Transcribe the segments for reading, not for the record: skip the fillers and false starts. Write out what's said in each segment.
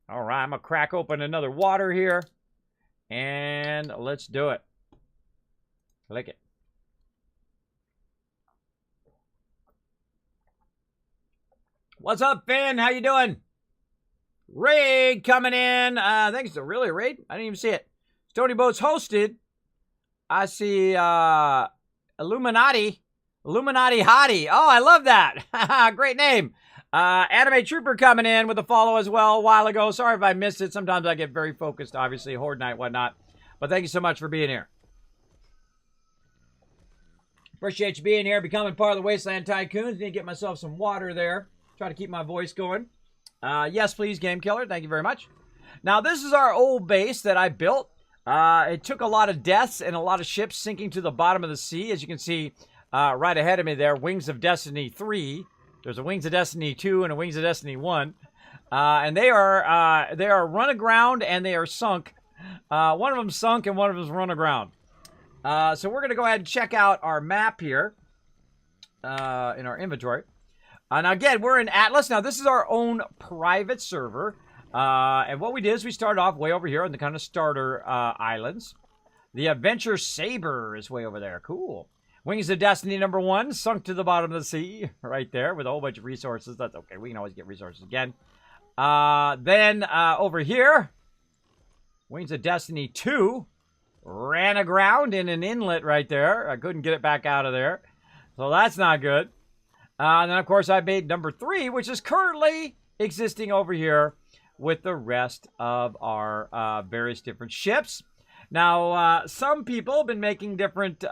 All right, I'm going to crack open another water here. And let's do it. Click it. What's up, Finn? How you doing? Raid coming in. Thanks to really Raid. I didn't even see it. Stony Boats hosted. I see Illuminati Hottie. Oh, I love that. Great name. Anime Trooper coming in with a follow as well a while ago. Sorry if I missed it. Sometimes I get very focused, obviously, Horde Night, whatnot. But thank you so much for being here. Appreciate you being here, becoming part of the Wasteland Tycoons. Need to get myself some water there. Try to keep my voice going. Yes, please, Game Killer. Thank you very much. Now, this is our old base that I built. It took a lot of deaths and a lot of ships sinking to the bottom of the sea. As you can see right ahead of me there, Wings of Destiny 3. There's a Wings of Destiny 2 and a Wings of Destiny 1. And they are run aground and they are sunk. One of them sunk and one of them is run aground. So we're going to go ahead and check out our map here in our inventory. Now, again, we're in Atlas. Now, this is our own private server. And what we did is we started off way over here on the kind of starter islands. The Adventure Saber is way over there. Cool. Wings of Destiny number 1, sunk to the bottom of the sea. Right there with a whole bunch of resources. That's okay. We can always get resources again. Then over here, Wings of Destiny 2 ran aground in an inlet right there. I couldn't get it back out of there. So that's not good. And then, of course, I made number 3, which is currently existing over here with the rest of our various different ships. Now, some people have been making different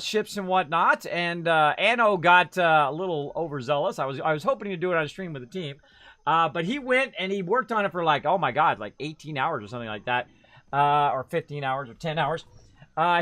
ships and whatnot, and Anno got a little overzealous. I was hoping to do it on stream with the team, but he went and he worked on it for like, oh my god, like 18 hours or something like that, or 15 hours or 10 hours.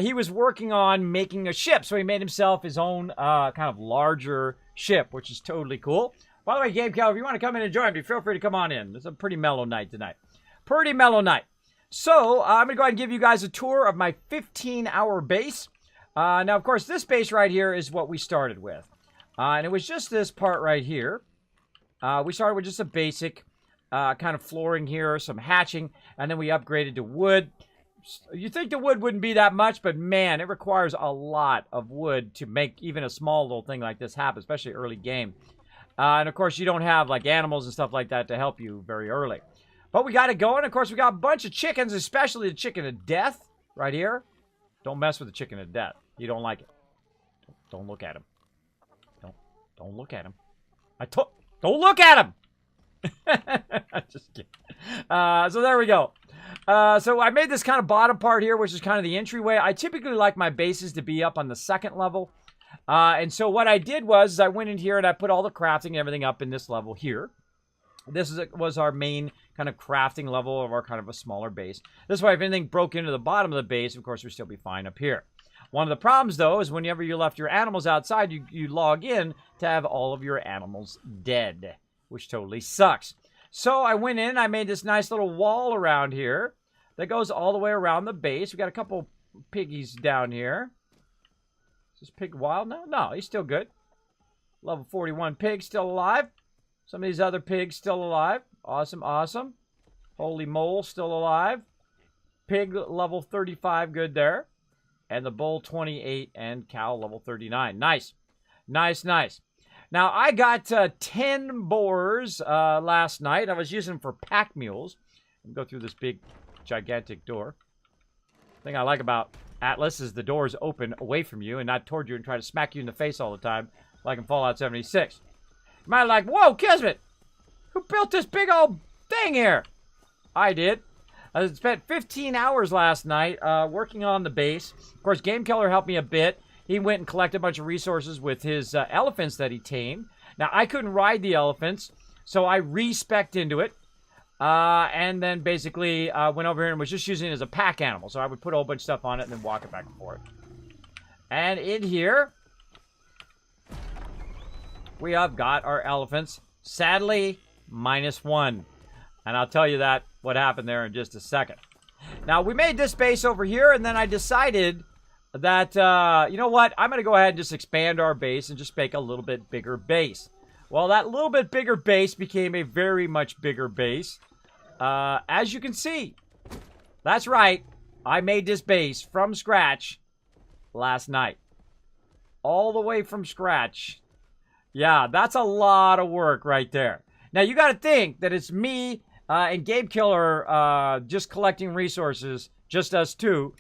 He was working on making a ship, so he made himself his own kind of larger ship, which is totally cool. By the way, Game Cal, if you want to come in and join me, feel free to come on in. It's a pretty mellow night tonight. Pretty mellow night. So, I'm going to go ahead and give you guys a tour of my 15-hour base. Now, of course, this base right here is what we started with. And it was just this part right here. We started with just a basic kind of flooring here, some hatching, and then we upgraded to wood. You think the wood wouldn't be that much, but man, it requires a lot of wood to make even a small little thing like this happen, especially early game. And of course, you don't have like animals and stuff like that to help you very early. But we got it going. Of course, we got a bunch of chickens, especially the chicken of death right here. Don't mess with the chicken of death. You don't like it. Don't look at him. Don't look at him. Don't look at him. Just kidding. So there we go. So I made this kind of bottom part here, which is kind of the entryway. I typically like my bases to be up on the second level. And so what I did was I went in here and I put all the crafting and everything up in this level here. This was our main kind of crafting level of our kind of a smaller base. This way, if anything broke into the bottom of the base, of course, we'd still be fine up here. One of the problems, though, is whenever you left your animals outside, you log in to have all of your animals dead, which totally sucks. So I went in, I made this nice little wall around here that goes all the way around the base. We got a couple piggies down here. Is this pig wild now? No, he's still good. Level 41 pig still alive. Some of these other pigs still alive. Awesome, awesome. Holy mole still alive. Pig level 35 good there. And the bull 28 and cow level 39. Nice. Nice, nice. Now, I got 10 boars last night. I was using them for pack mules. Go through this big, gigantic door. The thing I like about Atlas is the doors open away from you and not toward you and try to smack you in the face all the time, like in Fallout 76. You might be like, whoa, Kismet! Who built this big old thing here? I did. I spent 15 hours last night working on the base. Of course, Game Killer helped me a bit. He went and collected a bunch of resources with his elephants that he tamed. Now, I couldn't ride the elephants, so I re-spec'd into it. And then basically went over here and was just using it as a pack animal. So I would put a whole bunch of stuff on it and then walk it back and forth. And in here, we have got our elephants. Sadly, -1. And I'll tell you that, what happened there in just a second. Now, we made this base over here, and then I decided that, you know what? I'm going to go ahead and just expand our base and just make a little bit bigger base. Well, that little bit bigger base became a very much bigger base. As you can see, that's right. I made this base from scratch last night. All the way from scratch. Yeah, that's a lot of work right there. Now, you got to think that it's me and Game Killer just collecting resources, just us two.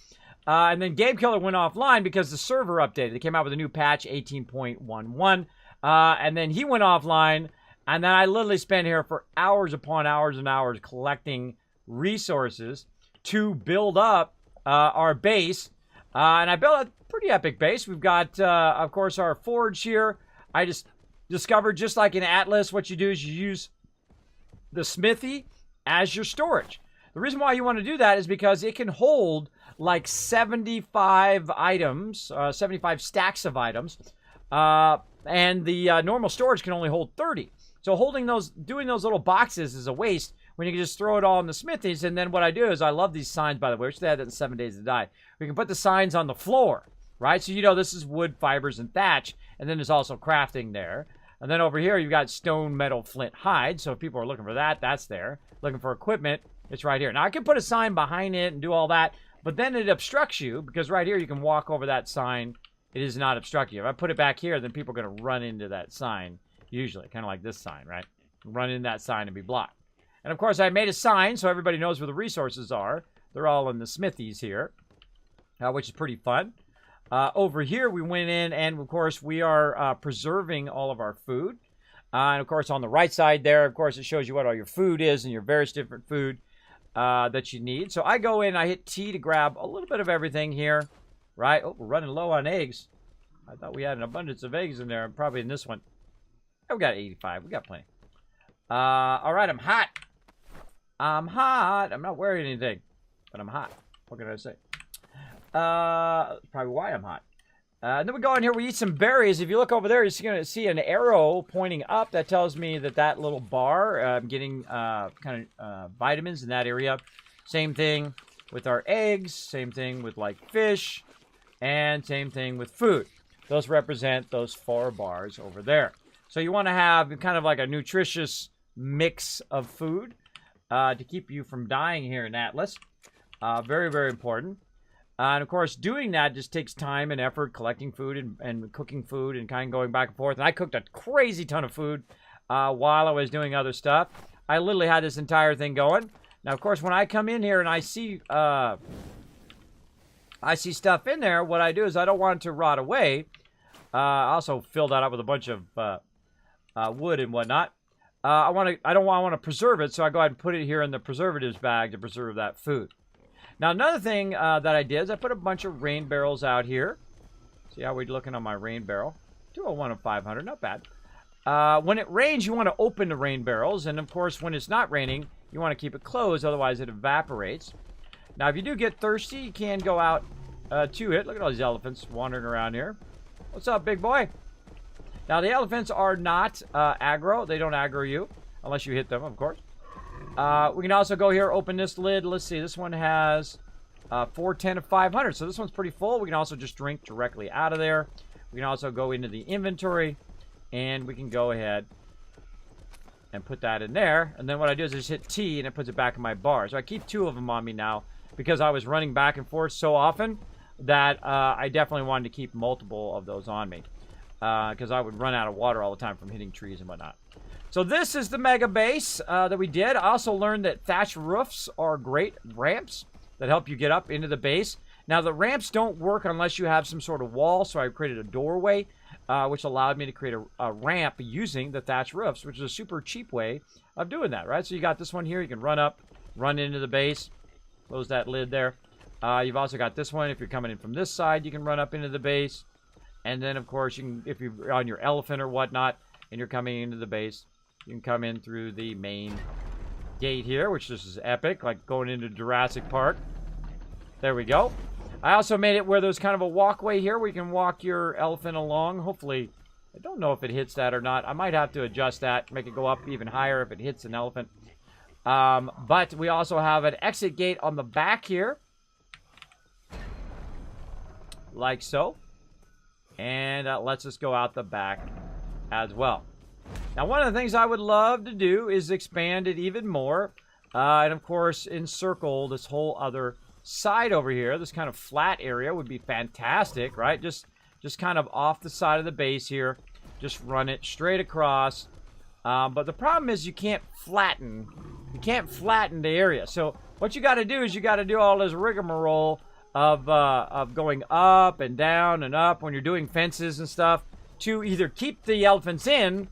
And then Game Killer went offline because the server updated. They came out with a new patch, 18.11. And then he went offline. And then I literally spent here for hours upon hours and hours collecting resources to build up our base. And I built a pretty epic base. We've got, of course, our forge here. I just discovered, just like in Atlas, what you do is you use the smithy as your storage. The reason why you want to do that is because it can hold like 75 items, 75 stacks of items, and the normal storage can only hold 30. So doing those little boxes is a waste when you can just throw it all in the smithies. And then what I do is, I love these signs, by the way, which they had in 7 Days to Die. We can put the signs on the floor, right? So you know this is wood, fibers, and thatch, and then there's also crafting there. And then over here, you've got stone, metal, flint, hide. So if people are looking for that, that's there. Looking for equipment, it's right here. Now, I can put a sign behind it and do all that, but then it obstructs you, because right here, you can walk over that sign. It is not obstructing you. If I put it back here, then people are going to run into that sign, usually. Kind of like this sign, right? Run into that sign and be blocked. And, of course, I made a sign so everybody knows where the resources are. They're all in the smithies here, which is pretty fun. Over here, we went in, and, of course, we are preserving all of our food. And, of course, on the right side there, of course, it shows you what all your food is and your various different food that you need. So I go in, I hit T to grab a little bit of everything here, right? Oh, we're running low on eggs. I thought we had an abundance of eggs in there, probably in this one. Oh, we got 85. We got plenty. All right, I'm hot. I'm hot. I'm not wearing anything, but I'm hot. What can I say? Probably why I'm hot. Then we go in here, we eat some berries. If you look over there, you're going to see an arrow pointing up. That tells me that that little bar, I'm getting kind of vitamins in that area. Same thing with our eggs. Same thing with like fish. And same thing with food. Those represent those 4 bars over there. So you want to have kind of like a nutritious mix of food to keep you from dying here in Atlas. Very, very important. And, of course, doing that just takes time and effort, collecting food and cooking food and kind of going back and forth. And I cooked a crazy ton of food while I was doing other stuff. I literally had this entire thing going. Now, of course, when I come in here and I see stuff in there, what I do is I don't want it to rot away. I also filled that up with a bunch of wood and whatnot. I want to preserve it, so I go ahead and put it here in the preservatives bag to preserve that food. Now, another thing that I did is I put a bunch of rain barrels out here. See how we're looking on my rain barrel? 201 of 500, not bad. When it rains, you want to open the rain barrels. And, of course, when it's not raining, you want to keep it closed. Otherwise, it evaporates. Now, if you do get thirsty, you can go out to it. Look at all these elephants wandering around here. What's up, big boy? Now, the elephants are not aggro. They don't aggro you, unless you hit them, of course. We can also go here, open this lid. Let's see, this one has 410 of 500. So this one's pretty full. We can also just drink directly out of there. We can also go into the inventory, and we can go ahead and put that in there. And then what I do is I just hit T, and it puts it back in my bar. So I keep 2 of them on me now because I was running back and forth so often that I definitely wanted to keep multiple of those on me because I would run out of water all the time from hitting trees and whatnot. So this is the mega base that we did. I also learned that thatch roofs are great ramps that help you get up into the base. Now, the ramps don't work unless you have some sort of wall, so I created a doorway, which allowed me to create a ramp using the thatch roofs, which is a super cheap way of doing that, right? So you got this one here. You can run up, run into the base, close that lid there. You've also got this one. If you're coming in from this side, you can run up into the base. And then, of course, you can, if you're on your elephant or whatnot, and you're coming into the base, you can come in through the main gate here, which this is epic, like going into Jurassic Park. There we go. I also made it where there's kind of a walkway here where you can walk your elephant along. Hopefully, I don't know if it hits that or not. I might have to adjust that, make it go up even higher if it hits an elephant. But we also have an exit gate on the back here. like so. And lets us go out the back as well. Now, one of the things I would love to do is expand it even more. And, of course, encircle this whole other side over here. This kind of flat area would be fantastic, right? Just kind of off the side of the base here. Just run it straight across. But the problem is you can't flatten. You can't flatten the area. So what you got to do is you got to do all this rigmarole of going up and down and up when you're doing fences and stuff to either keep the elephants in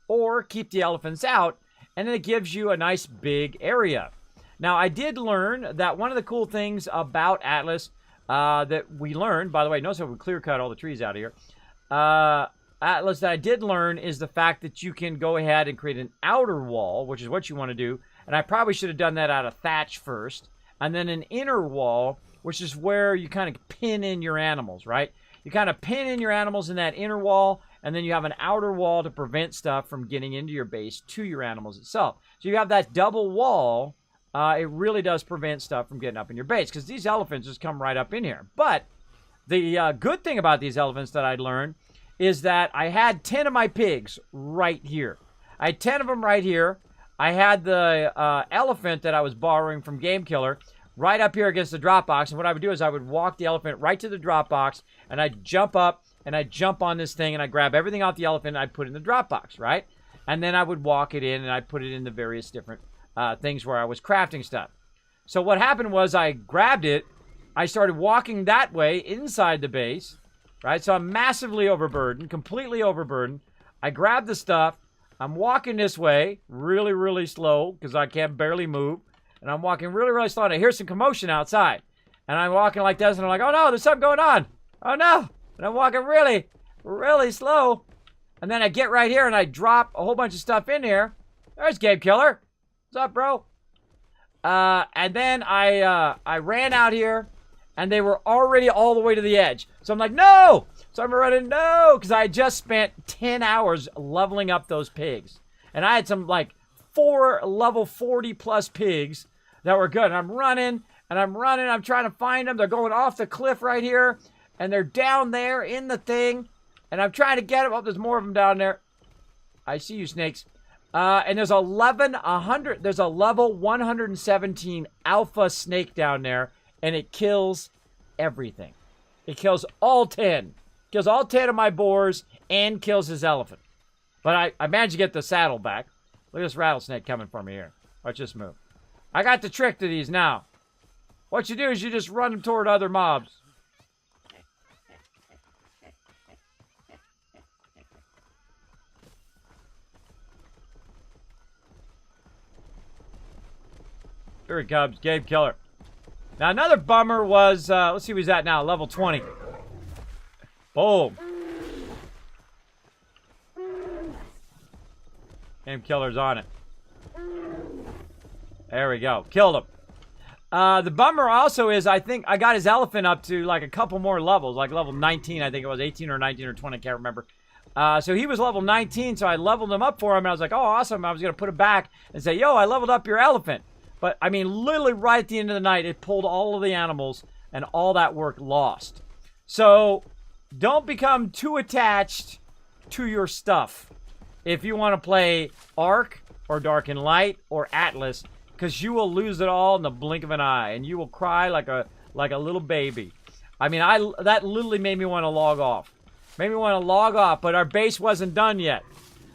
or keep the elephants out, and then it gives you a nice big area. Now, I did learn that one of the cool things about Atlas that we learned, by the way, notice how we clear cut all the trees out of here. Atlas, that I did learn is the fact that you can go ahead and create an outer wall, which is what you want to do. And I probably should have done that out of thatch first. And then an inner wall, which is where you kind of pin in your animals, right? You kind of pin in your animals in that inner wall, and then you have an outer wall to prevent stuff from getting into your base to your animals itself. So you have that double wall. It really does prevent stuff from getting up in your base, because these elephants just come right up in here. But the good thing about these elephants that I'd learned is that I had 10 of my pigs right here. I had 10 of them right here. I had the elephant that I was borrowing from Game Killer right up here against the drop box. And what I would do is I would walk the elephant right to the drop box, and I'd jump up, and I'd jump on this thing, and I'd grab everything off the elephant, and I'd put it in the drop box, right? And then I would walk it in, and I'd put it in the various different things where I was crafting stuff. So what happened was I grabbed it, I started walking that way inside the base, right? So I'm massively overburdened, completely overburdened. I grabbed the stuff. I'm walking this way really, really slow because I can't barely move. And I'm walking really, really slow. And I hear some commotion outside. And I'm walking like this, and I'm like, oh no, there's something going on. Oh no. And I'm walking really, really slow. And then I get right here, and I drop a whole bunch of stuff in here. There's Game Killer. What's up, bro? And then I ran out here, and they were already all the way to the edge. So I'm like, no! So I'm running, no! Because I just spent 10 hours leveling up those pigs. And I had some, like, 4 level 40-plus pigs that were good. And I'm running, I'm trying to find them. They're going off the cliff right here, and they're down there in the thing. And I'm trying to get them. Oh, there's more of them down there. I see you, snakes. And there's there's a level 117 alpha snake down there, and it kills everything. It kills all 10. Kills all 10 of my boars and kills his elephant. But I managed to get the saddle back. Look at this rattlesnake coming for me here. Watch this move. I got the trick to these now. What you do is you just run them toward other mobs. Here he comes, Game Killer. Now, another bummer was, let's see where he's at now, level 20. Boom. Game Killer's on it. There we go. Killed him. The bummer also is, I think I got his elephant up to like a couple more levels, like level 19, I think it was 18 or 19 or 20, I can't remember. So he was level 19, so I leveled him up for him, and I was like, oh, awesome. I was going to put him back and say, yo, I leveled up your elephant. But, I mean, literally right at the end of the night, it pulled all of the animals, and all that work lost. So, don't become too attached to your stuff if you want to play Ark or Dark and Light or Atlas, because you will lose it all in the blink of an eye, and you will cry like a little baby. I mean, that literally made me want to log off. Made me want to log off, but our base wasn't done yet.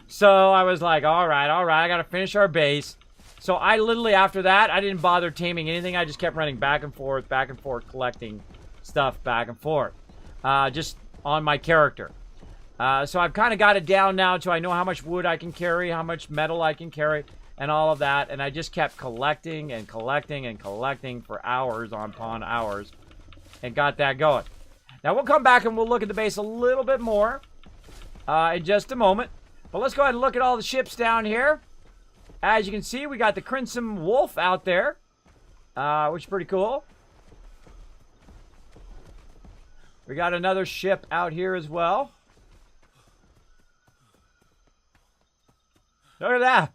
So I was like, all right, I got to finish our base. So I literally, after that, I didn't bother taming anything. I just kept running back and forth, collecting stuff back and forth. Just on my character. So I've kind of got it down now to I know how much wood I can carry, how much metal I can carry, and all of that. And I just kept collecting and collecting and collecting for hours upon hours. And got that going. Now we'll come back and we'll look at the base a little bit more in just a moment. But let's go ahead and look at all the ships down here. As you can see, we got the Crimson Wolf out there, which is pretty cool. We got another ship out here as well. Look at that.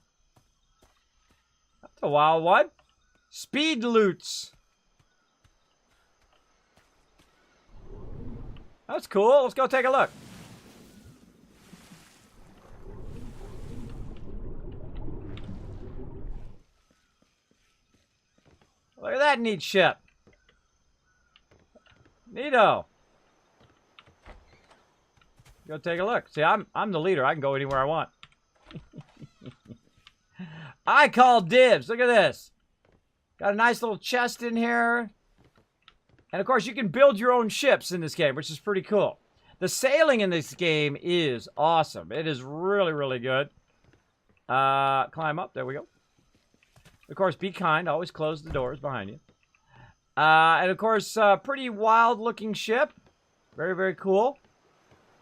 That's a wild one. Speed loots. That's cool. Let's go take a look. Look at that neat ship. Neato. Go take a look. See, I'm the leader. I can go anywhere I want. I call dibs. Look at this. Got a nice little chest in here. And of course, you can build your own ships in this game, which is pretty cool. The sailing in this game is awesome. It is really, really good. Climb up. There we go. Of course, be kind. Always close the doors behind you. And of course, pretty wild-looking ship. Very, very cool.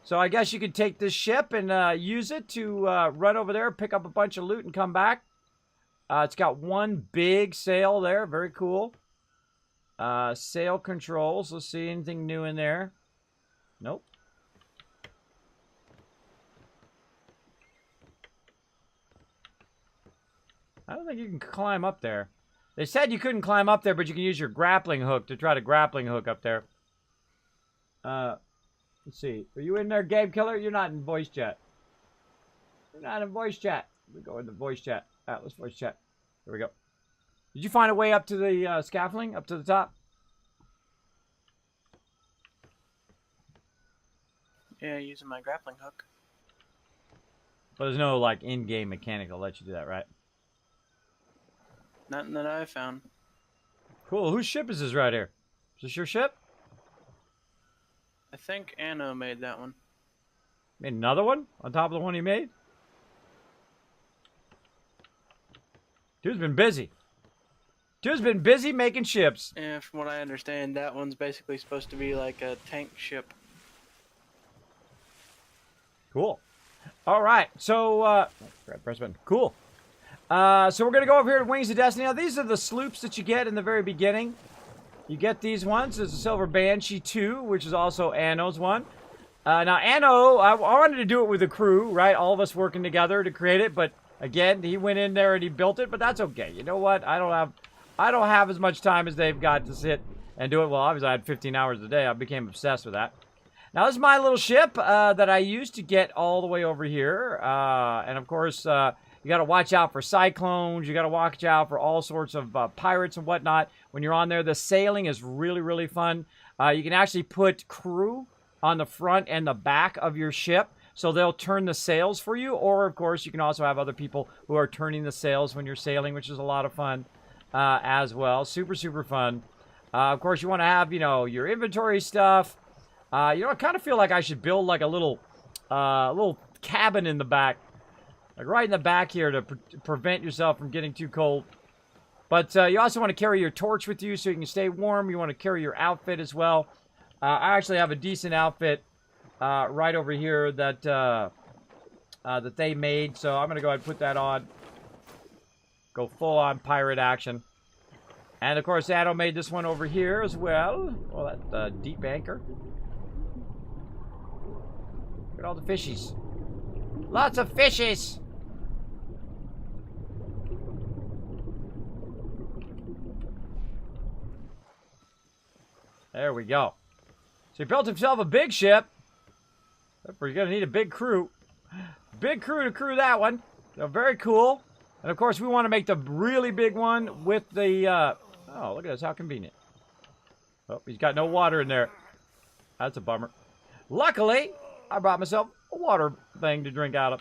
So I guess you could take this ship and use it to run over there, pick up a bunch of loot, and come back. It's got one big sail there. Very cool. Sail controls. Let's see anything new in there. Nope. I don't think you can climb up there. They said you couldn't climb up there, but you can use your grappling hook to try to grappling hook up there. Let's see. Are you in there, Game Killer? You're not in voice chat. You're not in voice chat. We go into voice chat. Let's voice chat. There we go. Did you find a way up to the scaffolding? Up to the top? Yeah, using my grappling hook. But there's no, like, in-game mechanic that'll let you do that, right? Nothing that I found. Cool. Whose ship is this right here? Is this your ship? I think Anno made that one. Made another one? On top of the one he made? Dude's been busy. Dude's been busy making ships. Yeah, from what I understand, that one's basically supposed to be like a tank ship. Cool. All right. So, press button. Cool. So we're going to go over here to Wings of Destiny. Now, these are the sloops that you get in the very beginning. You get these ones. There's a Silver Banshee 2, which is also Anno's one. Now, Anno, I wanted to do it with a crew, right? All of us working together to create it. But, again, he went in there and he built it. But that's okay. You know what? I don't have as much time as they've got to sit and do it. Well, obviously, I had 15 hours a day. I became obsessed with that. Now, this is my little ship that I used to get all the way over here. And, of course... you got to watch out for cyclones. You got to watch out for all sorts of pirates and whatnot. When you're on there, the sailing is really, really fun. You can actually put crew on the front and the back of your ship, so they'll turn the sails for you. Or, of course, you can also have other people who are turning the sails when you're sailing, which is a lot of fun as well. Super, super fun. Of course, you want to have, your inventory stuff. I kind of feel like I should build like a little cabin in the back. Like right in the back here to prevent yourself from getting too cold. But you also want to carry your torch with you so you can stay warm. You want to carry your outfit as well. I actually have a decent outfit right over here that that they made. So I'm going to go ahead and put that on. Go full on pirate action. And of course, Anno made this one over here as well. Well, that's deep anchor. Look at all the fishies. Lots of fishies. There we go. So he built himself a big ship. He's going to need a big crew. Big crew to crew that one. So very cool. And of course, we want to make the really big one with the... oh, look at this. How convenient. Oh, he's got no water in there. That's a bummer. Luckily, I brought myself a water thing to drink out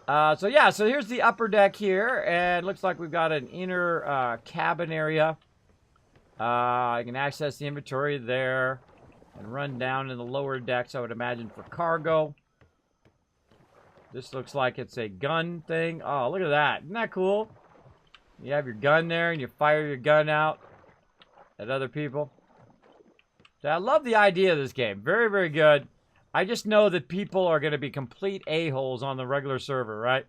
of. So here's the upper deck here. And it looks like we've got an inner cabin area. I can access the inventory there and run down in the lower decks, I would imagine, for cargo. This looks like it's a gun thing. Oh, look at that. Isn't that cool? You have your gun there and you fire your gun out at other people. So I love the idea of this game. Very, very good. I just know that people are going to be complete a-holes on the regular server, right?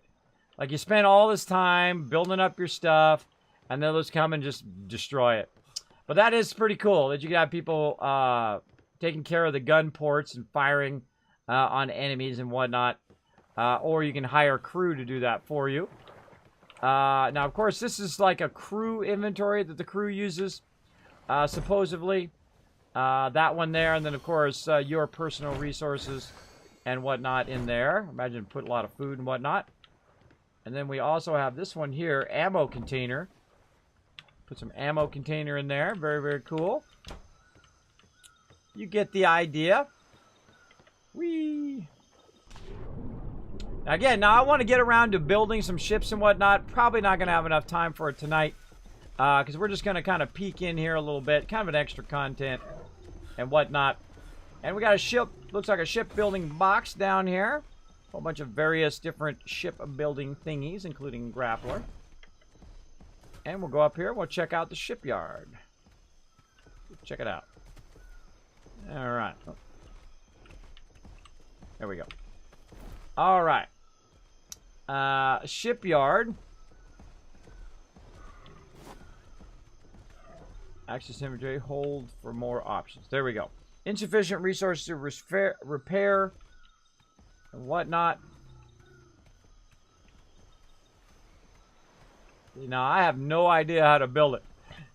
Like you spend all this time building up your stuff and then let's come and just destroy it. But that is pretty cool that you can have people taking care of the gun ports and firing on enemies and whatnot. Or you can hire crew to do that for you. Now, of course, this is like a crew inventory that the crew uses, supposedly. That one there, and then, of course, your personal resources and whatnot in there. Imagine put a lot of food and whatnot. And then we also have this one here, ammo container. Put some ammo container in there. Very, very cool. You get the idea. Whee! Again, now I want to get around to building some ships and whatnot. Probably not going to have enough time for it tonight. Because we're just going to kind of peek in here a little bit. Kind of an extra content and whatnot. And we got a ship. Looks like a shipbuilding box down here. A whole bunch of various different shipbuilding thingies, including grappler. And we'll go up here. We'll check out the shipyard. Check it out. All right. Oh. There we go. All right. Shipyard. Access inventory. Hold for more options. There we go. Insufficient resources to repair and whatnot. Now, I have no idea how to build it.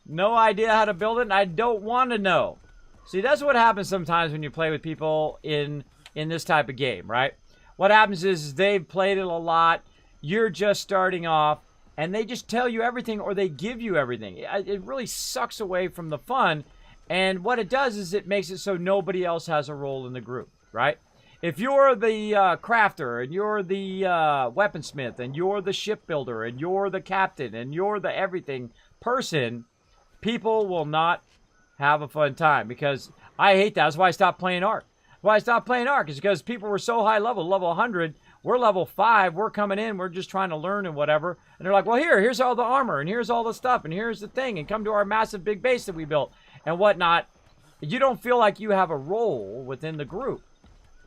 No idea how to build it, and I don't want to know. See, that's what happens sometimes when you play with people in this type of game, right? What happens is they've played it a lot. You're just starting off, and they just tell you everything, or they give you everything. It really sucks away from the fun, and what it does is it makes it so nobody else has a role in the group, right? If you're the crafter, and you're the weaponsmith, and you're the shipbuilder, and you're the captain, and you're the everything person, people will not have a fun time, because I hate that. That's why I stopped playing Ark. Why I stopped playing Ark is because people were so high level 100. We're level 5. We're coming in. We're just trying to learn and whatever. And they're like, well, here's all the armor, and here's all the stuff, and here's the thing, and come to our massive big base that we built and whatnot. You don't feel like you have a role within the group.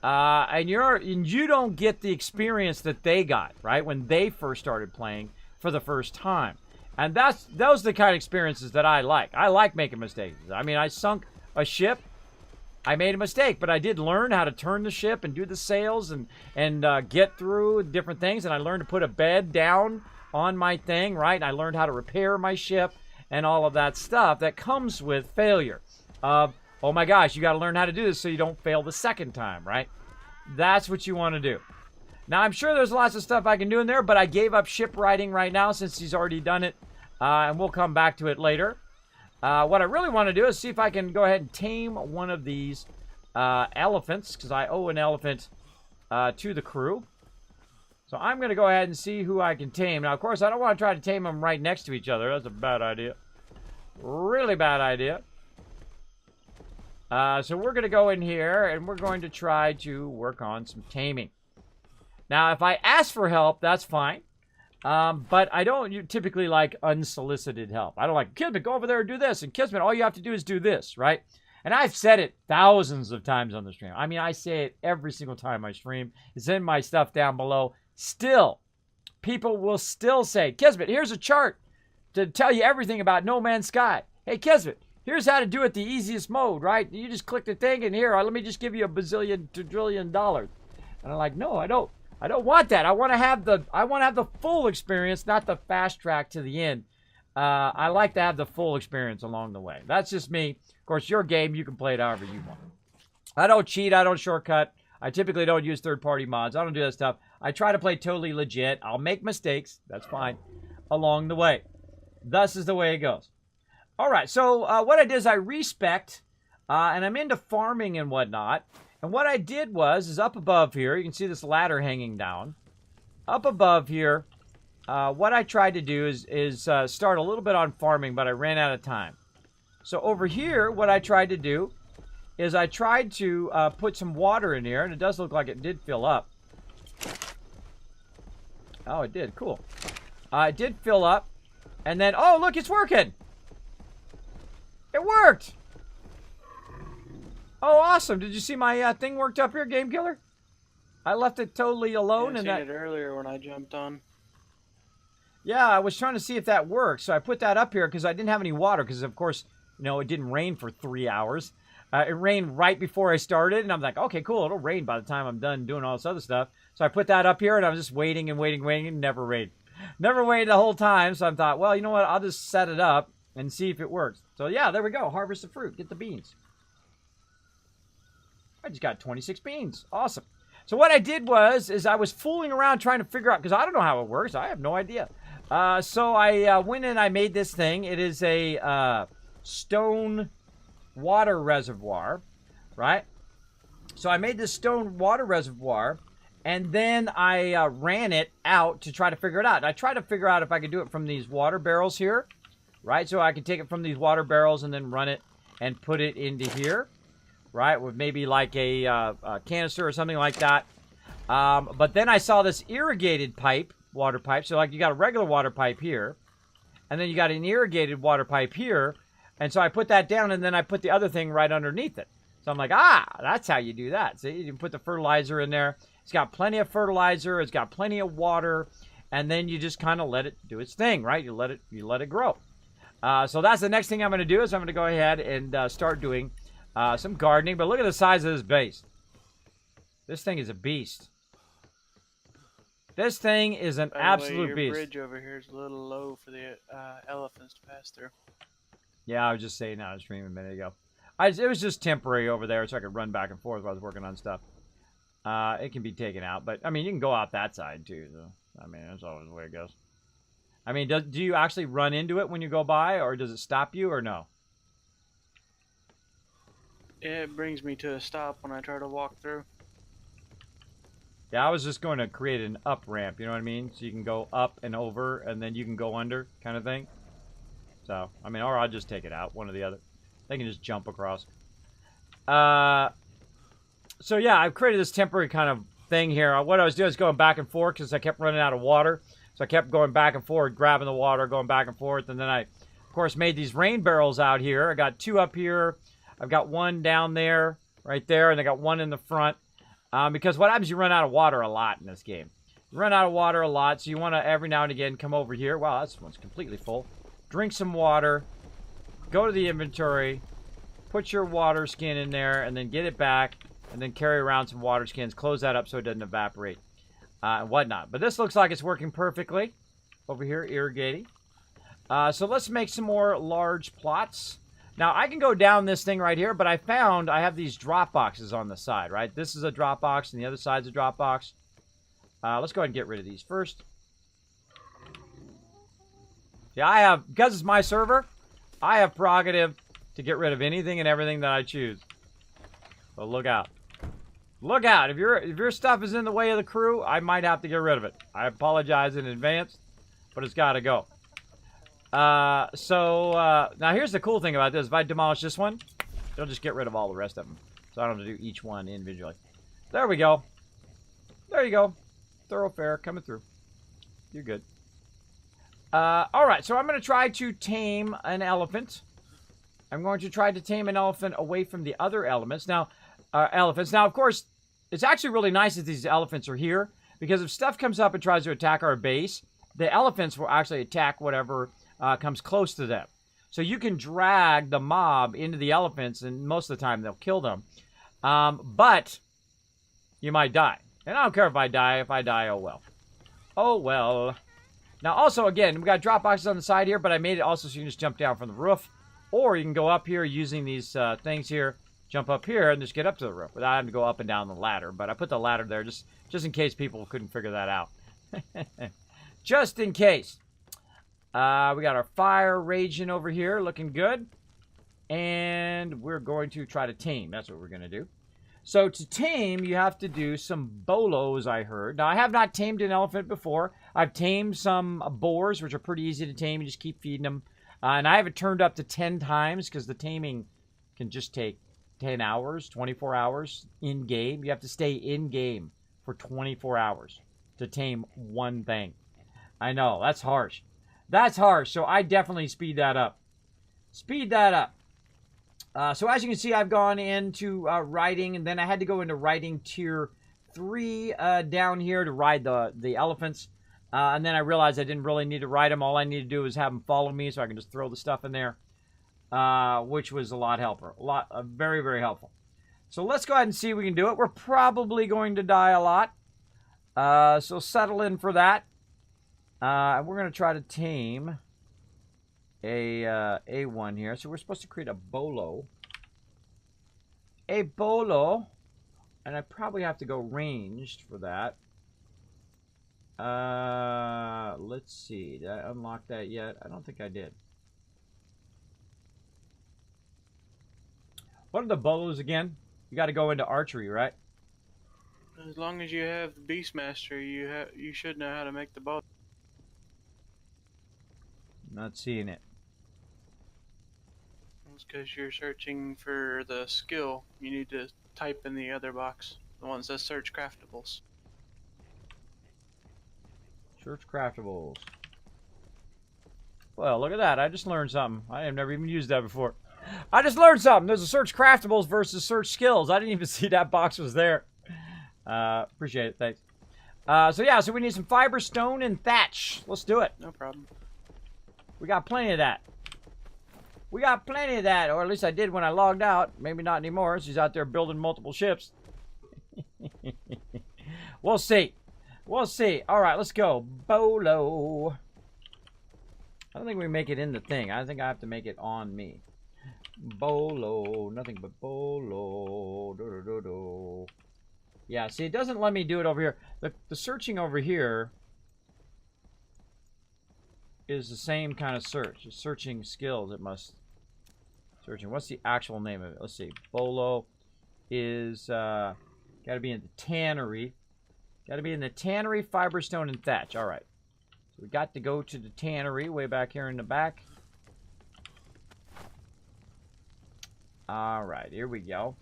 And you don't get the experience that they got, right, when they first started playing for the first time. And those are the kind of experiences that I like. I like making mistakes. I mean, I sunk a ship. I made a mistake, but I did learn how to turn the ship and do the sails and get through different things. And I learned to put a bed down on my thing, right? And I learned how to repair my ship and all of that stuff that comes with failure. Oh my gosh, you got to learn how to do this so you don't fail the second time, right? That's what you want to do. Now, I'm sure there's lots of stuff I can do in there, but I gave up shipwriting right now since he's already done it. And we'll come back to it later. What I really want to do is see if I can go ahead and tame one of these elephants, because I owe an elephant to the crew. So I'm going to go ahead and see who I can tame. Now, of course, I don't want to try to tame them right next to each other. That's a bad idea. Really bad idea. So we're going to go in here, and we're going to try to work on some taming. Now, if I ask for help, that's fine. But I don't typically like unsolicited help. I don't like, Kismet, go over there and do this. And Kismet, all you have to do is do this, right? And I've said it thousands of times on the stream. I mean, I say it every single time I stream. It's in my stuff down below. Still, people will still say, Kismet, here's a chart to tell you everything about No Man's Sky. Hey, Kismet, here's how to do it the easiest mode, right? You just click the thing, and here, let me just give you a bazillion, $2 trillion. And I'm like, no, I don't. I don't want that. I want to have the full experience, not the fast track to the end. I like to have the full experience along the way. That's just me. Of course, your game, you can play it however you want. I don't cheat. I don't shortcut. I typically don't use third-party mods. I don't do that stuff. I try to play totally legit. I'll make mistakes. That's fine. Along the way. Thus is the way it goes. All right. So what I did is I respect, and I'm into farming and whatnot. And what I did is up above here, you can see this ladder hanging down. Up above here, what I tried to do is start a little bit on farming, but I ran out of time. So over here, what I tried to do is I tried to put some water in here, and it does look like it did fill up. Oh, it did. Cool. It did fill up. And then, oh, look, it's working. It worked. Oh, awesome. Did you see my thing worked up here, Game Killer? I left it totally alone. Yeah, I seen it earlier when I jumped on. Yeah, I was trying to see if that worked. So I put that up here because I didn't have any water because, of course, you know, it didn't rain for 3 hours. It rained right before I started, and I'm like, okay, cool. It'll rain by the time I'm done doing all this other stuff. So I put that up here, and I was just waiting and waiting, and never rained. Never waited the whole time, so I thought, well, you know what? I'll just set it up and see if it works. So, yeah, there we go. Harvest the fruit. Get the beans. I just got 26 beans. Awesome. So what I did is I was fooling around trying to figure out, because I don't know how it works. I have no idea. So I went and I made this thing. It is a stone water reservoir, right? So I made this stone water reservoir, and then I ran it out to try to figure it out. And I tried to figure out if I could do it from these water barrels here, right? So I could take it from these water barrels and then run it and put it into here, right? With maybe like a canister or something like that. But then I saw this irrigated pipe, water pipe. So like you got a regular water pipe here, and then you got an irrigated water pipe here. And so I put that down, and then I put the other thing right underneath it. So I'm like, that's how you do that. See, you can put the fertilizer in there. It's got plenty of fertilizer. It's got plenty of water. And then you just kind of let it do its thing, right? You let it grow. So that's the next thing I'm going to do is I'm going to go ahead and start doing some gardening. But look at the size of this base. This thing is a beast. This thing is an absolute beast. Your bridge over here is a little low for the elephants to pass through. Yeah, I was just saying that on stream a minute ago. It was just temporary over there so I could run back and forth while I was working on stuff. It can be taken out, but, I mean, you can go out that side, too. So, I mean, that's always the way it goes. I mean, do you actually run into it when you go by, or does it stop you, or no? It brings me to a stop when I try to walk through. Yeah, I was just going to create an up ramp, you know what I mean? So you can go up and over, and then you can go under, kind of thing. So, I mean, or I'll just take it out, one or the other. They can just jump across. So, yeah, I've created this temporary kind of thing here. What I was doing is going back and forth because I kept running out of water. So I kept going back and forth, grabbing the water, going back and forth. And then I, of course, made these rain barrels out here. I got 2 up here. I've got 1 down there, right there. And I got 1 in the front. Because what happens, you run out of water a lot in this game. You run out of water a lot, so you want to, every now and again, come over here. Wow, this one's completely full. Drink some water. Go to the inventory. Put your water skin in there, and then get it back. And then carry around some water skins. Close that up so it doesn't evaporate. And whatnot. But this looks like it's working perfectly. Over here, irrigating. So let's make some more large plots. Now, I can go down this thing right here, but I found I have these drop boxes on the side, right? This is a drop box, and the other side's a drop box. Let's go ahead and get rid of these first. Yeah, I have, because it's my server, I have prerogative to get rid of anything and everything that I choose. So look out. Look out. If your stuff is in the way of the crew, I might have to get rid of it. I apologize in advance, but it's got to go. Now here's the cool thing about this. If I demolish this one, it'll just get rid of all the rest of them. So I don't have to do each one individually. There we go. There you go. Thoroughfare coming through. You're good. Alright, so I'm going to try to tame an elephant. I'm going to try to tame an elephant away from the other elements. Now, elephants. Now, of course, it's actually really nice that these elephants are here, because if stuff comes up and tries to attack our base, the elephants will actually attack whatever comes close to them. So you can drag the mob into the elephants, and most of the time they'll kill them. But you might die. And I don't care if I die. If I die, oh well. Oh well. Now, also, again, we got drop boxes on the side here, but I made it also so you can just jump down from the roof. Or you can go up here using these things here, jump up here, and just get up to the roof without having to go up and down the ladder. But I put the ladder there just in case people couldn't figure that out. Just in case. We got our fire raging over here, looking good. And we're going to try to tame. That's what we're going to do. So to tame, you have to do some bolos, I heard. Now, I have not tamed an elephant before. I've tamed some boars, which are pretty easy to tame. You just keep feeding them. And I have it turned up to 10 times because the taming can just take 10 hours, 24 hours in-game. You have to stay in-game for 24 hours to tame one thing. I know, that's harsh. That's harsh, so I definitely speed that up. Speed that up. So as you can see, I've gone into riding, and then I had to go into riding tier 3 down here to ride the elephants. And then I realized I didn't really need to ride them. All I need to do is have them follow me so I can just throw the stuff in there, which was a lot helpful. Very, very helpful. So let's go ahead and see if we can do it. We're probably going to die a lot. So settle in for that. And we're going to try to tame a one here. So we're supposed to create a bolo. A bolo. And I probably have to go ranged for that. Let's see. Did I unlock that yet? I don't think I did. What are the bolos again? You got to go into archery, right? As long as you have the Beastmaster, you should know how to make the bow. Not seeing it. It's because you're searching for the skill. You need to type in the other box, the one that says search craftables. Search craftables. Well, look at that. I just learned something. I have never even used that before. I just learned something. There's a search craftables versus search skills. I didn't even see that box was there. Appreciate it. Thanks. So we need some fiber, stone, and thatch. Let's do it. No problem. We got plenty of that. We got plenty of that, or at least I did when I logged out. Maybe not anymore. She's out there building multiple ships. We'll see. We'll see. All right, let's go. Bolo. I don't think we make it in the thing. I think I have to make it on me. Bolo. Nothing but bolo. Do, do, do, do. Yeah, see, it doesn't let me do it over here. The searching over here is the same kind of search. It's searching skills. It must... Searching. What's the actual name of it? Let's see. Bolo is... got to be in the tannery. Got to be in the tannery, fiber, stone, and thatch. All right. So we got to go to the tannery way back here in the back. All right. Here we go.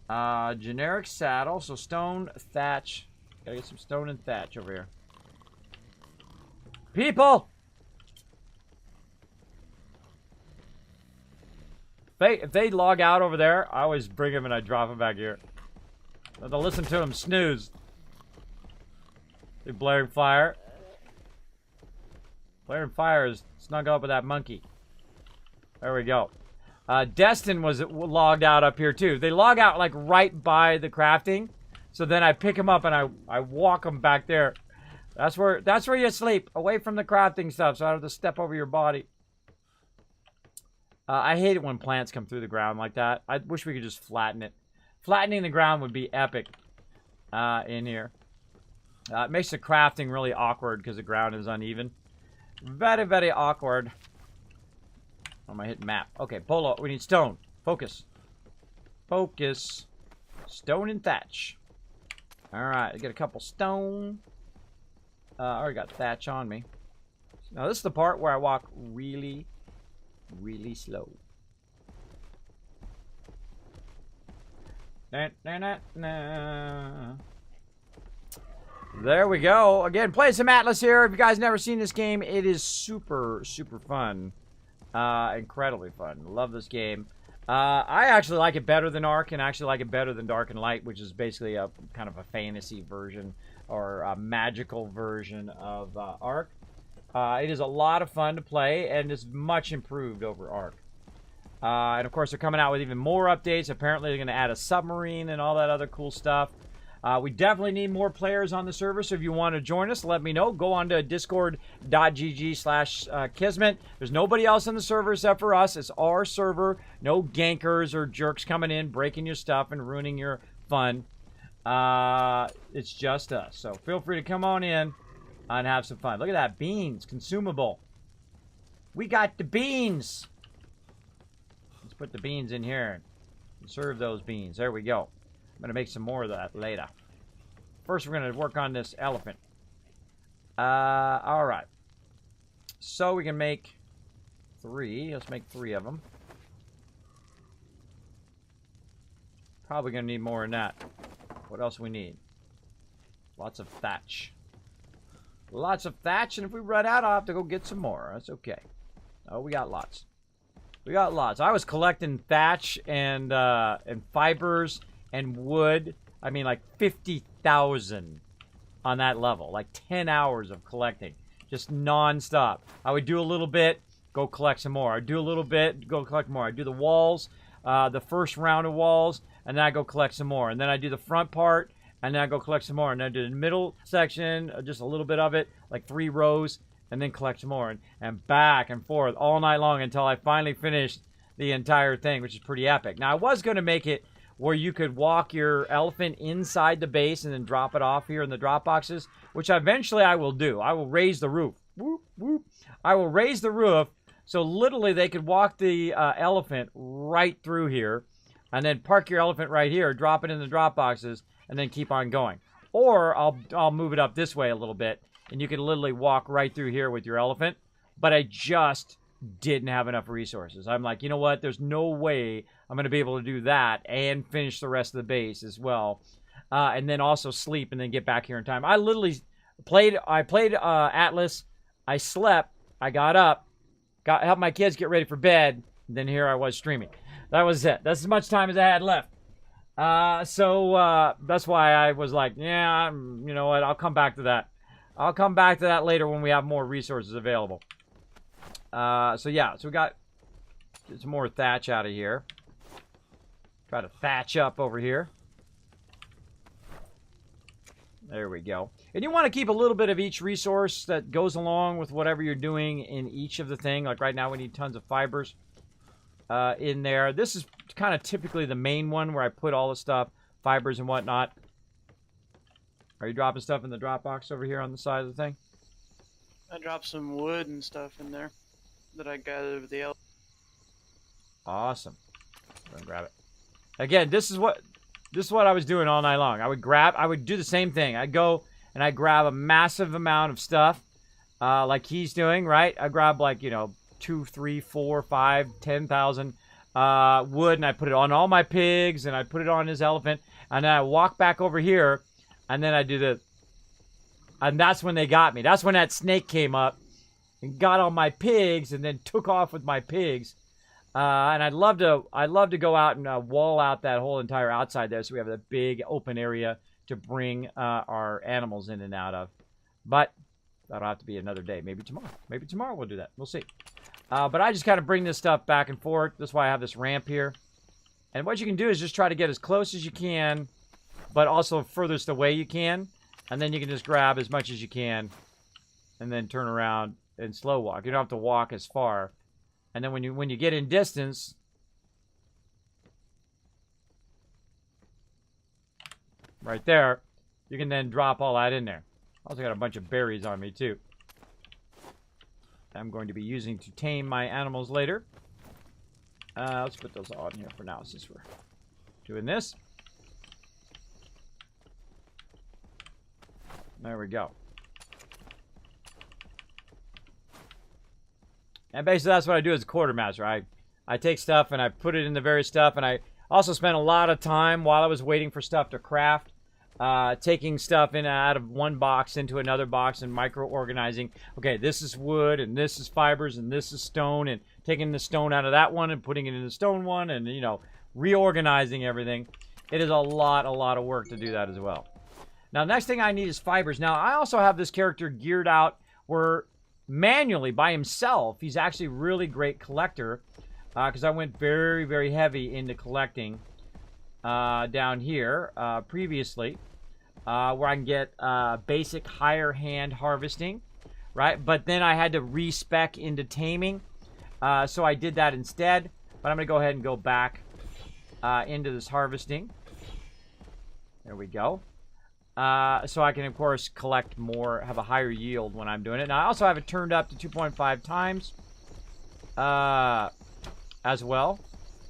Generic saddle. So stone, thatch. Got to get some stone and thatch over here. People! If they log out over there, I always bring them and I drop them back here. Let them listen to them snooze. They blaring fire. Blaring fire is snuggled up with that monkey. There we go. Destin was logged out up here too. They log out like right by the crafting. So then I pick them up and I walk them back there. That's where you sleep, away from the crafting stuff, so I don't have to step over your body. I hate it when plants come through the ground like that. I wish we could just flatten it. Flattening the ground would be epic in here. It makes the crafting really awkward because the ground is uneven. Very, very awkward. I'm going to hit map. Okay, Polo, we need stone. Focus. Focus. Stone and thatch. Alright, I get a couple stone. I already got thatch on me. Now this is the part where I walk really slow. Nah, nah, nah, nah. There we go. Again, play some Atlas here. If you guys never seen this game, it is super fun. Incredibly fun. Love this game. I actually like it better than Ark, and actually like it better than Dark and Light, which is basically a kind of a fantasy version or a magical version of Ark. It is a lot of fun to play, and is much improved over Ark. And of course, they're coming out with even more updates. Apparently, they're going to add a submarine and all that other cool stuff. We definitely need more players on the server, so if you want to join us, let me know. Go on to discord.gg/Kismet. There's nobody else on the server except for us. It's our server. No gankers or jerks coming in, breaking your stuff, and ruining your fun. It's just us. So feel free to come on in and have some fun. Look at that. Beans. Consumable. We got the beans. Let's put the beans in here and serve those beans. There we go. I'm going to make some more of that later. First, we're going to work on this elephant. All right. So we can make 3. Let's make 3 of them. Probably going to need more than that. What else do we need? Lots of thatch. Lots of thatch, and if we run out, I'll have to go get some more. That's okay. Oh, we got lots. We got lots. I was collecting thatch and fibers and wood. I mean, like 50,000 on that level. Like 10 hours of collecting. Just non-stop. I would do a little bit, go collect some more. I'd do a little bit, go collect more. I'd do the walls, the first round of walls, and then I go collect some more. And then I do the front part, and then I go collect some more. And then I do the middle section, just a little bit of it, like 3 rows, and then collect some more. And back and forth all night long until I finally finished the entire thing, which is pretty epic. Now, I was going to make it where you could walk your elephant inside the base and then drop it off here in the drop boxes, which eventually I will do. I will raise the roof. Whoop, whoop. I will raise the roof so literally they could walk the elephant right through here and then park your elephant right here, drop it in the drop boxes, and then keep on going. Or I'll move it up this way a little bit, and you can literally walk right through here with your elephant. But I just didn't have enough resources. I'm like, you know what? There's no way I'm going to be able to do that and finish the rest of the base as well. And then also sleep and then get back here in time. I literally played Atlas. I slept. I got up. Helped my kids get ready for bed. And then here I was streaming. That was it. That's as much time as I had left. So that's why I was like, yeah, you know what? I'll come back to that. I'll come back to that later when we have more resources available. So yeah, so we got some more thatch out of here. Try to thatch up over here. There we go. And you want to keep a little bit of each resource that goes along with whatever you're doing in each of the thing. Like right now we need tons of fibers in there. This is kind of typically the main one where I put all the stuff, fibers and whatnot. Are you dropping stuff in the drop box over here on the side of the thing? I dropped some wood and stuff in there that I gathered over the elephant. Awesome. Go and grab it. Again, this is what I was doing all night long. I would do the same thing. I'd go and I'd grab a massive amount of stuff, like he's doing, right? I grab like, 2, 3, 4, 5, 10,000 wood, and I put it on all my pigs, and I put it on his elephant, and then I walk back over here, and then I do this. And that's when they got me. That's when that snake came up and got on my pigs and then took off with my pigs. And I'd love to go out and wall out that whole entire outside there so we have a big open area to bring our animals in and out of. But that'll have to be another day. Maybe tomorrow. Maybe tomorrow we'll do that. We'll see. But I just kind of bring this stuff back and forth. That's why I have this ramp here. And what you can do is just try to get as close as you can, but also furthest away you can. And then you can just grab as much as you can and then turn around and slow walk. You don't have to walk as far. And then when you get in distance, right there, you can then drop all that in there. Also got a bunch of berries on me too. I'm going to be using to tame my animals later. Let's put those all in here for now since we're doing this. There we go. And basically that's what I do as a quartermaster. I take stuff and I put it in the various stuff, and I also spent a lot of time while I was waiting for stuff to craft, taking stuff in out of one box into another box and micro-organizing. Okay, this is wood, and this is fibers, and this is stone, and taking the stone out of that one and putting it in the stone one, and, reorganizing everything. It is a lot of work to do that as well. Now, next thing I need is fibers. Now, I also have this character geared out where manually, by himself, he's actually a really great collector, because I went very, very heavy into collecting down here previously, where I can get basic higher hand harvesting, right? But then I had to respec into taming, so I did that instead. But I'm going to go ahead and go back into this harvesting. There we go. So I can, of course, collect more, have a higher yield when I'm doing it. Now, I also have it turned up to 2.5 times as well,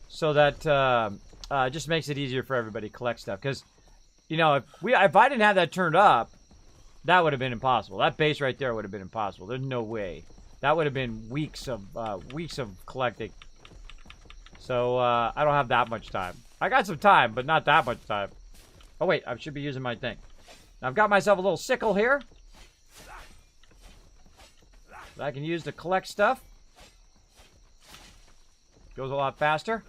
so that just makes it easier for everybody to collect stuff. Because, if I didn't have that turned up, that would have been impossible. That base right there would have been impossible. There's no way. That would have been weeks of collecting. So I don't have that much time. I got some time, but not that much time. Oh wait, I should be using my thing. Now, I've got myself a little sickle here that I can use to collect stuff. Goes a lot faster.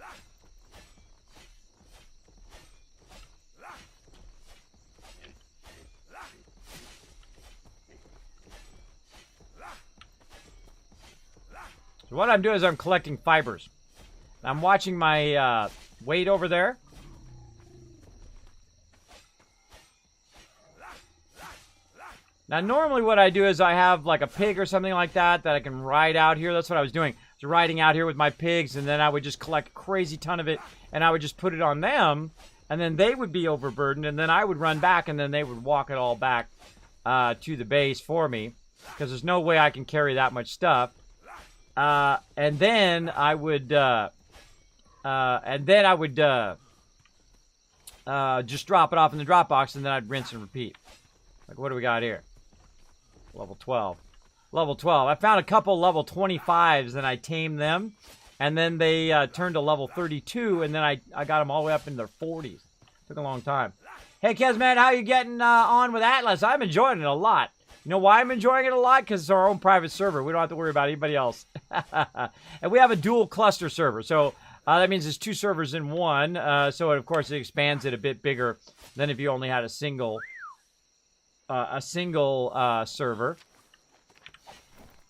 So what I'm doing is I'm collecting fibers. I'm watching my weight over there. Now, normally what I do is I have like a pig or something like that I can ride out here. That's what I was doing. I was riding out here with my pigs, and then I would just collect a crazy ton of it and I would just put it on them, and then they would be overburdened, and then I would run back, and then they would walk it all back to the base for me, because there's no way I can carry that much stuff. And then I would just drop it off in the drop box, and then I'd rinse and repeat. Like, what do we got here? Level 12. Level 12. I found a couple level 25s, and I tamed them. And then they turned to level 32, and then I got them all the way up in their 40s. Took a long time. Hey, Kismet, how you getting on with Atlas? I'm enjoying it a lot. You know why I'm enjoying it a lot? Because it's our own private server. We don't have to worry about anybody else. And we have a dual cluster server. So that means there's 2 servers in one. So, of course, it expands it a bit bigger than if you only had a single server.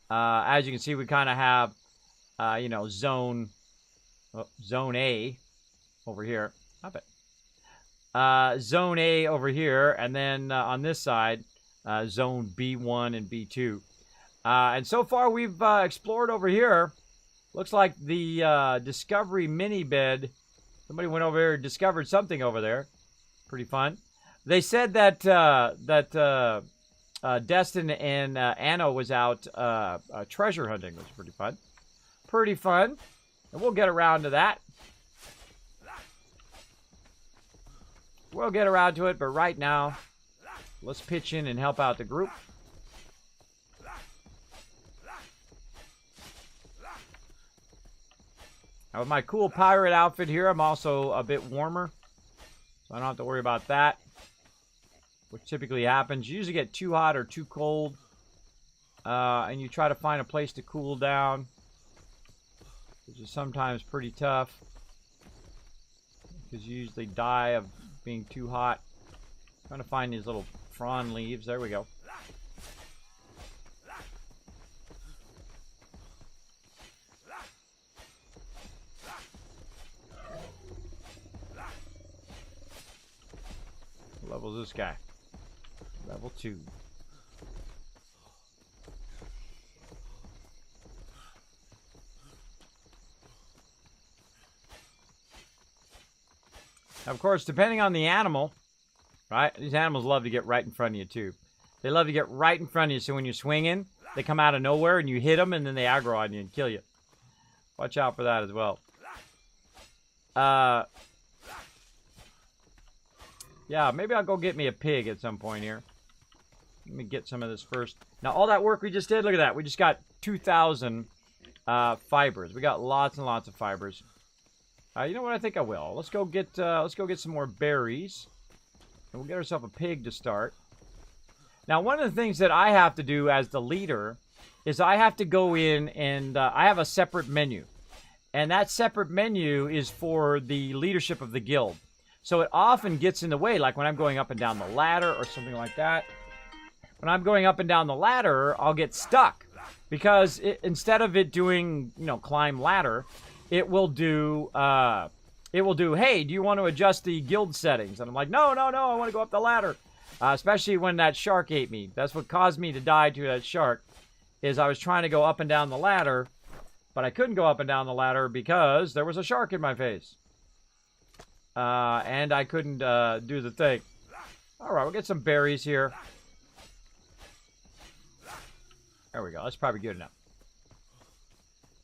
As you can see, we kind of have, you know, zone A over here. Stop it. Zone A over here, and then on this side, zone B1 and B2. And so far, we've explored over here. Looks like the Discovery mini bed. Somebody went over here and discovered something over there. Pretty fun. They said that Destin and Anna was out treasure hunting, which is pretty fun. Pretty fun. And we'll get around to that. We'll get around to it, but right now, let's pitch in and help out the group. Now with my cool pirate outfit here, I'm also a bit warmer. So I don't have to worry about that. Which typically happens. You usually get too hot or too cold. And you try to find a place to cool down. Which is sometimes pretty tough. Because you usually die of being too hot. Trying to find these little frond leaves. There we go. What level is this guy? Level 2. Now, of course, depending on the animal, right? These animals love to get right in front of you, too. They love to get right in front of you, so when you're swinging, they come out of nowhere, and you hit them, and then they aggro on you and kill you. Watch out for that as well. Yeah, maybe I'll go get me a pig at some point here. Let me get some of this first. Now, all that work we just did, look at that. We just got 2,000 fibers. We got lots and lots of fibers. You know what? I think I will. Let's go get some more berries, and we'll get ourselves a pig to start. Now, one of the things that I have to do as the leader is I have to go in and I have a separate menu, and that separate menu is for the leadership of the guild. So it often gets in the way, like when I'm going up and down the ladder or something like that. When I'm going up and down the ladder, I'll get stuck because instead of it doing, you know, climb ladder. It will do, hey, do you want to adjust the guild settings? And I'm like, no, I want to go up the ladder. Especially when that shark ate me. That's what caused me to die to that shark, is I was trying to go up and down the ladder, but I couldn't go up and down the ladder because there was a shark in my face. And I couldn't do the thing. All right, we'll get some berries here. There we go. That's probably good enough.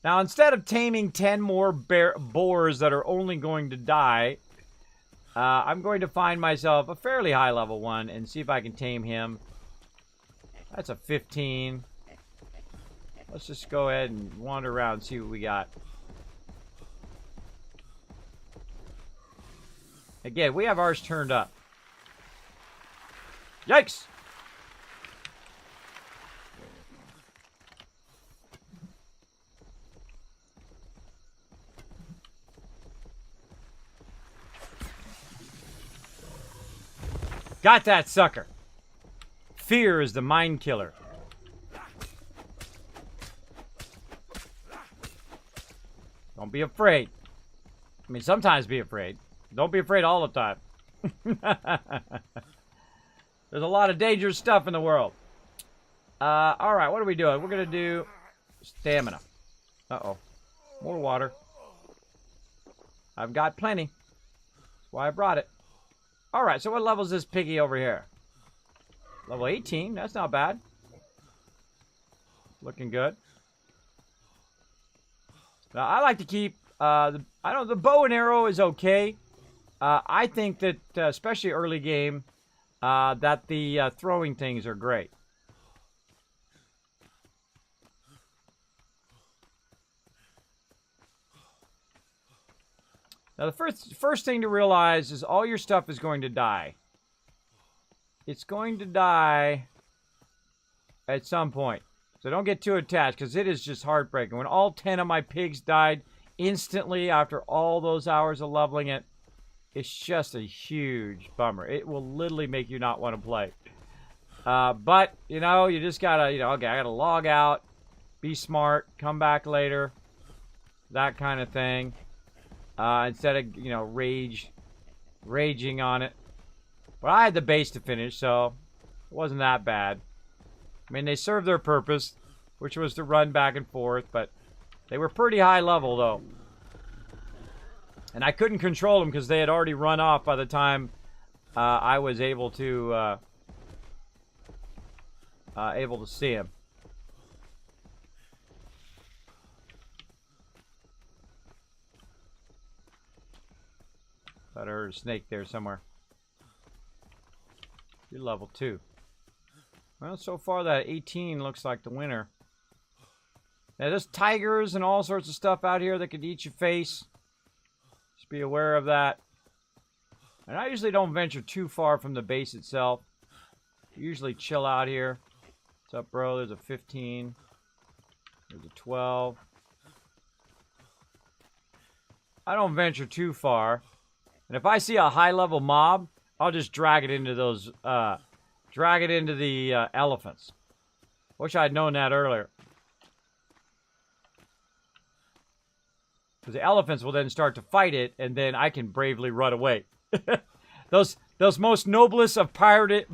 Now, instead of taming 10 more boars that are only going to die, I'm going to find myself a fairly high level one and see if I can tame him. That's a 15. Let's just go ahead and wander around and see what we got. Again, we have ours turned up. Yikes! Got that sucker. Fear is the mind killer. Don't be afraid. I mean, sometimes be afraid. Don't be afraid all the time. There's a lot of dangerous stuff in the world. All right, what are we doing? We're going to do stamina. Uh-oh. More water. I've got plenty. That's why I brought it. All right, so what level is this piggy over here? Level 18. That's not bad. Looking good. Now, I like to keep... the bow and arrow is okay. I think that, especially early game, that the throwing things are great. Now, the first thing to realize is all your stuff is going to die. It's going to die at some point. So don't get too attached, because it is just heartbreaking. When all 10 of my pigs died instantly after all those hours of leveling it, it's just a huge bummer. It will literally make you not want to play. But, you know, you just got to, you know, okay, I got to log out, be smart, come back later, that kind of thing. Instead of, you know, raging on it. But I had the base to finish, so it wasn't that bad. I mean, they served their purpose, which was to run back and forth, but they were pretty high level, though. And I couldn't control them because they had already run off by the time I was able to see them. Thought I heard a snake there somewhere. You're level 2. Well, so far that 18 looks like the winner. Now, there's tigers and all sorts of stuff out here that could eat your face. Just be aware of that. And I usually don't venture too far from the base itself. Usually chill out here. What's up, bro? There's a 15. There's a 12. I don't venture too far. And if I see a high-level mob, I'll just drag it into those, the elephants. Wish I'd known that earlier. Because the elephants will then start to fight it, and then I can bravely run away. those most noblest of pirate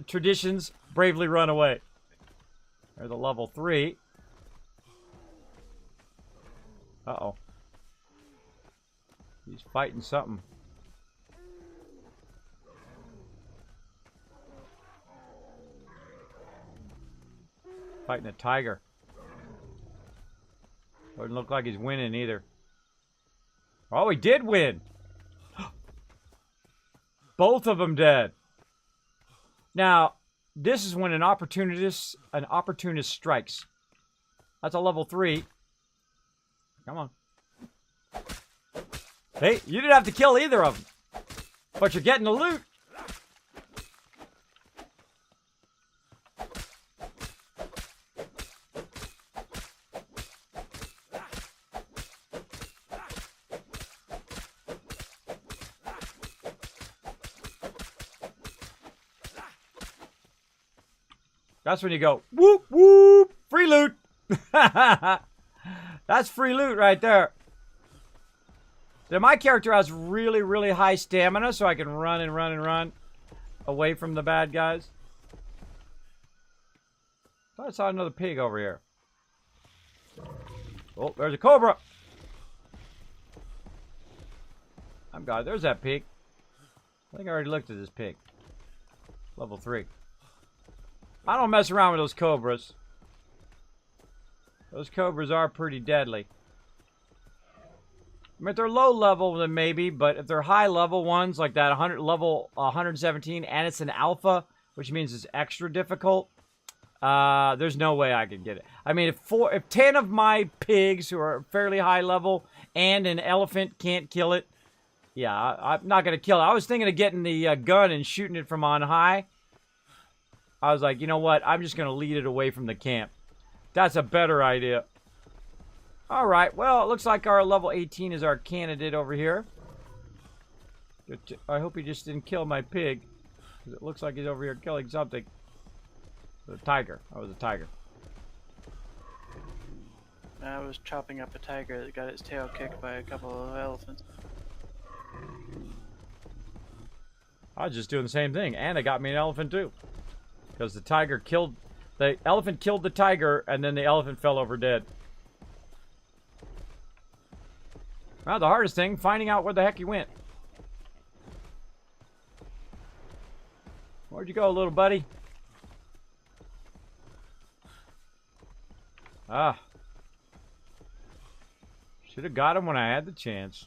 traditions bravely run away. There's a level 3. Uh-oh. He's fighting something. Fighting a tiger. Doesn't look like he's winning either. Oh, he did win. Both of them dead. Now, this is when an opportunist strikes. That's a level 3. Come on. Hey, you didn't have to kill either of them. But you're getting the loot. That's when you go, whoop, whoop, free loot. That's free loot right there. Now, my character has really, really high stamina, so I can run and run and run away from the bad guys. Thought I saw another pig over here. Oh, there's a cobra. I'm God, there's that pig. I think I already looked at this pig. Level 3. I don't mess around with those cobras. Those cobras are pretty deadly. I mean, if they're low level, then maybe, but if they're high level ones, like that level 117, and it's an alpha, which means it's extra difficult, there's no way I could get it. I mean, if 10 of my pigs who are fairly high level and an elephant can't kill it, yeah, I'm not going to kill it. I was thinking of getting the gun and shooting it from on high. I was like, you know what? I'm just going to lead it away from the camp. That's a better idea. All right. Well, it looks like our level 18 is our candidate over here. I hope he just didn't kill my pig. Because it looks like he's over here killing something. A tiger. That was a tiger. I was chopping up a tiger that got its tail kicked by a couple of elephants. I was just doing the same thing. And it got me an elephant too. Because the elephant killed the tiger, and then the elephant fell over dead. Well, the hardest thing, finding out where the heck he went. Where'd you go, little buddy? Ah. Should have got him when I had the chance.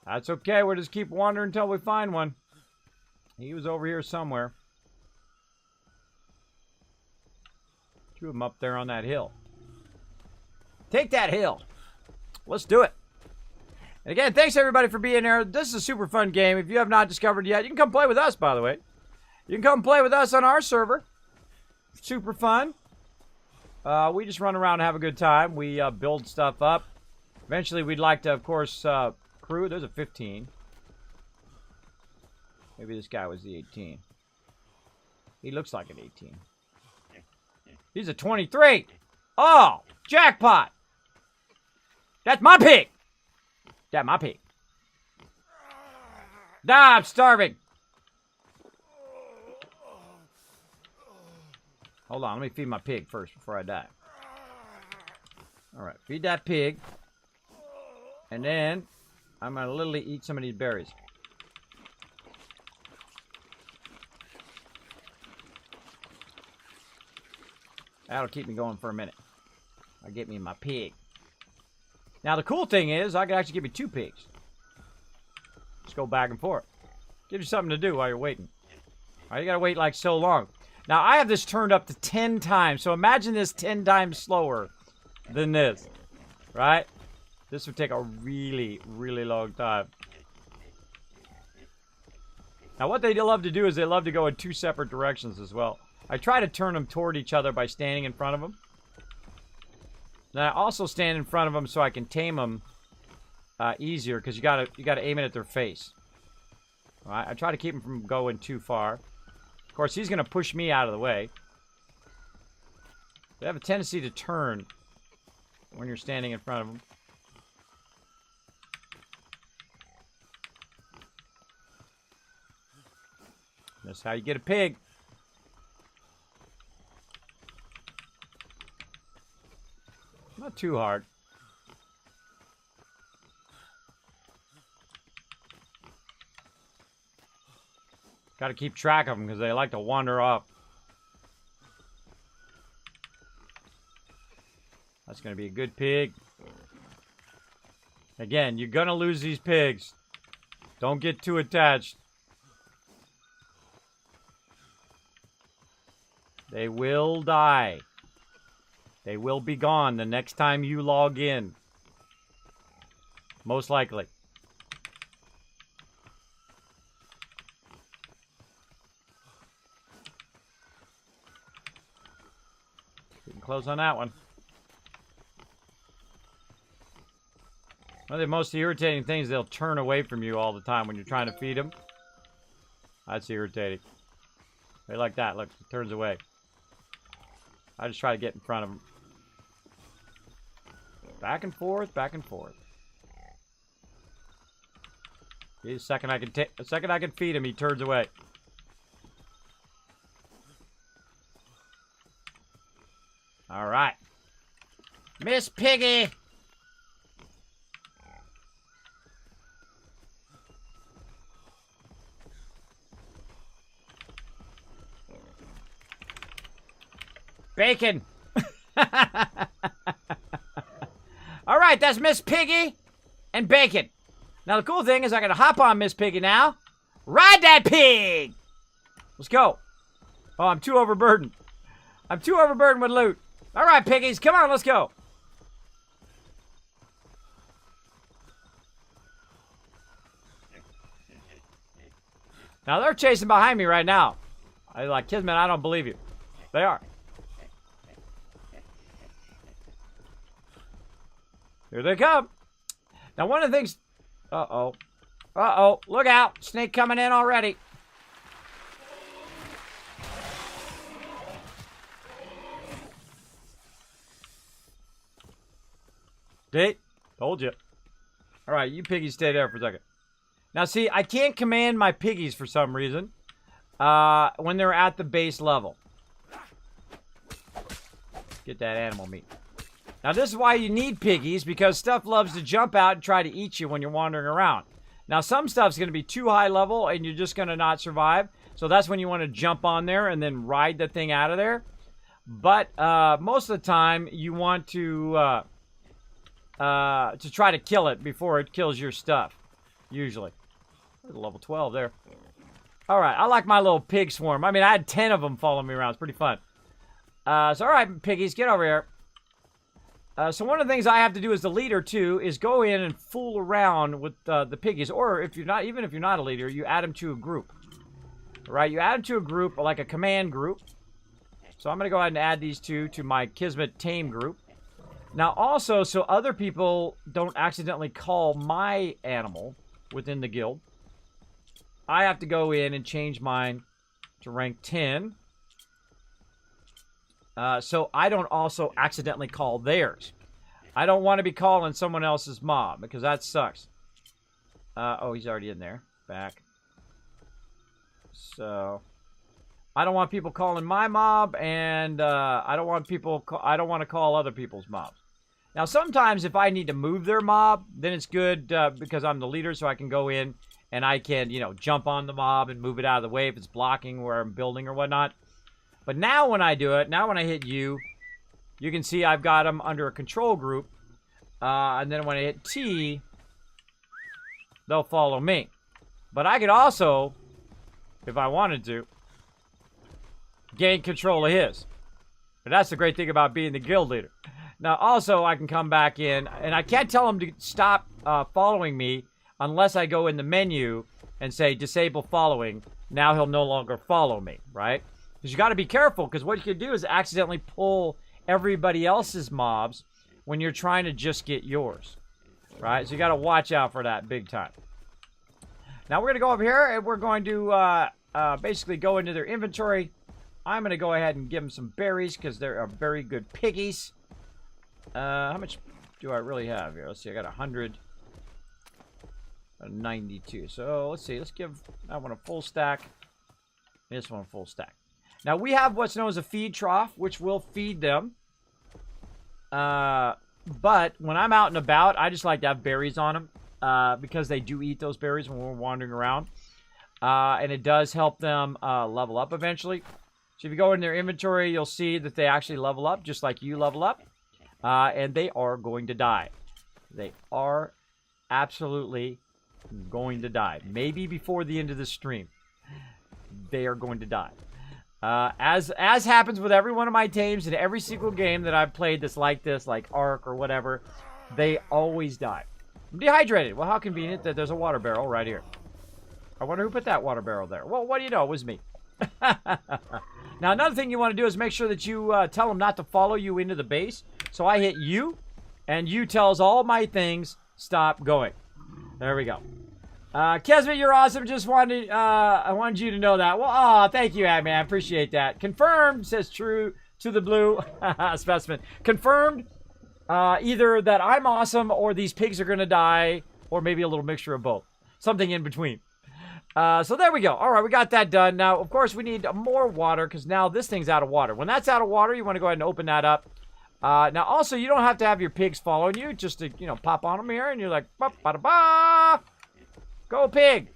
That's okay. We'll just keep wandering until we find one. He was over here somewhere. Two of them up there on that hill. Take that hill. Let's do it. And again, thanks everybody for being here. This is a super fun game. If you have not discovered it yet, you can come play with us, by the way. You can come play with us on our server. Super fun. We just run around and have a good time. We build stuff up. Eventually, we'd like to, of course, crew. There's a 15. Maybe this guy was the 18. He looks like an 18. He's a 23. Oh, jackpot. That's my pig. That's my pig. Ah, I'm starving. Hold on, let me feed my pig first before I die. Alright, feed that pig. And then, I'm going to literally eat some of these berries. That'll keep me going for a minute. I'll get me my pig. Now, the cool thing is, I can actually give you 2 pigs. Just go back and forth. Gives you something to do while you're waiting. Alright, you gotta wait like so long. Now, I have this turned up to 10 times, so imagine this 10 times slower than this. Right? This would take a really, really long time. Now, what they love to do is they love to go in 2 separate directions as well. I try to turn them toward each other by standing in front of them. Then I also stand in front of them so I can tame them easier, because you gotta aim it at their face. All right, I try to keep them from going too far. Of course, he's gonna push me out of the way. They have a tendency to turn when you're standing in front of them. That's how you get a pig. Not too hard. Got to keep track of them because they like to wander off. That's going to be a good pig. Again, you're going to lose these pigs. Don't get too attached. They will die. They will be gone the next time you log in. Most likely. Getting close on that one. One of the most irritating things, they'll turn away from you all the time when you're trying to feed them. That's irritating. They like that. Look, it turns away. I just try to get in front of them. Back and forth, back and forth. The second I can feed him, he turns away. All right, Miss Piggy. Bacon. All right, that's Miss Piggy and Bacon. Now, the cool thing is I got to hop on Miss Piggy now. Ride that pig! Let's go. Oh, I'm too overburdened. I'm too overburdened with loot. All right, piggies, come on, let's go. Now, they're chasing behind me right now. I'm like, Kismet, I don't believe you. They are. Here they come. Now, one of the things... Uh-oh. Uh-oh. Look out. Snake coming in already. See? Told you. All right, you piggies stay there for a second. Now, see, I can't command my piggies for some reason when they're at the base level. Get that animal meat. Now, this is why you need piggies, because stuff loves to jump out and try to eat you when you're wandering around. Now, some stuff's going to be too high level, and you're just going to not survive. So that's when you want to jump on there and then ride the thing out of there. But most of the time, you want to try to kill it before it kills your stuff, usually. Level 12 there. All right, I like my little pig swarm. I mean, I had 10 of them following me around. It's pretty fun. So, all right, piggies, get over here. So one of the things I have to do as the leader, too, is go in and fool around with the piggies. Or if you're not, even if you're not a leader, you add them to a group. Right? You add them to a group, like a command group. So I'm going to go ahead and add these two to my Kismet tame group. Now, also, so other people don't accidentally call my animal within the guild, I have to go in and change mine to rank 10. So I don't also accidentally call theirs. I don't want to be calling someone else's mob, because that sucks. Oh, he's already in there. Back. So I don't want people calling my mob, and I don't want to call other people's mobs. Now, sometimes if I need to move their mob, then it's good because I'm the leader, so I can go in and I can, you know, jump on the mob and move it out of the way if it's blocking where I'm building or whatnot. But now when I do it, now when I hit you, you can see I've got them under a control group. And then when I hit T, they'll follow me. But I could also, if I wanted to, gain control of his. But that's the great thing about being the guild leader. Now, also, I can come back in, and I can't tell him to stop following me unless I go in the menu and say, disable following. Now he'll no longer follow me, right? Because you got to be careful, because what you could do is accidentally pull everybody else's mobs when you're trying to just get yours, right? So you got to watch out for that big time. Now, we're going to go over here, and we're going to basically go into their inventory. I'm going to go ahead and give them some berries, because they're very good piggies. How much do I really have here? Let's see, I got 192. So, let's see, let's give that one a full stack. This one a full stack. Now, we have what's known as a feed trough, which will feed them. But when I'm out and about, I just like to have berries on them. Because they do eat those berries when we're wandering around. And it does help them level up eventually. So if you go in their inventory, you'll see that they actually level up, just like you level up. And they are going to die. They are absolutely going to die. Maybe before the end of the stream. They are going to die. As happens with every one of my tames in every single game that I've played that's like this, like Ark or whatever, they always die. I'm dehydrated. Well, how convenient that there's a water barrel right here. I wonder who put that water barrel there. Well, what do you know? It was me. Now, another thing you want to do is make sure that you tell them not to follow you into the base. So I hit you, and you tells all my things, stop going. There we go. Kismet, you're awesome. Just wanted, I wanted you to know that. Well, oh, thank you, man. I appreciate that. Confirmed, says true to the blue specimen. Confirmed, either that I'm awesome or these pigs are going to die, or maybe a little mixture of both. Something in between. So there we go. All right, we got that done. Now, of course, we need more water because now this thing's out of water. When that's out of water, you want to go ahead and open that up. Now, also, you don't have to have your pigs following you. Just to, you know, pop on them here, and you're like, ba-ba-da-ba! Go pig!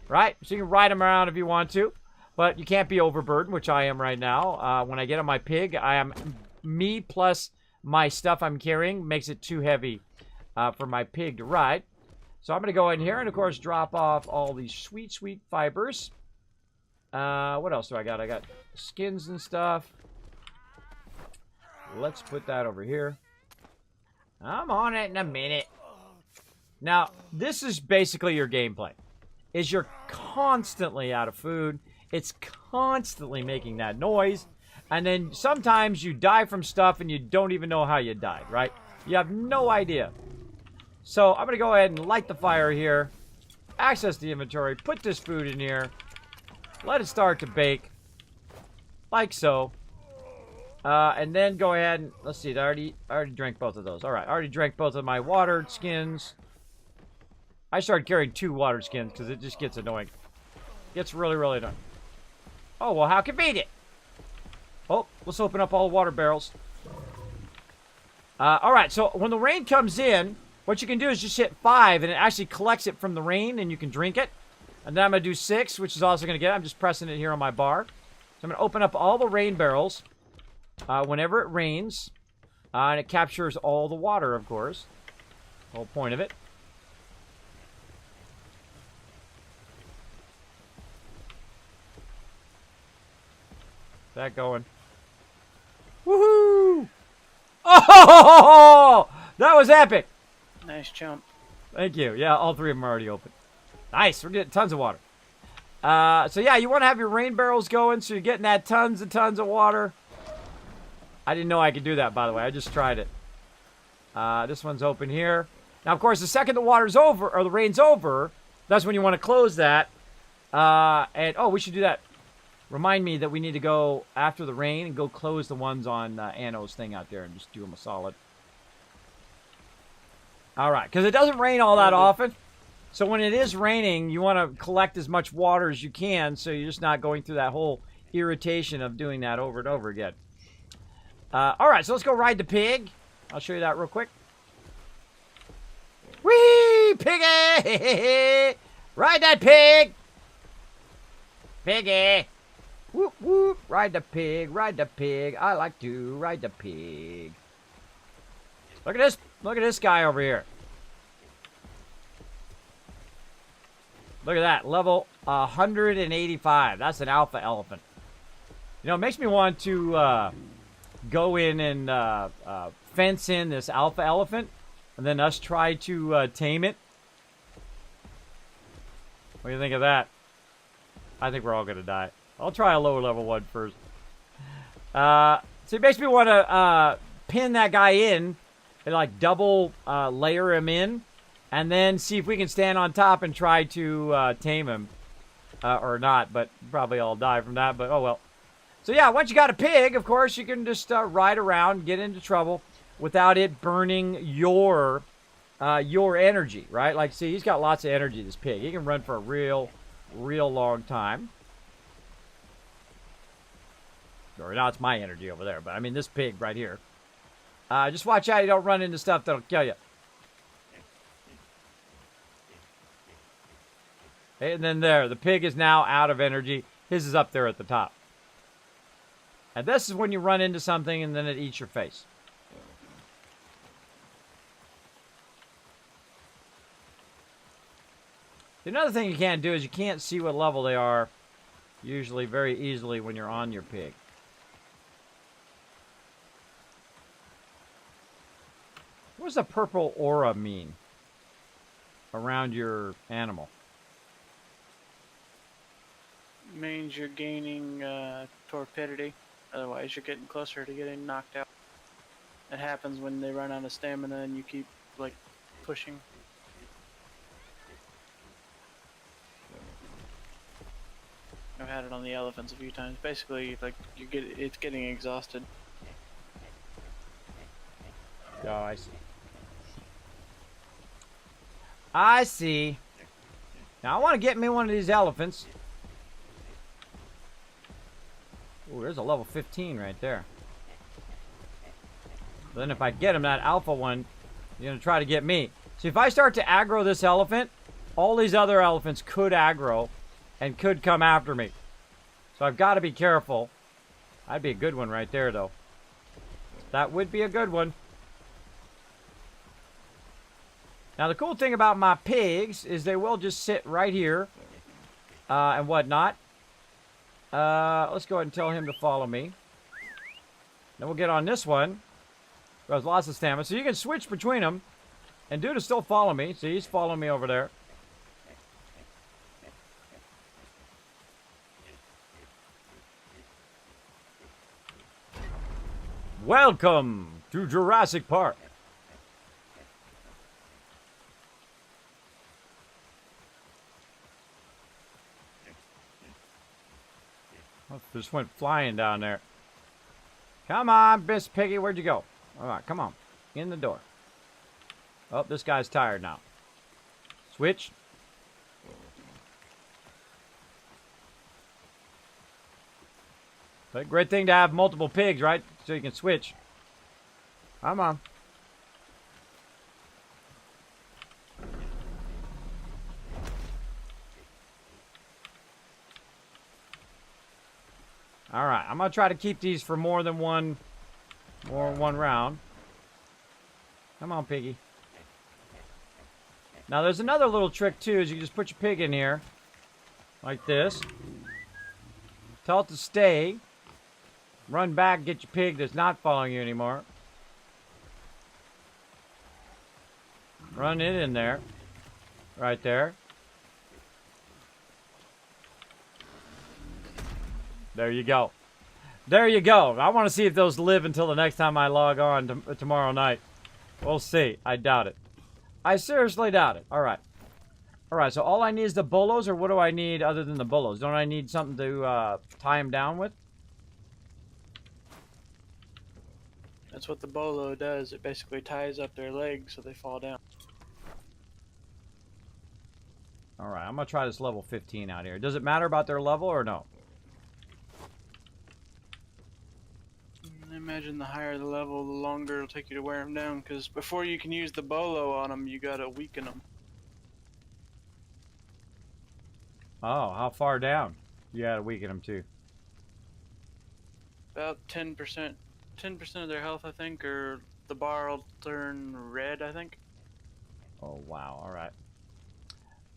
Right? So you can ride them around if you want to. But you can't be overburdened, which I am right now. When I get on my pig, I am me plus my stuff I'm carrying makes it too heavy for my pig to ride. So I'm going to go in here and, of course, drop off all these sweet, sweet fibers. What else do I got? I got skins and stuff. Let's put that over here. I'm on it in a minute. Now, this is basically your gameplay. Is you're constantly out of food. It's constantly making that noise. And then sometimes you die from stuff and you don't even know how you died, right? You have no idea. So I'm going to go ahead and light the fire here. Access the inventory. Put this food in here. Let it start to bake. Like so. And then go ahead and... Let's see. I already drank both of those. Alright. I already drank both of my water skins. I started carrying 2 water skins because it just gets annoying. Gets really, really annoying. Oh, well, how convenient. Oh, let's open up all the water barrels. All right, so when the rain comes in, what you can do is just hit 5, and it actually collects it from the rain, and you can drink it. And then I'm going to do 6, which is also going to get it. I'm just pressing it here on my bar. So I'm going to open up all the rain barrels whenever it rains. And it captures all the water, of course. The whole point of it. That going. Woohoo! Oh! That was epic! Nice jump. Thank you. Yeah, all 3 of them are already open. Nice. We're getting tons of water. So yeah, you want to have your rain barrels going, so you're getting that tons and tons of water. I didn't know I could do that, by the way. I just tried it. This one's open here. Now, of course, the second the water's over, or the rain's over, that's when you want to close that. And, oh, we should do that. Remind me that we need to go after the rain and go close the ones on Anno's thing out there and just do them a solid. All right, because it doesn't rain all that often. So when it is raining, you want to collect as much water as you can, so you're just not going through that whole irritation of doing that over and over again. All right, so let's go ride the pig. I'll show you that real quick. Whee! Piggy! Ride that pig! Piggy! Whoop, whoop. Ride the pig, ride the pig. I like to ride the pig. Look at this. Look at this guy over here. Look at that. Level 185. That's an alpha elephant. You know, it makes me want to go in and fence in this alpha elephant and then us try to tame it. What do you think of that? I think we're all going to die. I'll try a lower level one first. So it makes me want to pin that guy in and like double layer him in and then see if we can stand on top and try to tame him. Or not, but probably I'll die from that, but oh well. So yeah, once you got a pig, of course, you can just ride around, get into trouble without it burning your energy, right? Like, see, he's got lots of energy, this pig. He can run for a real long time. Or now it's my energy over there, but I mean this pig right here. Just watch out you don't run into stuff that'll kill you. And then there, the pig is now out of energy. His is up there at the top. And this is when you run into something and then it eats your face. Another thing you can't do is you can't see what level they are usually very easily when you're on your pig. What does the purple aura mean around your animal? Means you're gaining torpidity. Otherwise, you're getting closer to getting knocked out. It happens when they run out of stamina and you keep, like, pushing. I've had it on the elephants a few times. Basically, like, it's getting exhausted. Oh, I see. I see. Now, I want to get me one of these elephants. Ooh, there's a level 15 right there. But then if I get him, that alpha one, you're going to try to get me. See, if I start to aggro this elephant, all these other elephants could aggro and could come after me. So I've got to be careful. That'd be a good one right there, though. That would be a good one. Now, the cool thing about my pigs is they will just sit right here and whatnot. Let's go ahead and tell him to follow me. Then we'll get on this one. Who has lots of stamina. So you can switch between them. And dude is still following me. See, he's following me over there. Welcome to Jurassic Park. Oh, just went flying down there. Come on, Miss Piggy, where'd you go? All right, come on. In the door. Oh, this guy's tired now. Switch. But great thing to have multiple pigs, right? So you can switch. Come on. All right, I'm gonna try to keep these for more than one round. Come on, piggy. Now there's another little trick too, is you just put your pig in here, like this. Tell it to stay. Run back, get your pig that's not following you anymore. Run it in there. Right there. There you go. There you go. I want to see if those live until the next time I log on tomorrow night. We'll see. I doubt it. I seriously doubt it. All right. All right, so all I need is the bolos, or what do I need other than the bolos? Don't I need something to tie them down with? That's what the bolo does. It basically ties up their legs so they fall down. All right, I'm going to try this level 15 out here. Does it matter about their level or no? I imagine the higher the level, the longer it'll take you to wear them down, because before you can use the bolo on them, you gotta weaken them. Oh, how far down? You got to weaken them too. About 10%. 10% of their health, I think, or the bar will turn red, I think. Oh, wow. All right.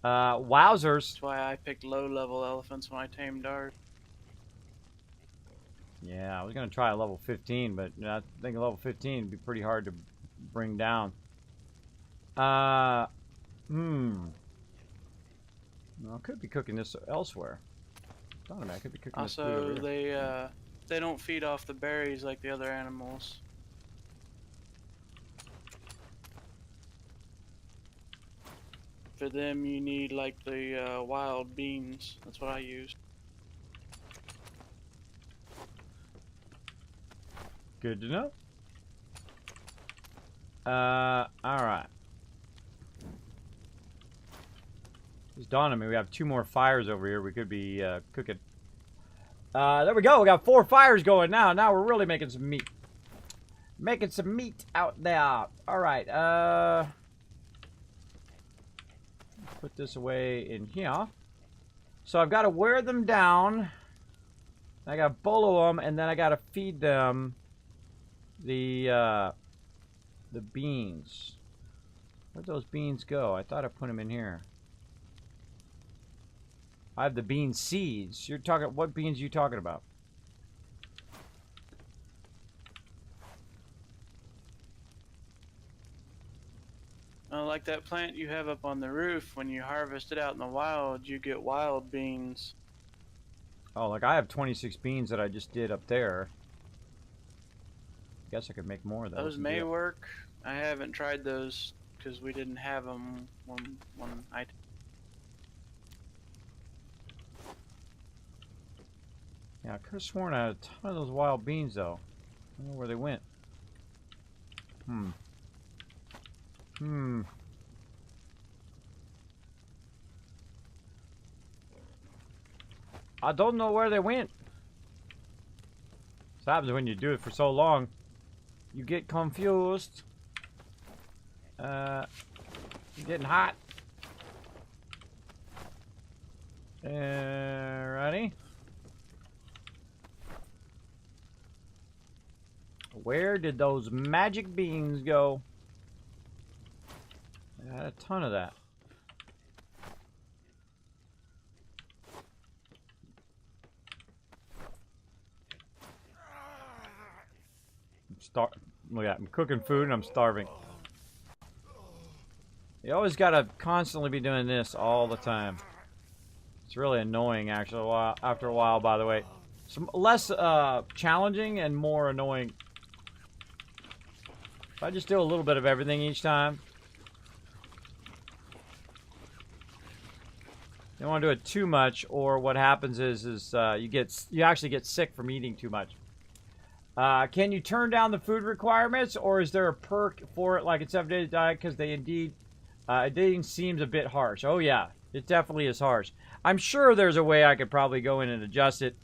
Wowzers. That's why I picked low-level elephants when I tamed ours. Yeah, I was going to try a level 15, but I think a level 15 would be pretty hard to bring down. No, I could be cooking this elsewhere. I thought I could be cooking this food Also, over here. they don't feed off the berries like the other animals. For them, you need like the wild beans. That's what I use. Good to know. Alright. It's dawned on me we have 2 more fires over here we could be cooking. There we go. We got 4 fires going now. Now we're really making some meat. Making some meat out there. Alright, put this away in here. So I've got to wear them down. I got to bolo them, and then I got to feed them the beans. Where'd those beans go? I thought I put them in here. I have the bean seeds. You're talking, what beans are you talking about? Like that plant you have up on the roof, when you harvest it out in the wild, you get wild beans. Oh, like I have 26 beans that I just did up there. Guess I could make more of those. Those may work. I haven't tried those because we didn't have them when I. Yeah, I could have sworn I had a ton of those wild beans though. I don't know where they went. I don't know where they went. This happens when you do it for so long. You get confused. You're getting hot. Ready? Where did those magic beans go? I had a ton of that. Look at that. I'm cooking food and I'm starving. You always gotta constantly be doing this all the time. It's really annoying, actually. After a while, by the way, some less challenging and more annoying. If I just do a little bit of everything each time. You don't want to do it too much, or what happens is you actually get sick from eating too much. Can you turn down the food requirements, or is there a perk for it, like in 7 Days Diet? Because they indeed, it seems a bit harsh. Oh yeah, it definitely is harsh. I'm sure there's a way I could probably go in and adjust it.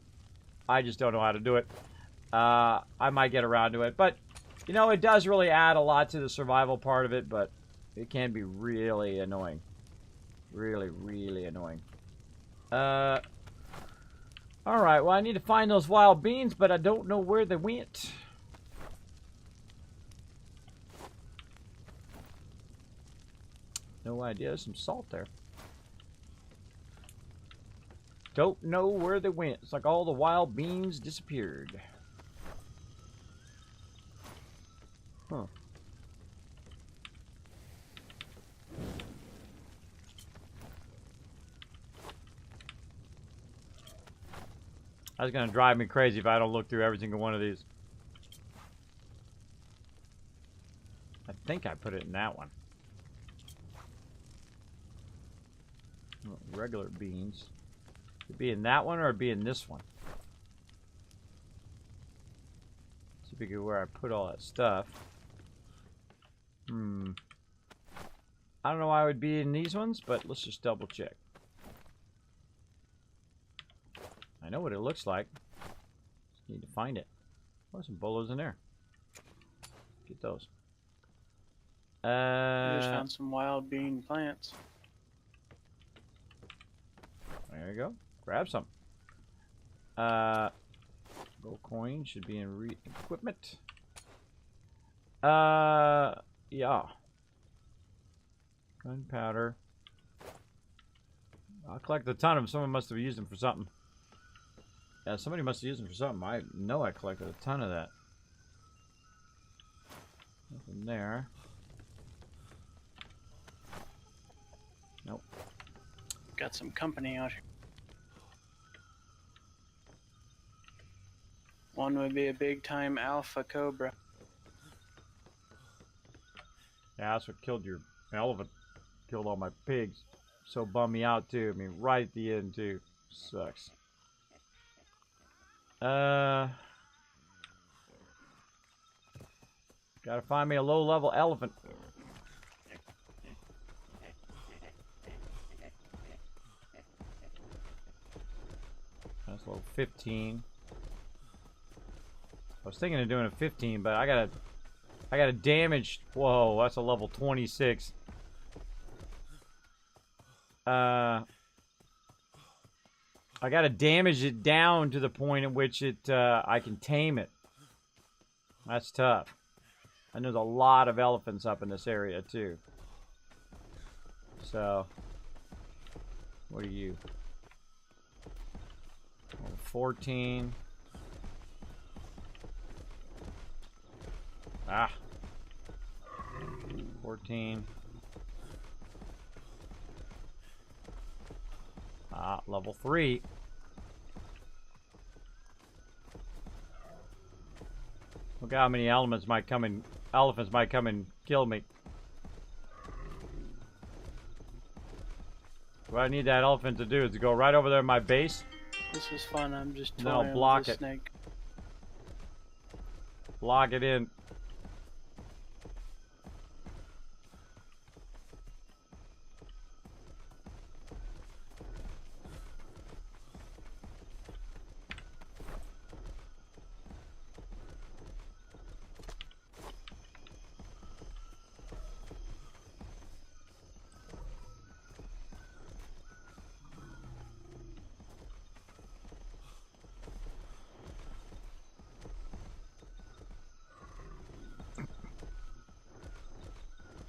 I just don't know how to do it. I might get around to it, but you know, it does really add a lot to the survival part of it, but it can be really annoying. Really, really annoying. All Alright, well I need to find those wild beans, but I don't know where they went. No idea. There's some salt there. Don't know where they went. It's like all the wild beans disappeared. Huh. That's gonna drive me crazy if I don't look through every single one of these. I think I put it in that one. Oh, regular beans. It'd be in that one or it'd be in this one. See if we get where I put all that stuff. I don't know why it would be in these ones, but let's just double check. I know what it looks like. Just need to find it. Oh, some bolos in there. Get those. I just found some wild bean plants. There you go. Grab some. Gold coin should be in equipment. Yeah. Gunpowder. I'll collect a ton of them. Someone must have used them for something. Yeah, somebody must have used them for something. I know I collected a ton of that. Nothing there. Nope. Got some company out here. One would be a big time alpha cobra. Yeah, that's what killed your elephant. Killed all my pigs. So bummed me out too. I mean, right at the end too. Sucks. Gotta find me a low-level elephant. That's level 15. I was thinking of doing a 15, but I got a damaged. Whoa, that's a level 26. I gotta damage it down to the point at which I can tame it. That's tough. And there's a lot of elephants up in this area too. So, what are you? 14. Ah. 14. Ah, level 3. Look how many elephants might come and kill me. What I need that elephant to do is to go right over there in my base. This is fun. I'm just Then I'll toying block with the it. snake. Block it in.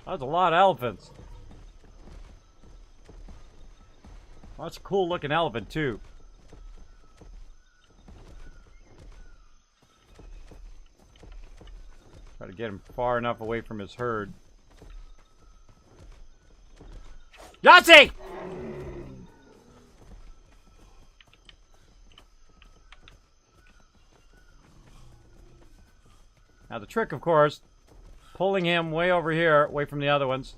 That's a lot of elephants. Well, that's a cool looking elephant too. Try to get him far enough away from his herd. Yahtzee! Now the trick, of course, pulling him way over here, away from the other ones.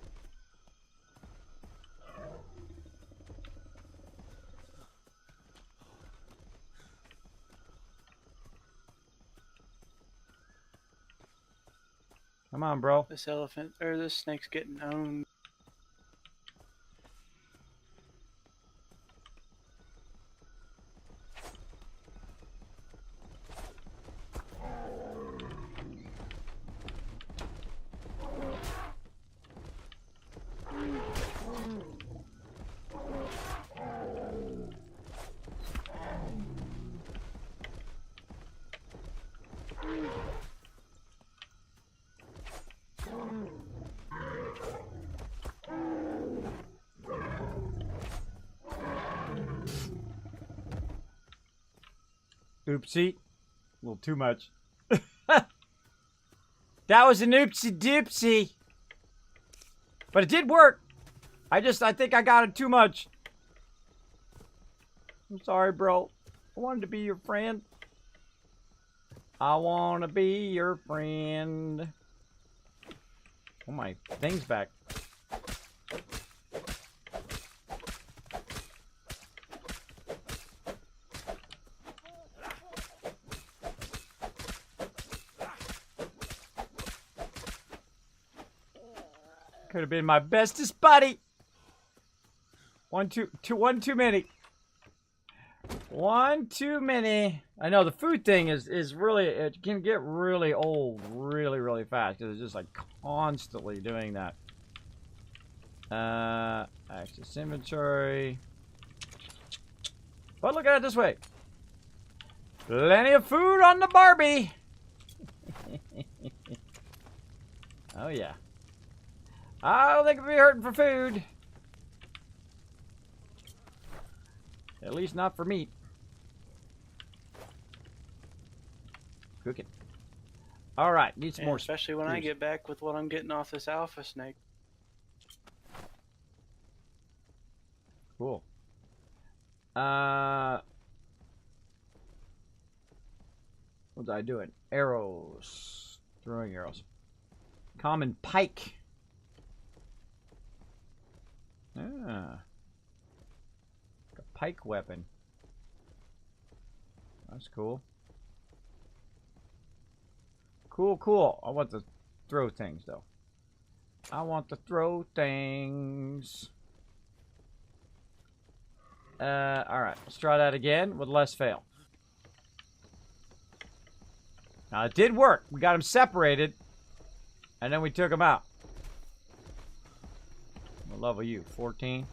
Come on, bro. This elephant, or this snake's getting owned. Oopsie. A little too much. That was an oopsie doopsie. But it did work. I think I got it too much. I'm sorry, bro. I wanted to be your friend. I want to be your friend. Oh, my thing's back. Could have been my bestest buddy. One too many. One too many. I know the food thing is really, it can get really old really, really fast because it's just like constantly doing that. Access inventory. But look at it this way. Plenty of food on the Barbie. Oh yeah. I don't think it'll be hurting for food. At least not for meat. Cook it. Alright, need some more. Especially when I get back with what I'm getting off this alpha snake. Cool. What's I doing? Arrows. Throwing arrows. Common pike. Ah. A pike weapon. That's cool. Cool. I want to throw things, though. I want to throw things. Alright. Let's try that again with less fail. Now, it did work. We got them separated. And then we took them out. What level are you? 14?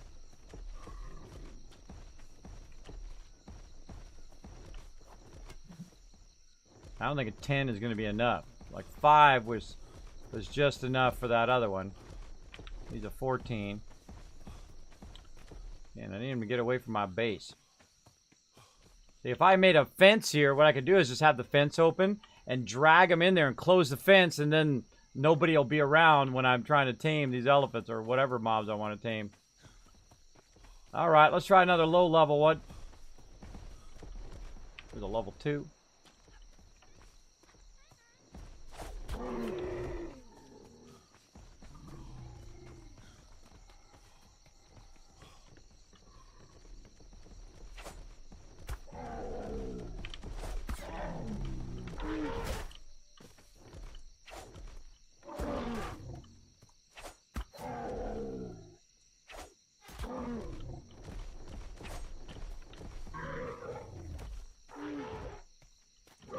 I don't think a 10 is going to be enough. Like 5 was just enough for that other one. He's a 14. And I need him to get away from my base. See, if I made a fence here, what I could do is just have the fence open and drag him in there and close the fence, and then nobody will be around when I'm trying to tame these elephants or whatever mobs I want to tame. Alright, let's try another low level one. There's a level 2.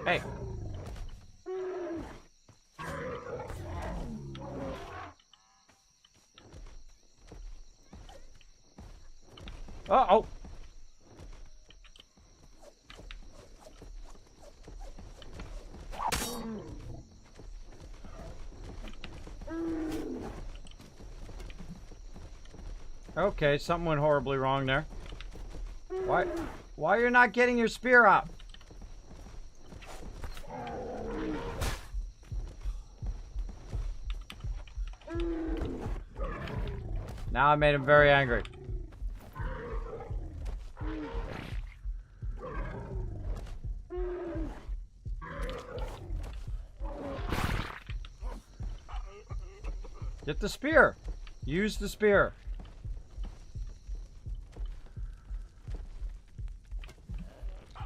Hey. Uh-oh. Okay, something went horribly wrong there. Why you're not getting your spear out? Now I made him very angry. Get the spear. Use the spear.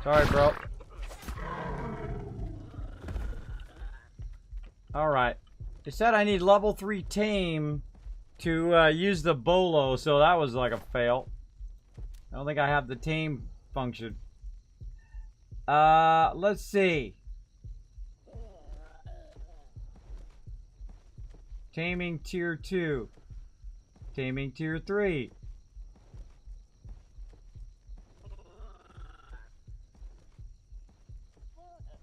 Sorry, bro. Alright. It said I need level 3 tame to use the bolo, so that was like a fail. I don't think I have the tame function. Let's see. Taming tier 2. Taming tier 3.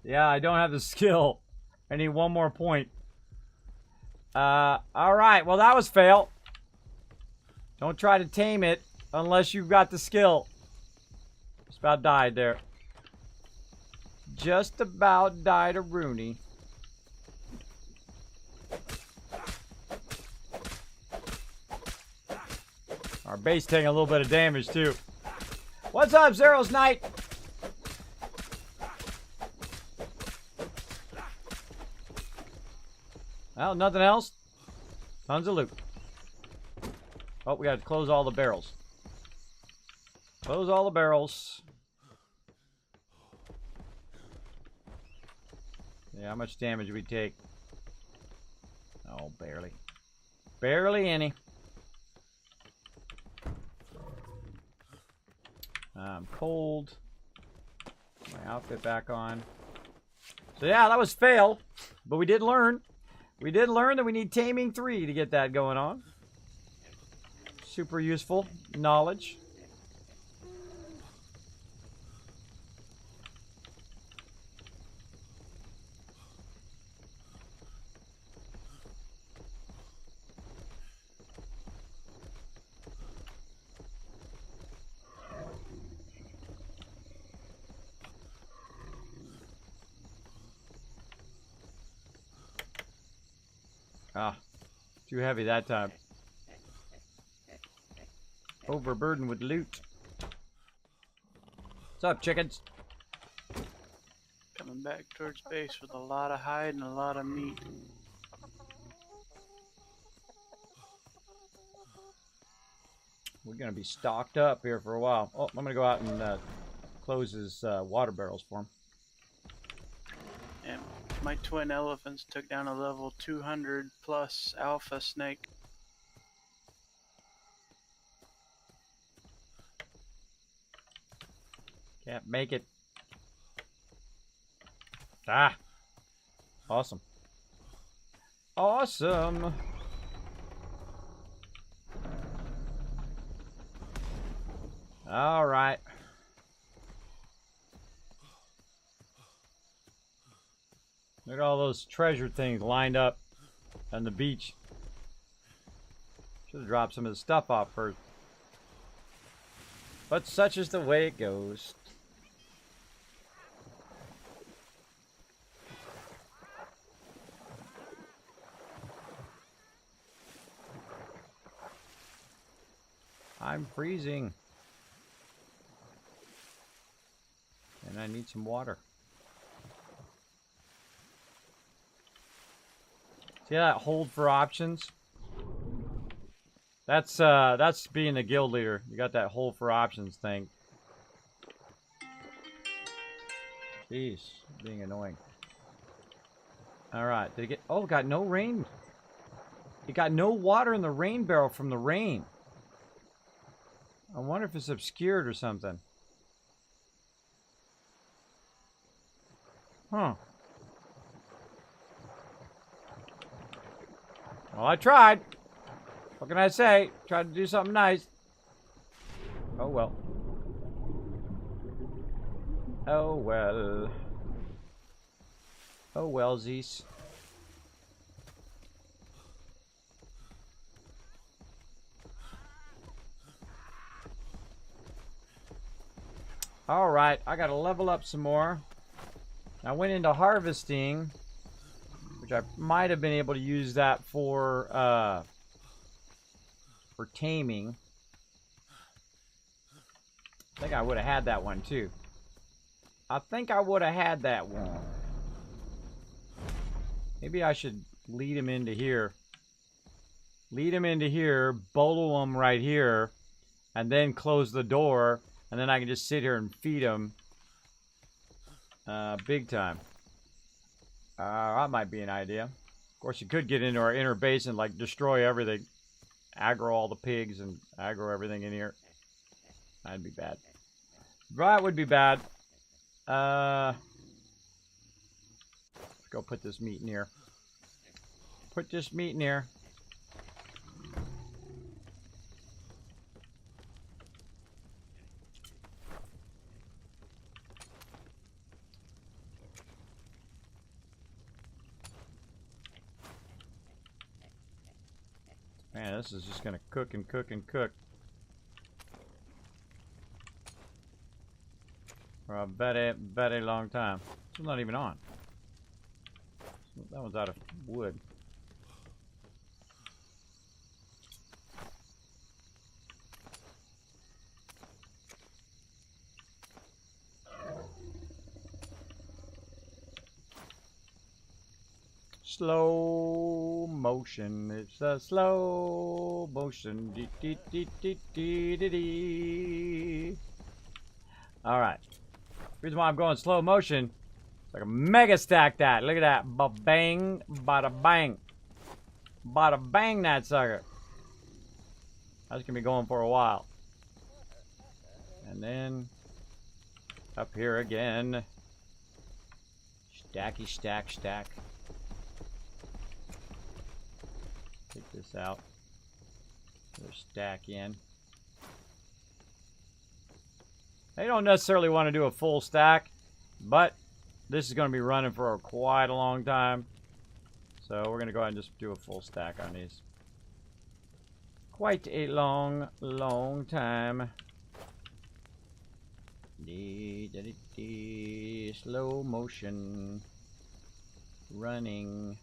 Yeah, I don't have the skill. I need one more point. Alright, well that was fail. Don't try to tame it unless you've got the skill. Just about died there. just about died a Rooney. Our base taking a little bit of damage too. What's up, Zero's Knight? Well, nothing else. Tons of loot. Oh, we got to close all the barrels. Close all the barrels. Yeah, how much damage did we take? Oh, barely. Barely any. I'm cold. My outfit back on. So yeah, that was fail. But we did learn. We did learn that we need Taming 3 to get that going on. Super useful knowledge. Ah, too heavy that time. Overburdened with loot. What's up, chickens? Coming back towards base with a lot of hide and a lot of meat. We're gonna be stocked up here for a while. Oh, I'm gonna go out and close his water barrels for him. And my twin elephants took down a level 200 plus alpha snake. Can't make it. Ah. Awesome. Awesome. All right. Look at all those treasure things lined up on the beach. Should have dropped some of the stuff off first. But such is the way it goes. I'm freezing. And I need some water. See that hold for options? That's being a guild leader. You got that hold for options thing. Jeez, being annoying. Alright, did it get... Oh, got no rain. It got no water in the rain barrel from the rain. I wonder if it's obscured or something. Huh. Well, I tried. What can I say? Tried to do something nice. Oh, well. Oh, well. Oh, wellsies. Alright, I gotta level up some more. I went into harvesting, which I might have been able to use that for taming. I think I would have had that one too. I think I would have had that one. Maybe I should lead him into here. Lead him into here, bolo him right here, and then close the door, and then I can just sit here and feed him. Big time. That might be an idea. Of course, you could get into our inner base and like destroy everything. Aggro all the pigs and aggro everything in here. That'd be bad. That would be bad. Let's go put this meat in here. Put this meat in here. Man, this is just gonna cook and cook and cook. for a very, very long time. It's not even on. That one's out of wood. Slow motion. It's a slow motion. Dee, dee, dee, dee, dee, dee, dee. All right. Reason why I'm going slow motion. It's like a mega stack that. Look at that. Ba-bang, bada bang. Bada bang that sucker. That's gonna be going for a while. And then up here again. Stacky stack stack. Take this out. Put a stack in. I don't necessarily want to do a full stack, but this is going to be running for quite a long time. So we're going to go ahead and just do a full stack on these. Quite a long, long time. Slow motion. Running.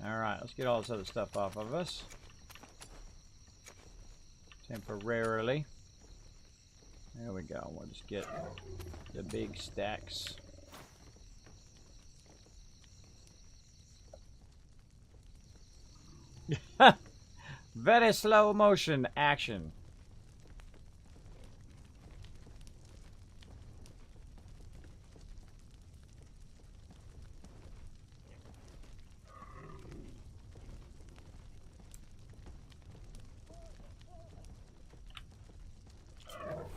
Alright, let's get all this other stuff off of us. Temporarily. There we go. We'll just get the big stacks. Very slow motion action.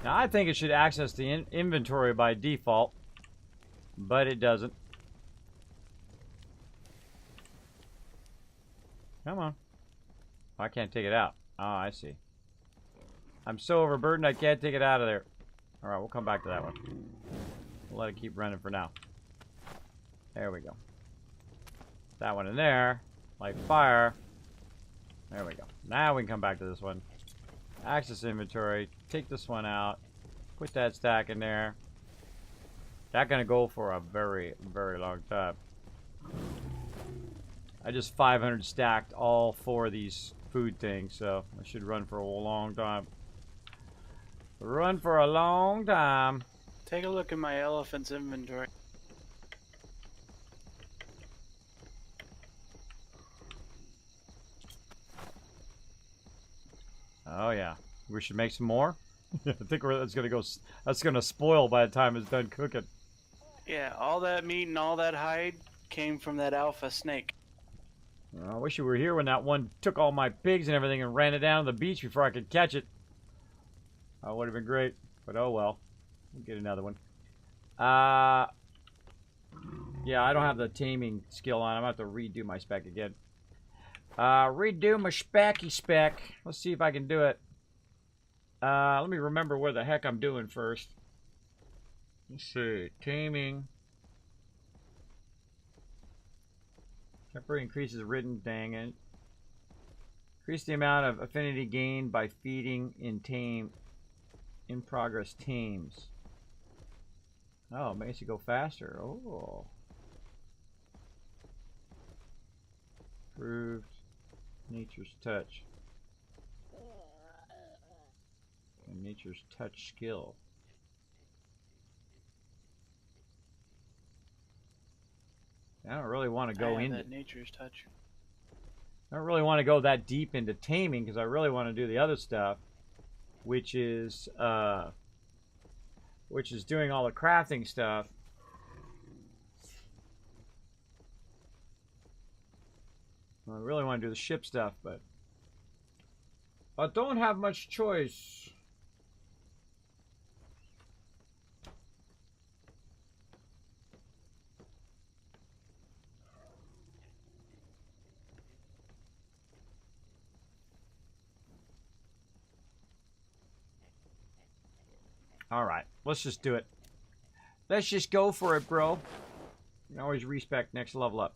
Now, I think it should access the inventory by default, but it doesn't. Come on. Oh, I can't take it out. Oh, I see. I'm so overburdened I can't take it out of there. Alright, we'll come back to that one. We'll let it keep running for now. There we go. That one in there. Light fire. There we go. Now we can come back to this one. Access inventory. Take this one out. Put that stack in there. That's gonna go for a very, very long time. I just 500 stacked all 4 of these food things, so I should run for a long time. Run for a long time. Take a look at my elephant's inventory. Oh yeah, we should make some more. I think that's gonna go. That's gonna spoil by the time it's done cooking. Yeah, all that meat and all that hide came from that alpha snake. I wish you were here when that one took all my pigs and everything and ran it down to the beach before I could catch it. That would have been great, but oh well. We'll get another one. Yeah, I don't have the taming skill on. I'm going to have to redo my spec again. Redo my specky spec. Let's see if I can do it. Let me remember where the heck I'm doing first. Let's see. Taming. Temporary increases written, dang it. Increase the amount of affinity gained by feeding in progress tames. Oh, it makes it go faster. Oh. Improved nature's touch. And nature's touch skill. I don't really want to go into that nature's touch. I don't really want to go that deep into taming because I really want to do the other stuff, which is doing all the crafting stuff. I really want to do the ship stuff, but I don't have much choice. Alright, let's just do it. Let's just go for it, bro. You can always respec next level up.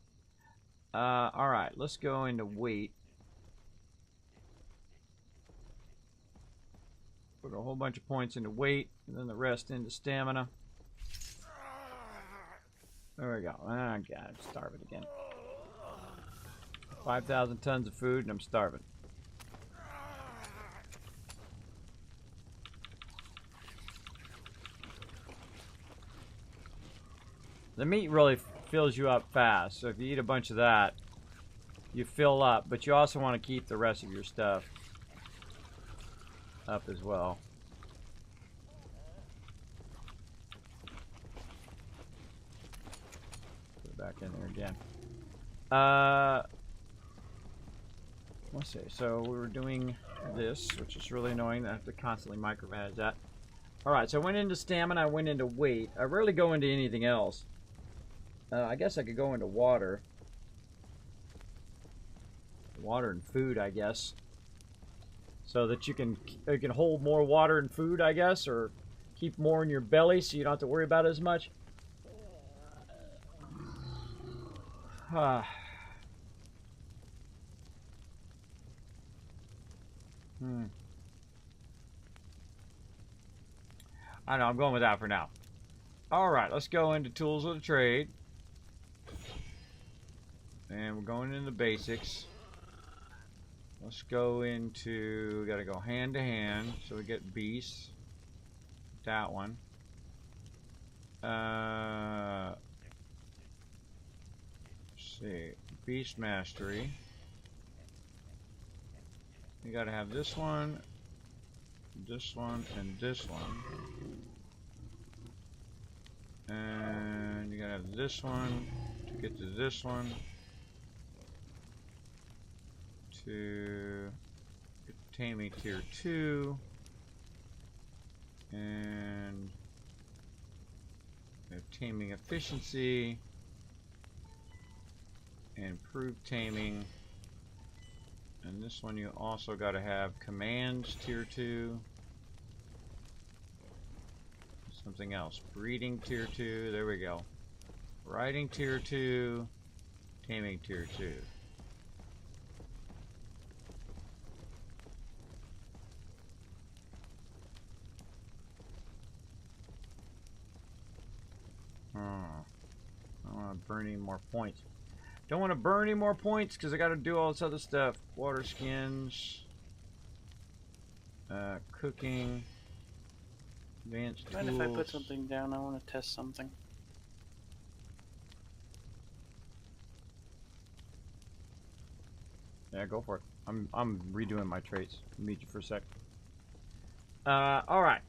Alright, let's go into weight. Put a whole bunch of points into weight, and then the rest into stamina. There we go. Oh, God, I'm starving again. 5,000 tons of food, and I'm starving. The meat really fills you up fast, so if you eat a bunch of that, you fill up, but you also want to keep the rest of your stuff up as well. Put it back in there again. Let's see. So we were doing this, which is really annoying. I have to constantly micromanage that. Alright, so I went into stamina, I went into weight. I rarely go into anything else. I guess I could go into water. Water and food, I guess. So that you can hold more water and food, I guess, or keep more in your belly so you don't have to worry about it as much. I know, I'm going with that for now. Alright, let's go into tools of the trade. And we're going into the basics. Let's go into, we gotta go hand to hand, so we get beasts. That one. Let's see, beast mastery. You gotta have this one, and this one. And you gotta have this one to get to this one. To get taming tier 2. And we have taming efficiency. And improved taming. And this one you also got to have commands tier 2. Something else. Breeding tier 2. There we go. Riding tier 2. Taming tier 2. I don't want to burn any more points. Don't want to burn any more points because I got to do all this other stuff. Water skins, cooking, advanced tools. Mind if I put something down? I want to test something. Yeah, go for it. I'm redoing my traits. I'll meet you for a sec. All right.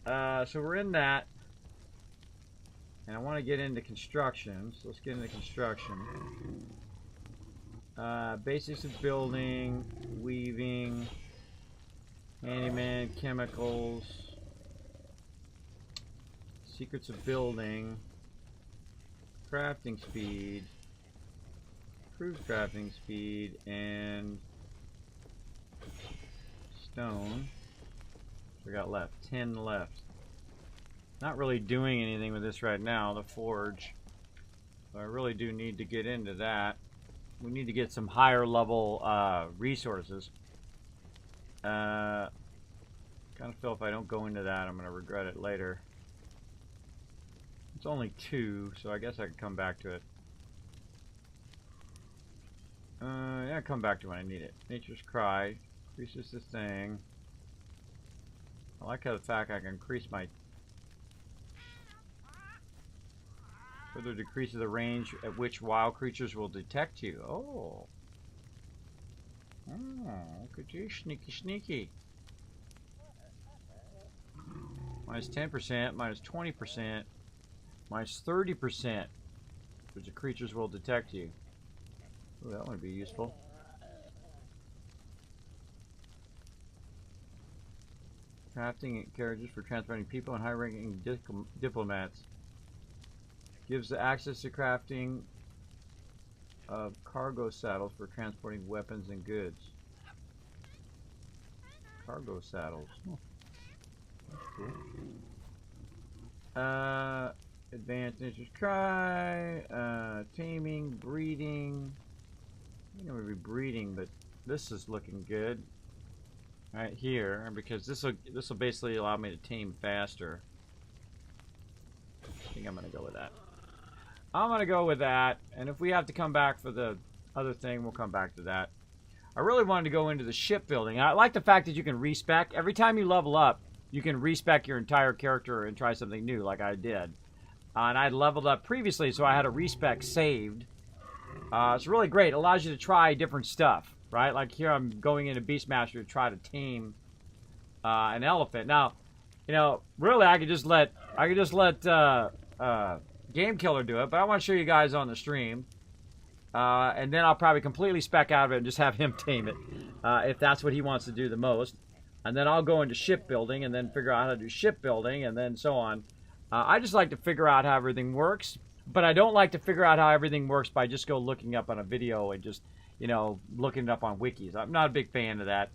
So we're in that. And I want to get into construction, so let's get into construction. Basics of building, weaving, handyman, chemicals, secrets of building, crafting speed, improved crafting speed, and stone. So we got left, 10 left. Not really doing anything with this right now, the forge. So I really do need to get into that. We need to get some higher level resources. Kind of feel if I don't go into that, I'm going to regret it later. It's only 2, so I guess I could come back to it. Yeah, come back to when I need it. Nature's Cry. Increases the thing. I like how the fact I can increase my... Further decreases the range at which wild creatures will detect you. Oh. Oh, look at you, sneaky, sneaky. Minus 10%, minus 20%, minus 30%, which the creatures will detect you. Ooh, that would be useful. Crafting carriages for transporting people and high-ranking diplomats. Gives access to crafting of cargo saddles for transporting weapons and goods. Cargo saddles. Oh. That's cool. Advanced Nature's Cry, taming, breeding. I think I'm going to be breeding, but this is looking good. right here, because this will basically allow me to tame faster. I think I'm gonna go with that. I'm gonna go with that, and if we have to come back for the other thing, we'll come back to that. I really wanted to go into the shipbuilding. I like the fact that you can respec. Every time you level up, you can respec your entire character and try something new, like I did. And I'd leveled up previously, so I had a respec saved. It's really great. It allows you to try different stuff, right? Like here, I'm going into Beastmaster to try to tame an elephant. Now, you know, really, I could just let Game Killer do it, but I want to show you guys on the stream. And then I'll probably completely spec out of it and just have him tame it, if that's what he wants to do the most. And then I'll go into shipbuilding and then figure out how to do shipbuilding and then so on. I just like to figure out how everything works, but I don't like to figure out how everything works by just go looking up on a video and just, you know, looking it up on wikis. I'm not a big fan of that.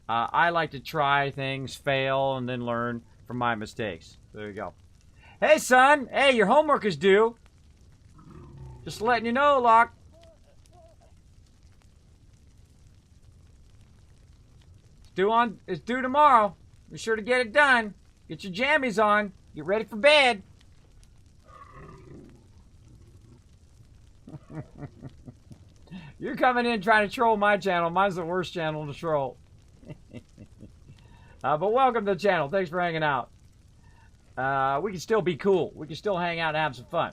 I like to try things, fail, and then learn from my mistakes. There you go. Hey, son. Hey, your homework is due. Just letting you know, Locke. It's due tomorrow. Be sure to get it done. Get your jammies on. Get ready for bed. You're coming in trying to troll my channel. Mine's the worst channel to troll. But welcome to the channel. Thanks for hanging out. We can still be cool. We can still hang out and have some fun.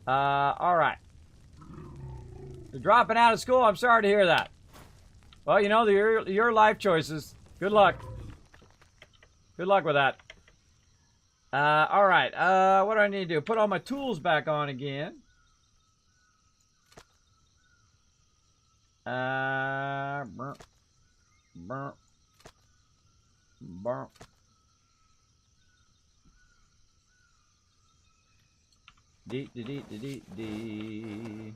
All right. You're dropping out of school. I'm sorry to hear that. Well, you know, your life choices. Good luck. Good luck with that. All right. What do I need to do? Put all my tools back on again. Burp. Burp. Burp. Dee dee dee dee dee dee.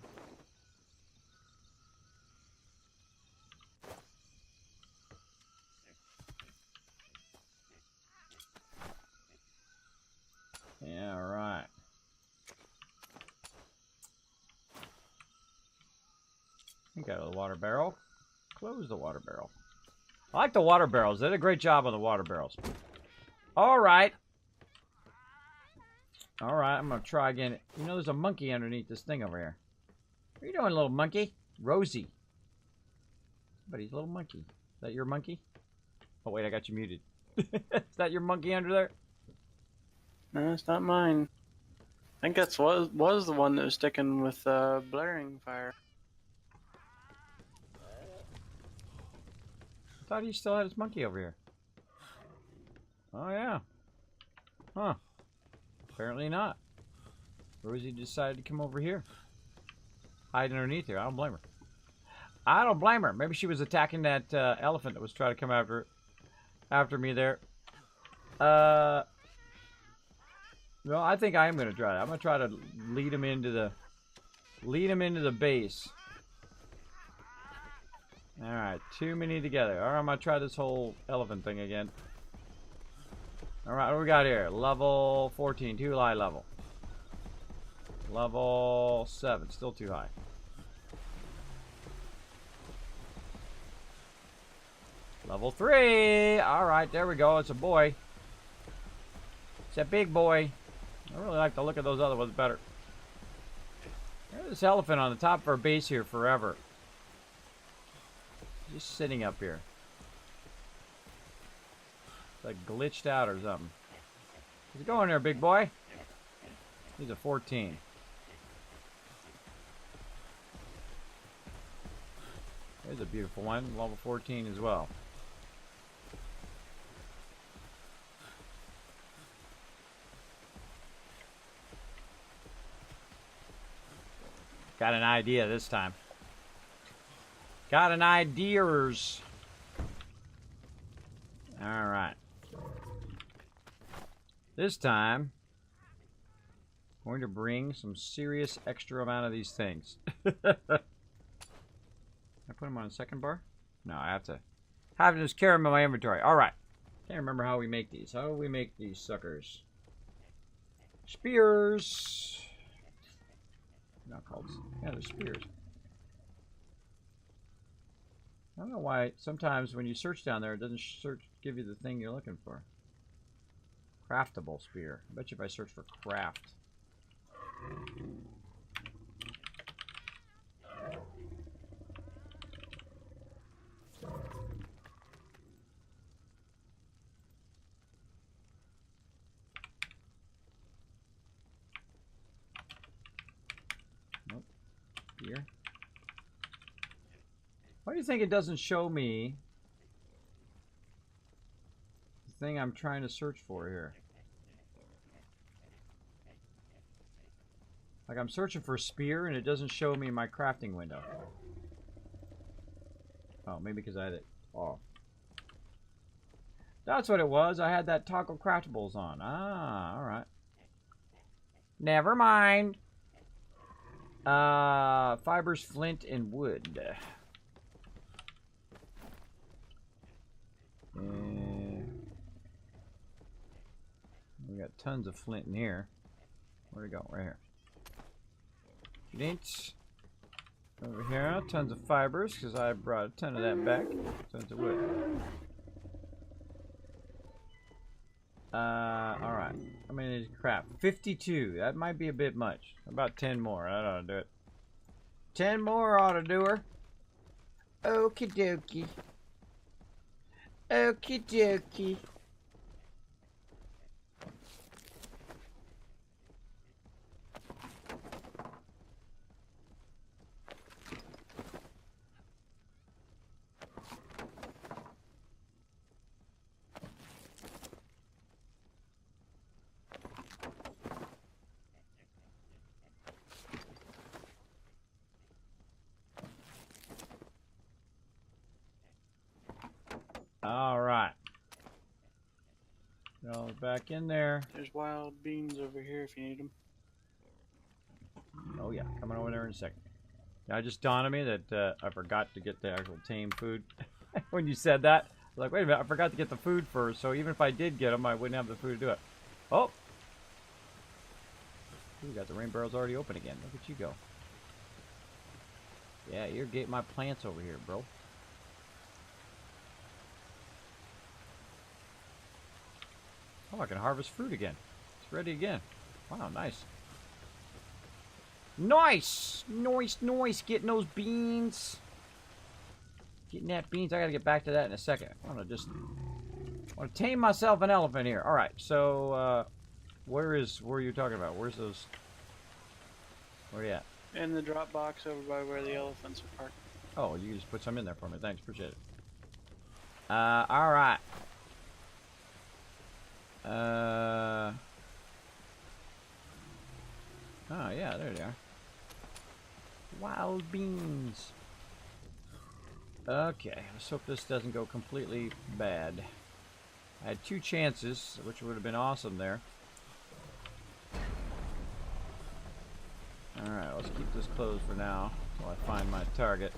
Yeah, right. You got the water barrel. Close the water barrel. I like the water barrels. They did a great job on the water barrels. All right. All right, I'm going to try again. You know, there's a monkey underneath this thing over here. What are you doing, little monkey? Rosie. Buddy's a little monkey. Is that your monkey? Oh, wait, I got you muted. Is that your monkey under there? No, it's not mine. I think that's was the one that was sticking with blaring fire. I thought he still had his monkey over here. Oh, yeah. Huh. Apparently not. Rosie decided to come over here. Hide underneath here. I don't blame her. I don't blame her. Maybe she was attacking that elephant that was trying to come after me there. No, I think I am going to try that. I'm going to try to lead him into the base. All right, too many together. All right, I'm going to try this whole elephant thing again. All right, what do we got here? Level 14, too high level. Level 7, still too high. Level 3. All right, there we go. It's a boy. It's a big boy. I really like the look of those other ones better. There's this elephant on the top of our base here forever. Just sitting up here. It's like glitched out or something. How's it going there, big boy? He's a 14. There's a beautiful one. Level 14 as well. Got an idea this time. Got an ideas. All right. This time, I'm going to bring some serious extra amount of these things. I put them on the second bar? No, I have to just carry them in my inventory. All right. Can't remember how we make these. How do we make these suckers? Spears. Not called. Yeah, they're spears. I don't know why sometimes when you search down there, it doesn't give you the thing you're looking for. Craftable spear. I bet you if I search for craft. Nope. Here. Why do you think it doesn't show me the thing I'm trying to search for here? Like I'm searching for a spear and it doesn't show me my crafting window. Oh, maybe because I had it off. That's what it was. I had that toggle craftables on. Ah, alright. Never mind. Fibers, flint, and wood. And we got tons of flint in here. Where'd it go? Right here. Flint. Over here, tons of fibers, because I brought a ton of that back. Tons of wood. Alright. How many crap? 52. That might be a bit much. About 10 more. That ought to do it. 10 more ought to do her. Okie dokie. Okie dokie. All right. All back in there. There's wild beans over here if you need them. Oh yeah, coming over there in a second. Yeah, it just dawned on me that I forgot to get the actual tame food. When you said that, I was like, wait a minute, I forgot to get the food first. So even if I did get them, I wouldn't have the food to do it. Oh, we got the rain barrels already open again. Look at you go. Yeah, you're getting my plants over here, bro. Oh, I can harvest fruit again. It's ready again. Wow, nice. Nice! Nice, nice. Getting those beans. Getting that beans. I gotta get back to that in a second. I want to tame myself an elephant here. Alright, so, where are you talking about? Where's those? Where are you at? In the drop box over by where the elephants are parked. Oh, you just put some in there for me. Thanks, appreciate it. Alright. Oh, yeah, there they are. Wild beans. Okay, let's hope this doesn't go completely bad. I had 2 chances, which would have been awesome there. Alright, let's keep this closed for now until I find my target.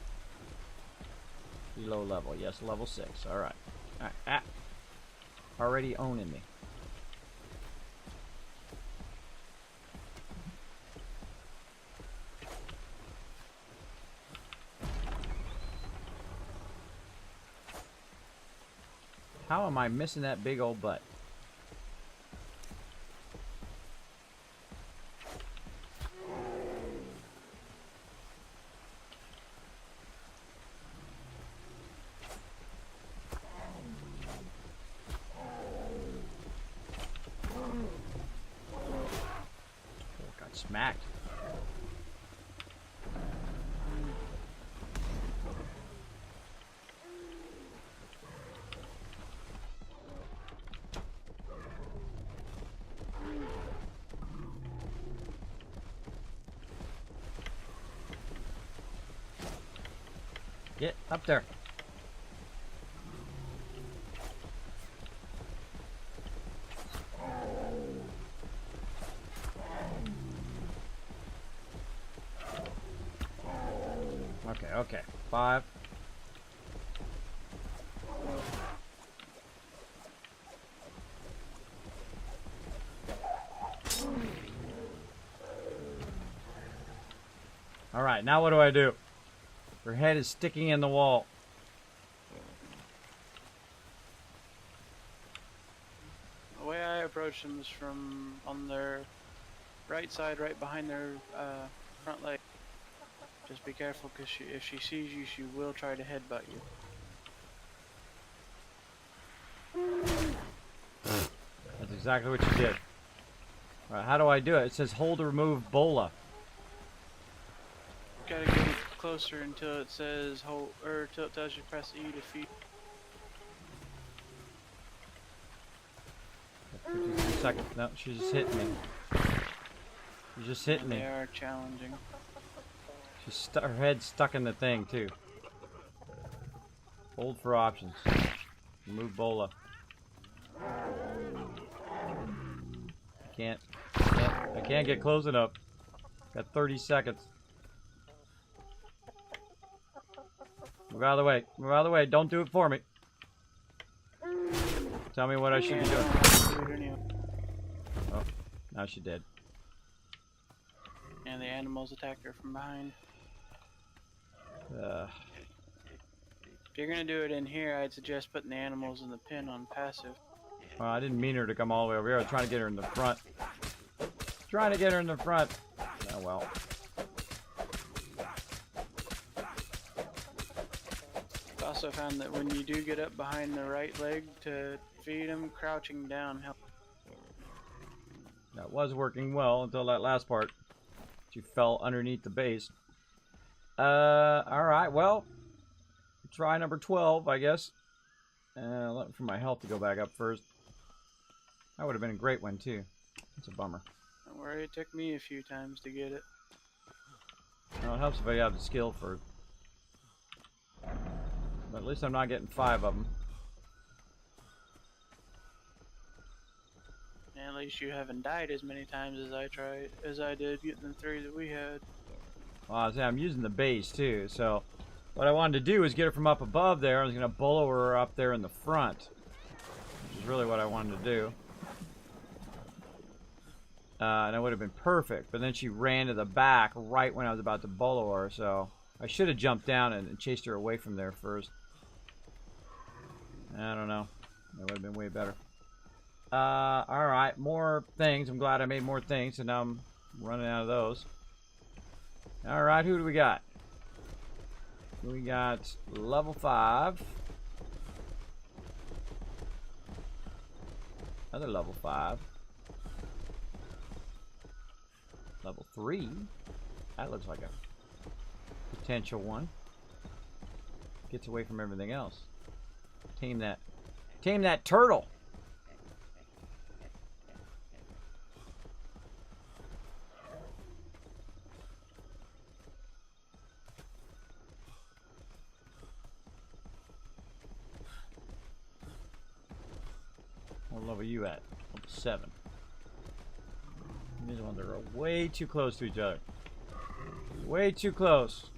Be low level. Yes, level 6. Alright. Alright. Ah. Already owning me. How am I missing that big old butt? Oh, got smacked. Get up there. Okay, okay. 5. All right, now what do I do? Her head is sticking in the wall. mushrooms from on their right side, right behind their front leg. Just be careful, because if she sees you, she will try to headbutt you. That's exactly what you did. All right, how do I do it? It says hold to remove bola. Gotta get it closer until it says hold, or until it tells you press E to feed. 52 seconds. No, she's just hitting me. She's just hitting me. They are challenging. She's her head's stuck in the thing too. Hold for options. Remove bola. I can't get close enough. Got 30 seconds. Move out of the way. Move out of the way. Don't do it for me. Tell me what I should be doing. Oh, now she did. And the animals attacked her from behind. If you're gonna do it in here, I'd suggest putting the animals in the pen on passive. Well, I didn't mean her to come all the way over here. I was trying to get her in the front. Trying to get her in the front. Oh well. I also found that when you do get up behind the right leg to feed them, crouching down helps. That was working well until that last part. She fell underneath the base. Alright, well. Try number 12, I guess. For my health to go back up first. That would have been a great one, too. It's a bummer. Don't worry, it took me a few times to get it. Well, it helps if I have the skill for it. But at least I'm not getting 5 of them. And at least you haven't died as many times as I did getting the 3 that we had. Well, I'm using the base, too, so... What I wanted to do was get her from up above there. I was going to bolo her up there in the front. Which is really what I wanted to do. And it would have been perfect. But then she ran to the back right when I was about to bolo her. So I should have jumped down and chased her away from there first. I don't know. That would have been way better. Alright, more things. I'm glad I made more things. And now I'm running out of those. Alright, who do we got? We got level 5. Another level 5. Level 3. That looks like a potential one. Gets away from everything else. Tame that. Tame that turtle. What level are you at? Level 7. These ones are way too close to each other. Way too close.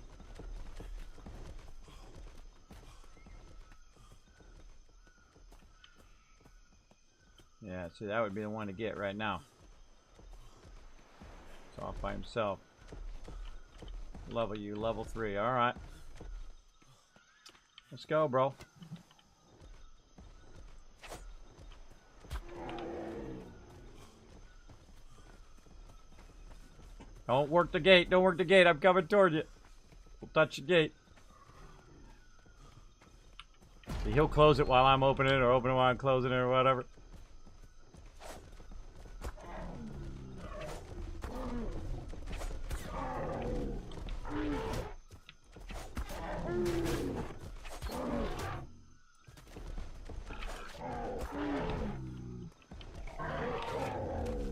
Yeah, see, that would be the one to get right now. It's off by himself. Level you, level 3. Alright. Let's go, bro. Don't work the gate. Don't work the gate. I'm coming toward you. We'll touch the gate. See, he'll close it while I'm opening it, or open it while I'm closing it, or whatever.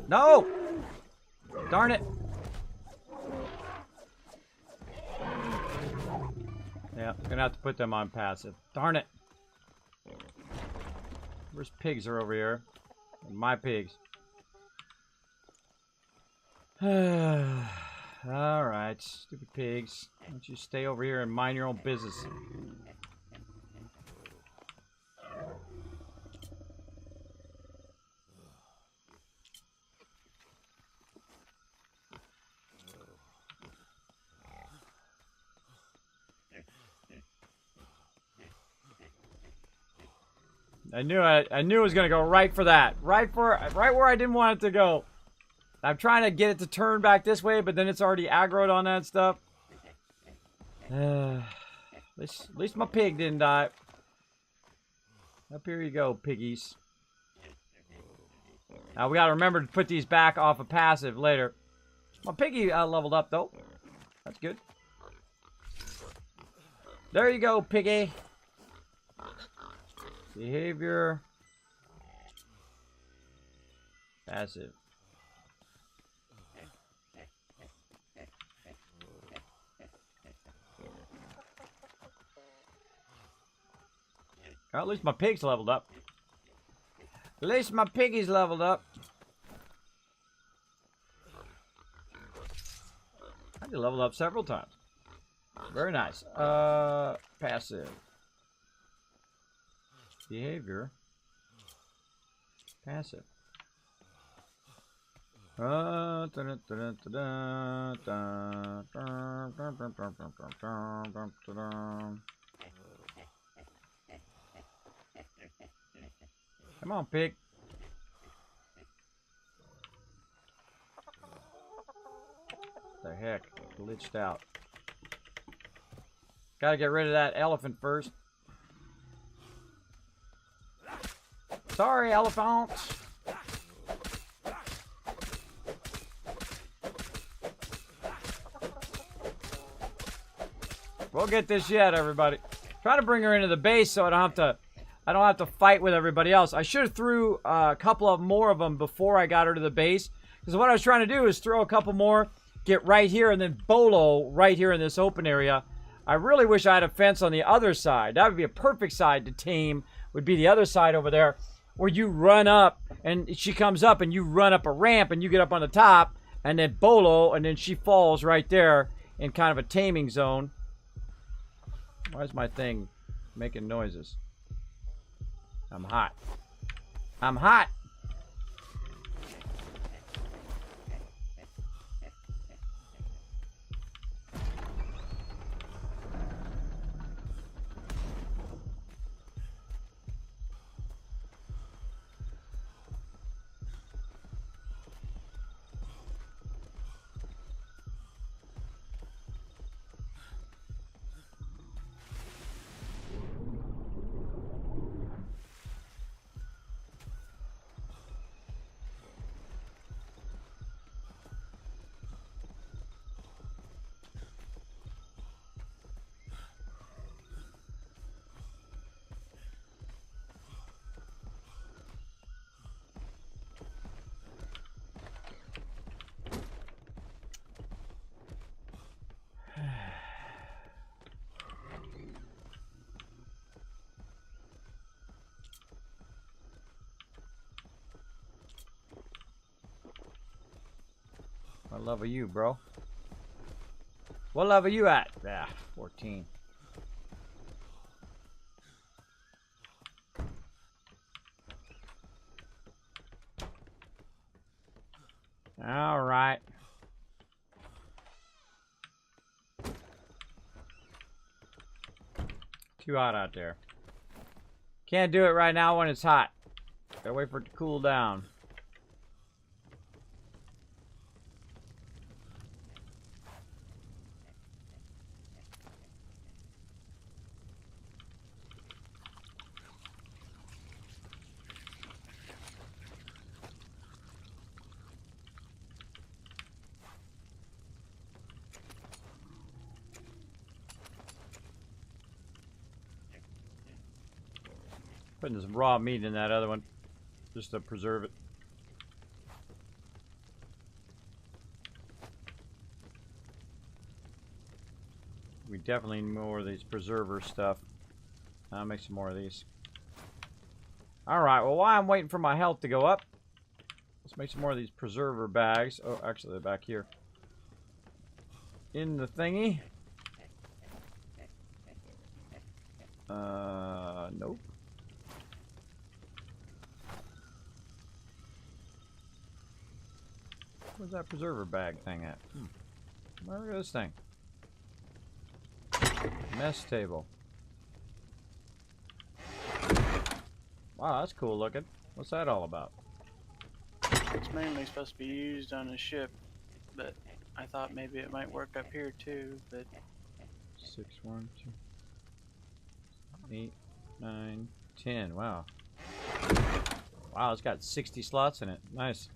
No! Darn it! Yeah, I'm gonna have to put them on passive. Darn it! Where's pigs are over here? My pigs. Alright, stupid pigs. Why don't you stay over here and mind your own business? I knew it was gonna go right for that. Right where I didn't want it to go. I'm trying to get it to turn back this way, but then it's already aggroed on that stuff. At least my pig didn't die. Up here you go, piggies. Now we gotta remember to put these back off of passive later. My piggy leveled up though. That's good. There you go, piggy. Behavior. Passive. Well, at least my pig's leveled up. At least my piggy's leveled up. I did level up several times. Very nice. Passive. Behavior. Passive. Come on, pig. The heck? Glitched out. Gotta get rid of that elephant first. Sorry, elephant. We'll get this yet, everybody. Try to bring her into the base so I don't have to fight with everybody else. I should have threw a couple of more of them before I got her to the base. Because what I was trying to do is throw a couple more, get right here, and then bolo right here in this open area. I really wish I had a fence on the other side. That would be a perfect side to tame, would be the other side over there, where you run up, and she comes up, and you run up a ramp, and you get up on the top, and then bolo, and then she falls right there in kind of a taming zone. Why is my thing making noises? I'm hot. I'm hot. What level are you, bro? What level are you at? Ah, 14. All right. Too hot out there. Can't do it right now when it's hot. Gotta wait for it to cool down. Putting some raw meat in that other one, just to preserve it. We definitely need more of these preserver stuff. I'll make some more of these. Alright, well while I'm waiting for my health to go up, let's make some more of these preserver bags. Oh, actually they're back here. In the thingy. Nope. Where's that preserver bag thing at? Look at this thing. Mess table. Wow, that's cool looking. What's that all about? It's mainly supposed to be used on a ship, but I thought maybe it might work up here too, but 6, 1, 2, 8, 9, 10. Wow. Wow, it's got 60 slots in it. Nice.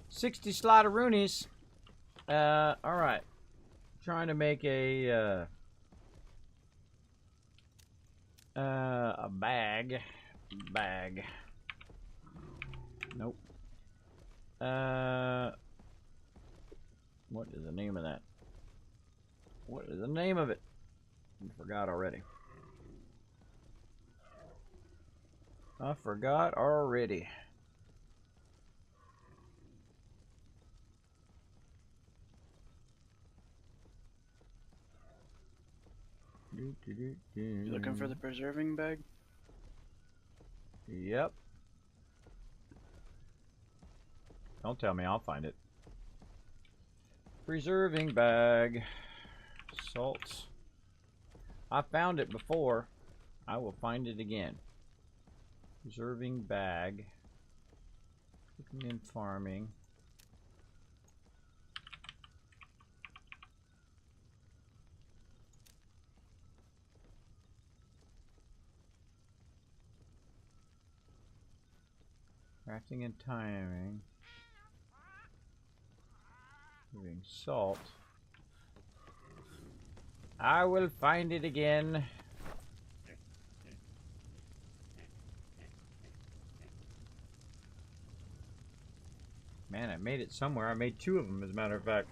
60 slot-a-roonies. Alright. Trying to make a bag. Nope. What is the name of that? What is the name of it? I forgot already. I forgot already. you looking for the preserving bag? Yep. Don't tell me, I'll find it. Preserving bag. Salt. I found it before. I will find it again. Preserving bag. Cooking and farming. Crafting and timing. Moving salt. I will find it again. Man, I made it somewhere. I made 2 of them, as a matter of fact.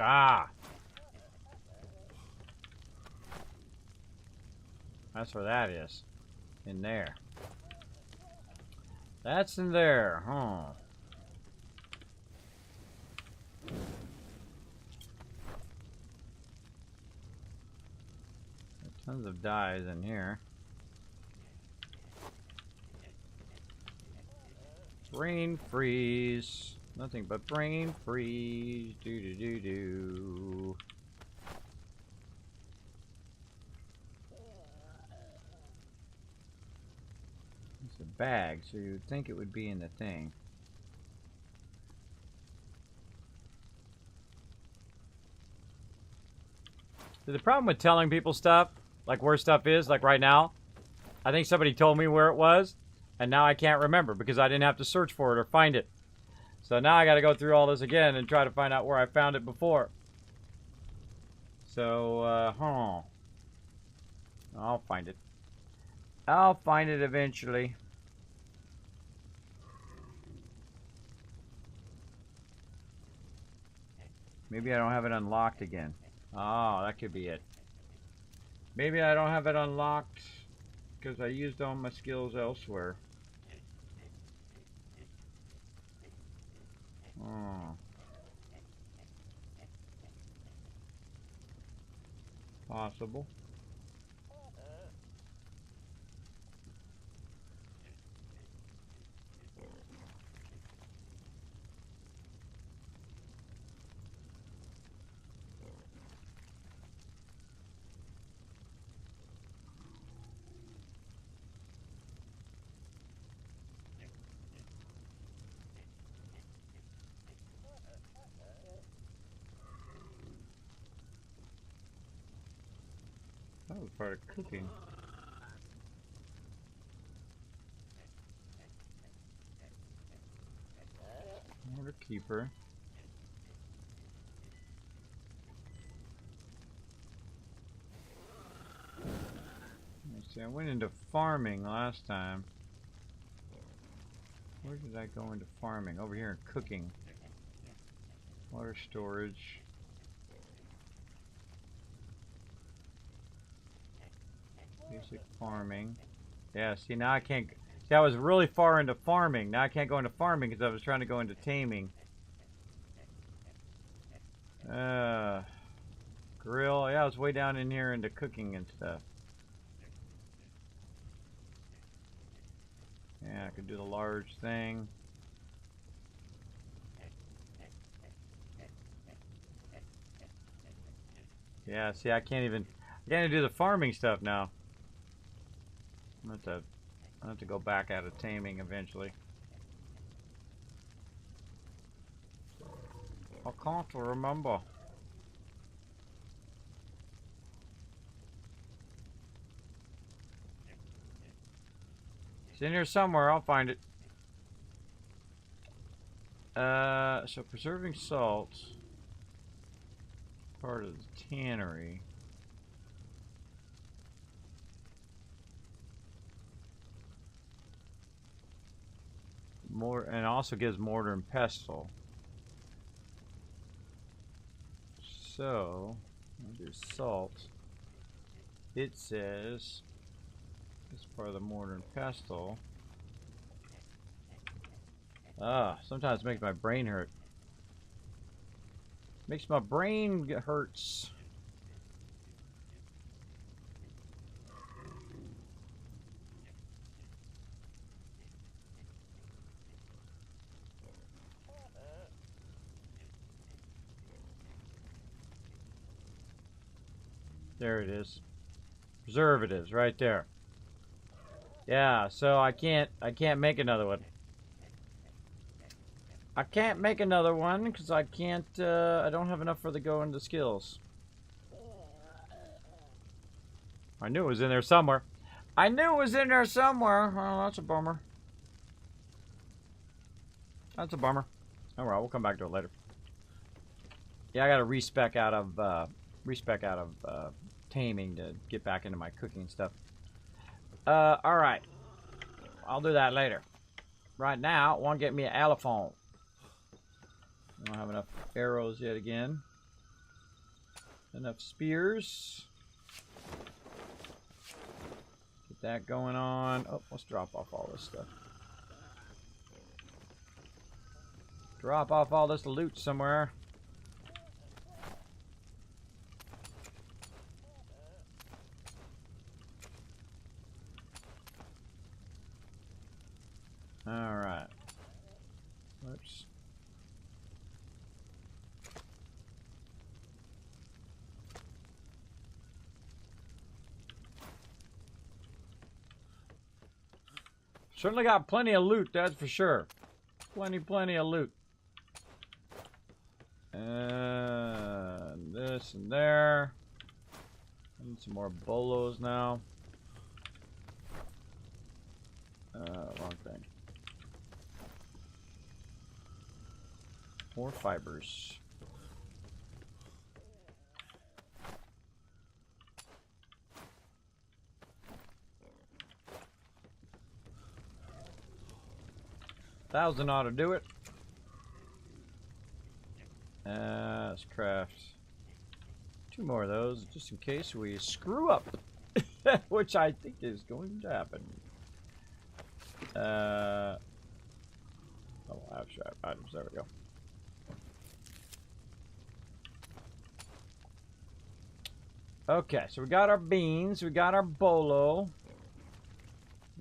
Ah! That's where that is. In there. That's in there, huh? Tons of dyes in here. Brain freeze. Nothing but brain freeze. Do. It's a bag, so you would think it would be in the thing. The problem with telling people stuff, like where stuff is, like right now, I think somebody told me where it was, and now I can't remember because I didn't have to search for it or find it. So now I got to go through all this again and try to find out where I found it before. So, I'll find it. I'll find it eventually. Maybe I don't have it unlocked again. Oh, that could be it. Maybe I don't have it unlocked because I used all my skills elsewhere. Oh. Possible. That was part of cooking. Water keeper. Let's see, I went into farming last time. Where did I go into farming? Over here in cooking. Water storage. Basic farming. Yeah, see, now I can't... See, I was really far into farming. Now I can't go into farming because I was trying to go into taming. Grill. Yeah, I was way down in here into cooking and stuff. Yeah, I could do the large thing. Yeah, see, I can't even do the farming stuff now. I'm gonna have to go back out of taming eventually. I can't remember. It's in here somewhere. I'll find it. So preserving salt. Part of the tannery. More, and also gives mortar and pestle. So, I'll do salt. It says it's part of the mortar and pestle. Sometimes it makes my brain hurt. Makes my brain hurts. There it is. Preservatives right there. Yeah, so I can't make another one. I can't make another one because I can't, I don't have enough for the go into skills. I knew it was in there somewhere. I knew it was in there somewhere. Oh, that's a bummer. That's a bummer. Alright, we'll come back to it later. Yeah, I gotta respec out of taming to get back into my cooking stuff. Alright. I'll do that later. Right now, I want to get me an elephant. I don't have enough arrows yet again. Enough spears. Get that going on. Oh, let's drop off all this stuff. Drop off all this loot somewhere. Alright. Whoops. Certainly got plenty of loot, that's for sure. Plenty of loot. And this and there. I need some more bolos now. Wrong thing. More fibers. $1,000 ought to do it. Let's craft 2 more of those just in case we screw up, which I think is going to happen. Oh, abstract items. There we go. Okay, so we got our beans, we got our bolo.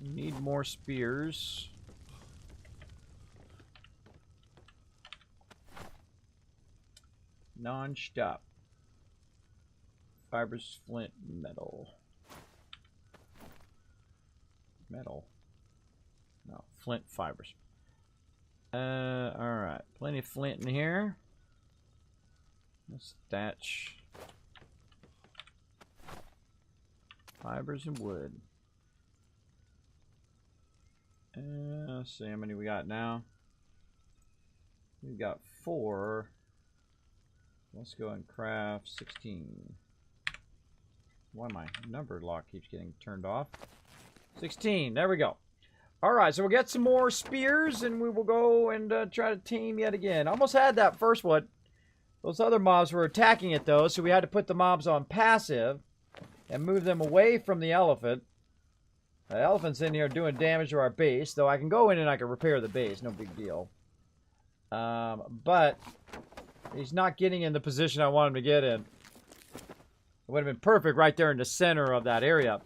We need more spears. Non-stop. Fibers, flint, metal. Metal. No, flint fibers. Alright. Plenty of flint in here. Let's thatch. Fibers and wood. Let's see how many we got now. We've got 4. Let's go and craft 16. Why my number lock keeps getting turned off? 16. There we go. Alright, so we'll get some more spears and we will go and try to tame yet again. Almost had that first one. Those other mobs were attacking it though, so we had to put the mobs on passive. and move them away from the elephant. The elephant's in here doing damage to our base, though I can go in and I can repair the base, no big deal. But he's not getting in the position I want him to get in. It would have been perfect right there in the center of that area.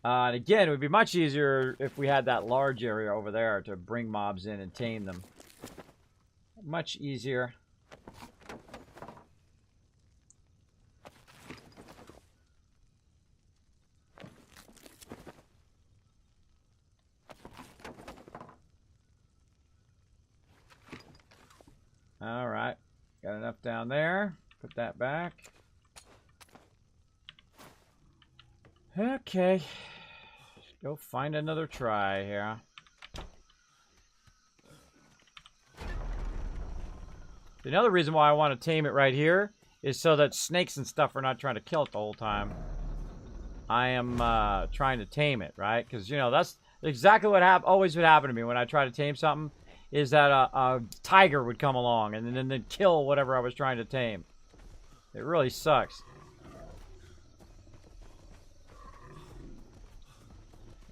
And again, it would be much easier if we had that large area over there to bring mobs in and tame them. Much easier. All right, got enough down there. Put that back. Okay, let's go find another try here. Another reason why I want to tame it right here is so that snakes and stuff are not trying to kill it the whole time. I am trying to tame it, right? Because, you know, that's exactly what always would happen to me when I try to tame something, is that a tiger would come along and then kill whatever I was trying to tame. It really sucks.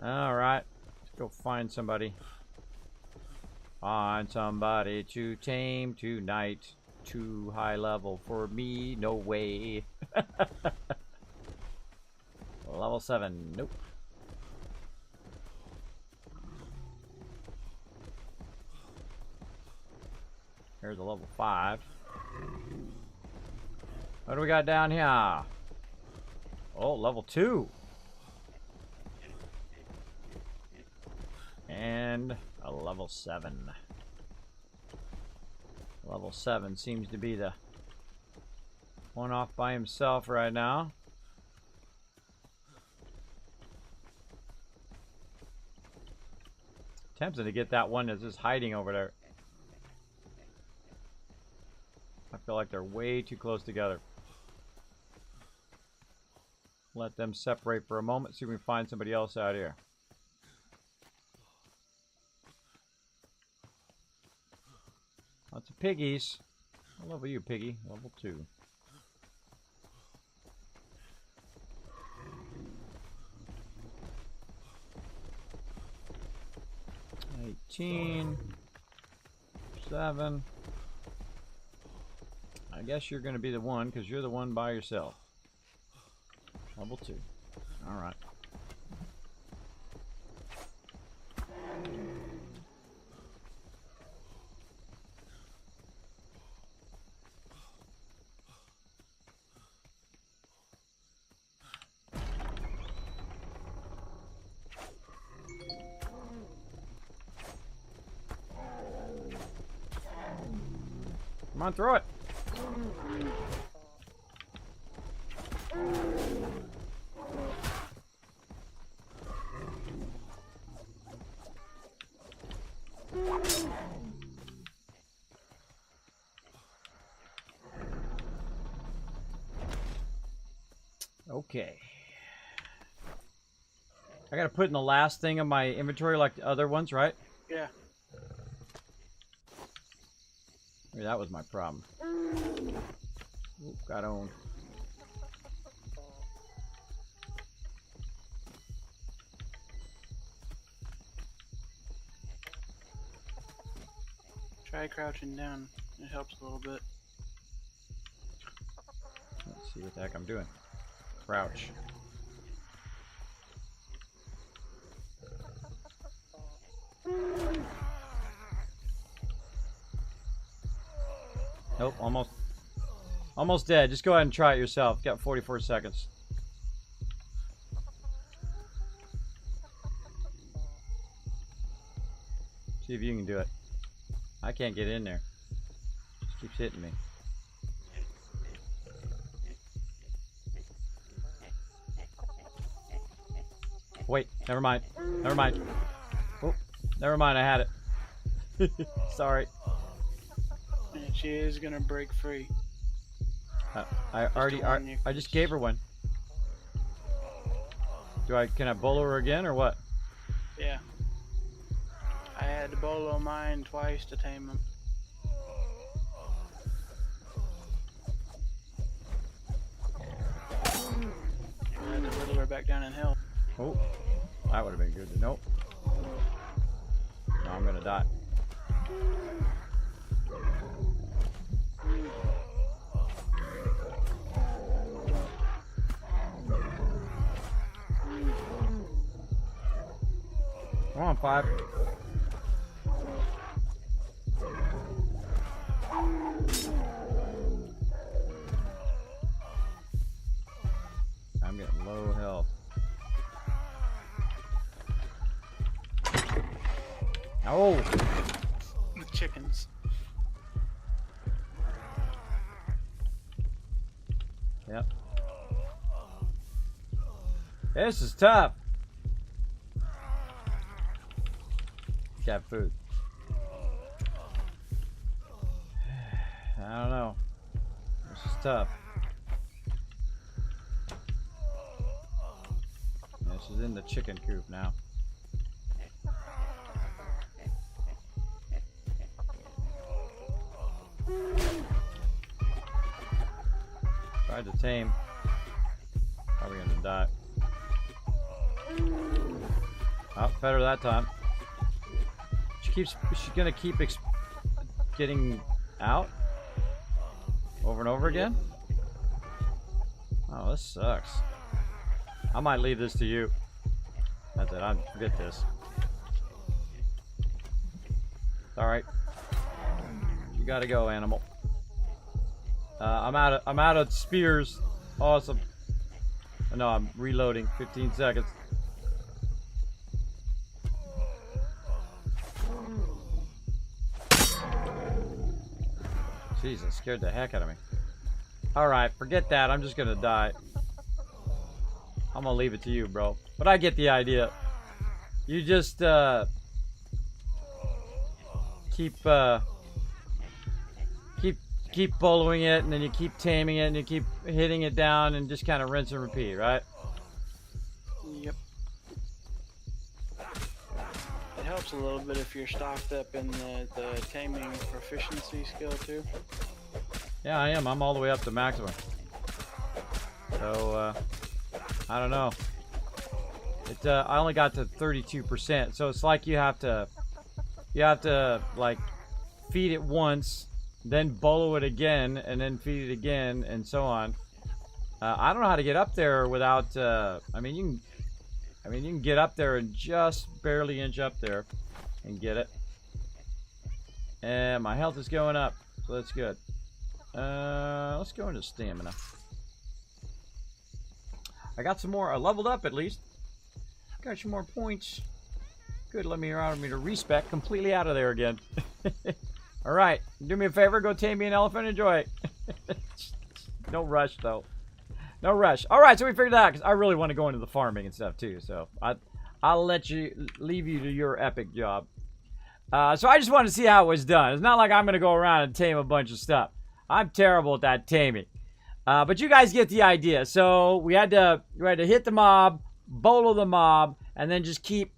Alright, let's go find somebody. Find somebody to tame tonight. Too high level for me, no way. Level 7, nope. Here's a level 5. What do we got down here? Oh, level 2. And a level 7. Level 7 seems to be the one off by himself right now. Tempted to get that one that's just hiding over there. I feel like they're way too close together. Let them separate for a moment, see if we can find somebody else out here. Lots of piggies. What level are you, piggy? Level 2. $18. 7. I guess you're going to be the one because you're the one by yourself. Level 2. Alright. Come on, throw it. Okay. I gotta put in the last thing of my inventory like the other ones, right? Yeah. Maybe that was my problem. Oop, got owned. Try crouching down. It helps a little bit. Let's see what the heck I'm doing. Crouch. Nope, almost dead. Just go ahead and try it yourself. Got 44 seconds. See if you can do it. I can't get in there. Just keeps hitting me. Wait, never mind. Never mind. Oh, never mind, I had it. Sorry. And she is gonna break free. I just gave her one. Can I bolo her again or what? Yeah. I had to bolo mine twice to tame him. I had to water back down in hell. Oh, that would have been good to know. No, I'm gonna die. Come on, 5. I'm getting low health. Oh! The chickens. Yep. This is tough. Got food. I don't know. This is tough. This is in the chicken coop now. Tried to tame. Probably gonna die. Oh, better that time. She's gonna keep getting out over and over again. Oh, this sucks. I might leave this to you. That's it. Forget this. All right. You gotta go, animal. I'm out of spears. Awesome. No, I'm reloading. 15 seconds. Jesus, scared the heck out of me. Alright, forget that. I'm just gonna die. I'm gonna leave it to you, bro. But I get the idea. You just, keep following it, and then you keep taming it, and you keep hitting it down, and just kind of rinse and repeat, right? Yep. It helps a little bit if you're stocked up in the taming proficiency skill too. Yeah, I am. I'm all the way up to maximum. So, I don't know. I only got to 32%, so it's like you have to like feed it once, then bolo it again, and then feed it again, and so on. I don't know how to get up there without. I mean, you can get up there and just barely inch up there, and get it. And my health is going up, so that's good. Let's go into stamina. I got some more. I leveled up at least. Got some more points. Good. Let me allow me to respec completely out of there again. All right. Do me a favor. Go tame me an elephant. Enjoy it. No rush though. No rush. All right. So we figured that out because I really want to go into the farming and stuff too. So I'll leave you to your epic job. So I just wanted to see how it was done. It's not like I'm gonna go around and tame a bunch of stuff. I'm terrible at that taming. But you guys get the idea. So we had to hit the mob, bolo the mob, and then just keep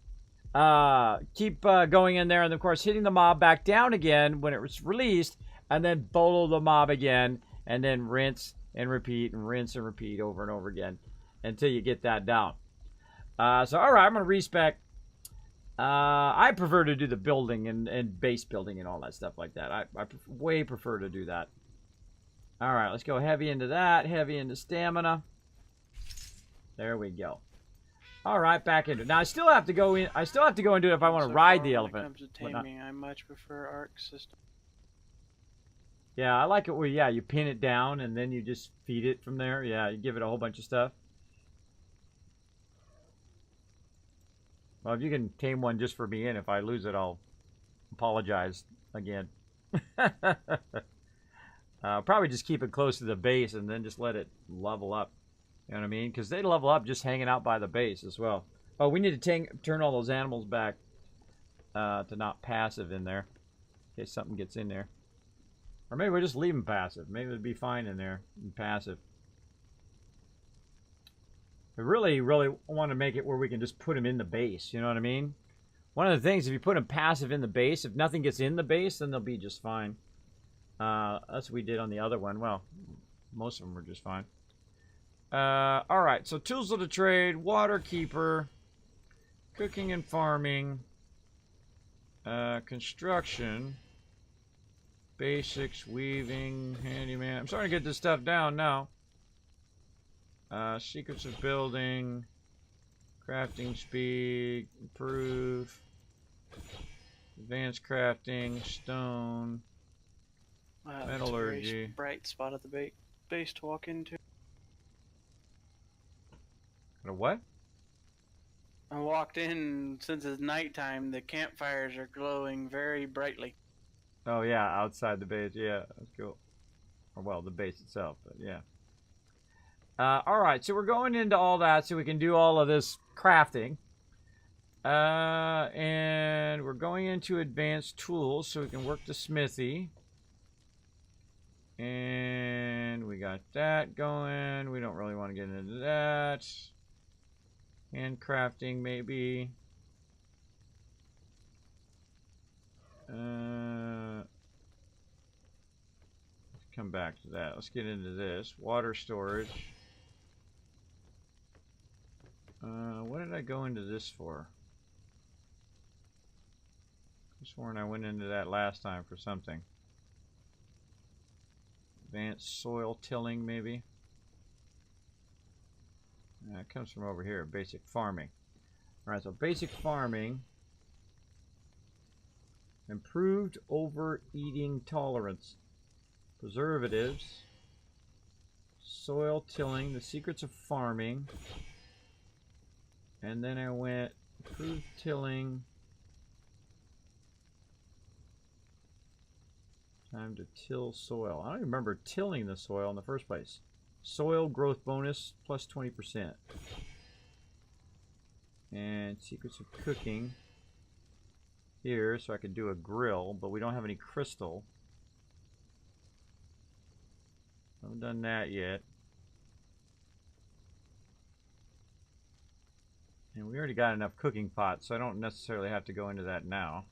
going in there, and of course hitting the mob back down again when it was released, and then bolo the mob again, and then rinse and repeat and rinse and repeat over and over again until you get that down. So all right, I'm gonna respec. I prefer to do the building and base building and all that stuff like that. I way prefer to do that. All right, let's go heavy into that, heavy into stamina. There we go. All right, back into it. Now I still have to go in. I still have to go into it if I want to ride the elephant. When it comes to taming, I much prefer arc system. Yeah, I like it where you pin it down and then you just feed it from there. Yeah, you give it a whole bunch of stuff. Well, if you can tame one just for me, and if I lose it, I'll apologize again. Probably just keep it close to the base and then just let it level up. You know what I mean? Because they level up just hanging out by the base as well. Oh, we need to turn all those animals back to not passive in there. In case something gets in there. Or maybe we'll just leave them passive. Maybe it'd be fine in there and passive. I really, really want to make it where we can just put them in the base. You know what I mean? One of the things, if you put them passive in the base, if nothing gets in the base, then they'll be just fine. That's what we did on the other one. Well, most of them were just fine. All right, so tools of the trade, water keeper, cooking and farming, construction, basics, weaving, handyman. I'm starting to get this stuff down now. Secrets of building, crafting speed, improve, advanced crafting, stone, Wow, metallurgy. that's a very bright spot at the base to walk into. A what? I walked in, since it's nighttime, the campfires are glowing very brightly. Oh yeah, outside the base. Yeah, that's cool. Or well, the base itself, but yeah. All right, so we're going into all that so we can do all of this crafting. And we're going into advanced tools so we can work the smithy. And we got that going. We don't really want to get into that. Handcrafting, maybe. Let's come back to that. Let's get into this. Water storage. What did I go into this for? I sworn I went into that last time for something. Advanced soil tilling, maybe. It comes from over here, basic farming. Alright, so basic farming. Improved overeating tolerance. Preservatives. Soil tilling, the secrets of farming. And then I went improved tilling. Time to till soil. I don't even remember tilling the soil in the first place. Soil growth bonus plus 20%. And secrets of cooking here, so I could do a grill, but we don't have any crystal. Haven't done that yet. And we already got enough cooking pots, so I don't necessarily have to go into that now.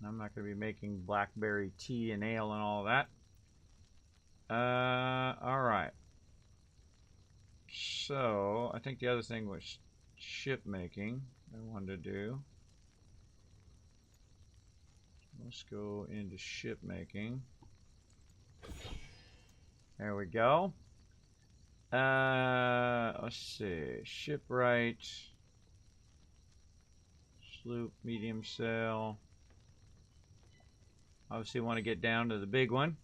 I'm not going to be making blackberry tea and ale and all of that. Alright. So, I think the other thing was ship making I wanted to do. Let's go into ship making. There we go. Let's see. Shipwright. Sloop, medium sail. Obviously want to get down to the big one.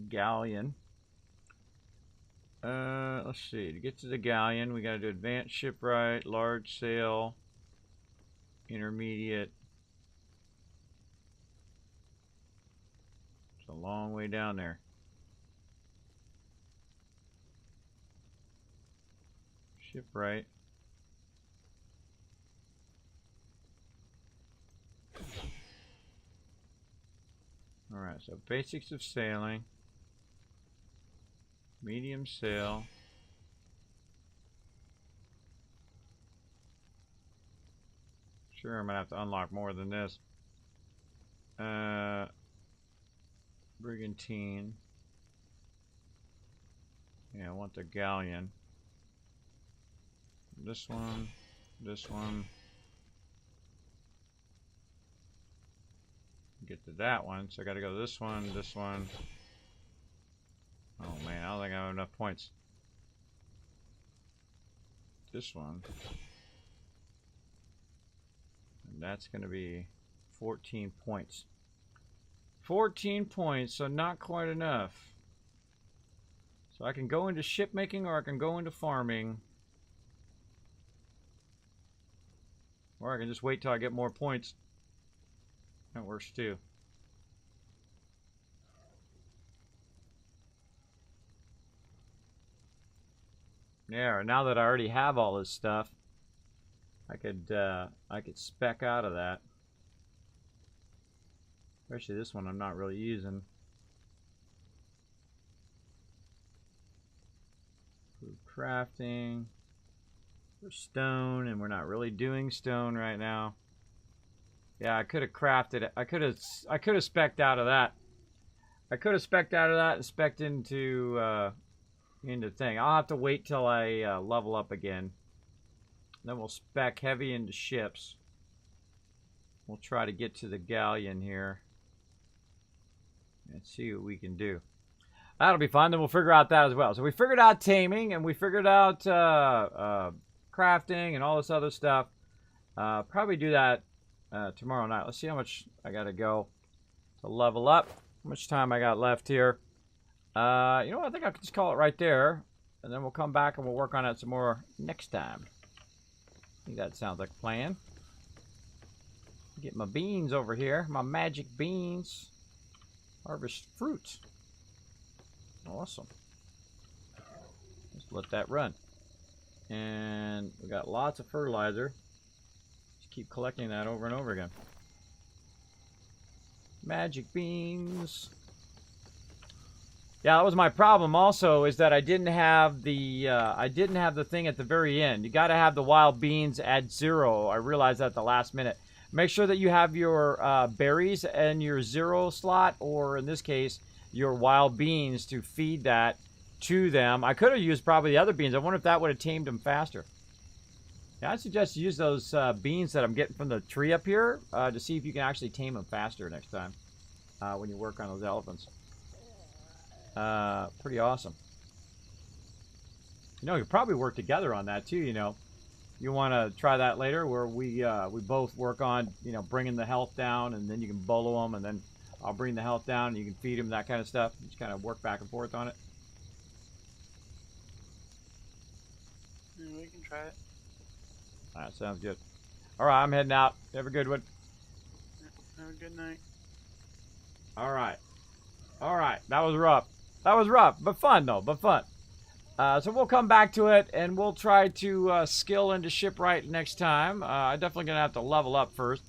Galleon. Let's see. To get to the galleon, we got to do advanced shipwright, large sail, intermediate. It's a long way down there. Shipwright. Alright, so basics of sailing. Medium sail. Sure, I'm going to have to unlock more than this. Brigantine. Yeah, I want the galleon. This one. This one. Get to that one, so I got to go this one, this one. Oh man, I don't think I have enough points. This one. And that's going to be 14 points. 14 points, so not quite enough. So I can go into ship making or I can go into farming. Or I can just wait till I get more points. That works too. Yeah, now that I already have all this stuff, I could spec out of that. Especially this one I'm not really using. Crafting for stone, and we're not really doing stone right now. Yeah, I could have crafted it. I could have specced out of that. I could have specced out of that and specced into thing. I'll have to wait till I level up again. Then we'll spec heavy into ships. We'll try to get to the galleon here. And see what we can do. That'll be fun. Then we'll figure out that as well. So we figured out taming, and we figured out crafting and all this other stuff. Probably do that tomorrow night. Let's see how much I got to go to level up. How much time I got left here. You know what? I think I could just call it right there. And then we'll come back and we'll work on it some more next time. I think that sounds like a plan. Get my beans over here. My magic beans. Harvest fruit. Awesome. Just let that run. And we got lots of fertilizer. Just keep collecting that over and over again. Magic beans. Yeah, that was my problem also, is that I didn't have the thing at the very end. You got to have the wild beans at 0. I realized that at the last minute. Make sure that you have your berries in your 0 slot, or in this case, your wild beans to feed that to them. I could have used probably the other beans. I wonder if that would have tamed them faster. Yeah, I suggest you use those beans that I'm getting from the tree up here to see if you can actually tame them faster next time when you work on those elephants. Pretty awesome. You know, you probably work together on that too, you know. You want to try that later where we both work on, you know, bringing the health down, and then you can bolo them, and then I'll bring the health down and you can feed them, that kind of stuff. Just kind of work back and forth on it. Yeah, we can try it. Alright, sounds good. Alright, I'm heading out. Have a good one. Have a good night. Alright. Alright, that was rough. That was rough, but fun though, but fun. So we'll come back to it, and we'll try to skill into shipwright next time. I'm definitely going to have to level up first.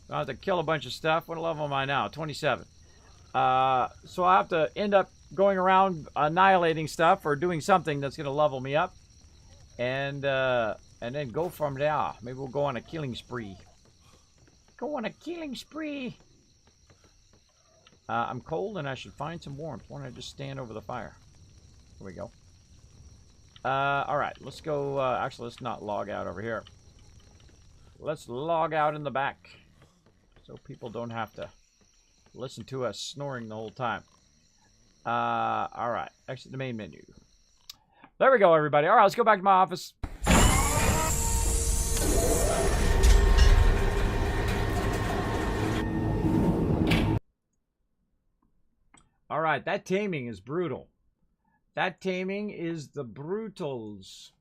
I'll have to kill a bunch of stuff. What level am I now? 27. So I have to end up going around annihilating stuff or doing something that's going to level me up. And then go from there. Maybe we'll go on a killing spree. Go on a killing spree. I'm cold and I should find some warmth. Why don't I just stand over the fire? Here we go. Alright, let's go. Actually, let's not log out over here. Let's log out in the back, so people don't have to listen to us snoring the whole time. Alright, exit the main menu. There we go, everybody. Alright, let's go back to my office. Alright, that taming is brutal. That taming is the brutals.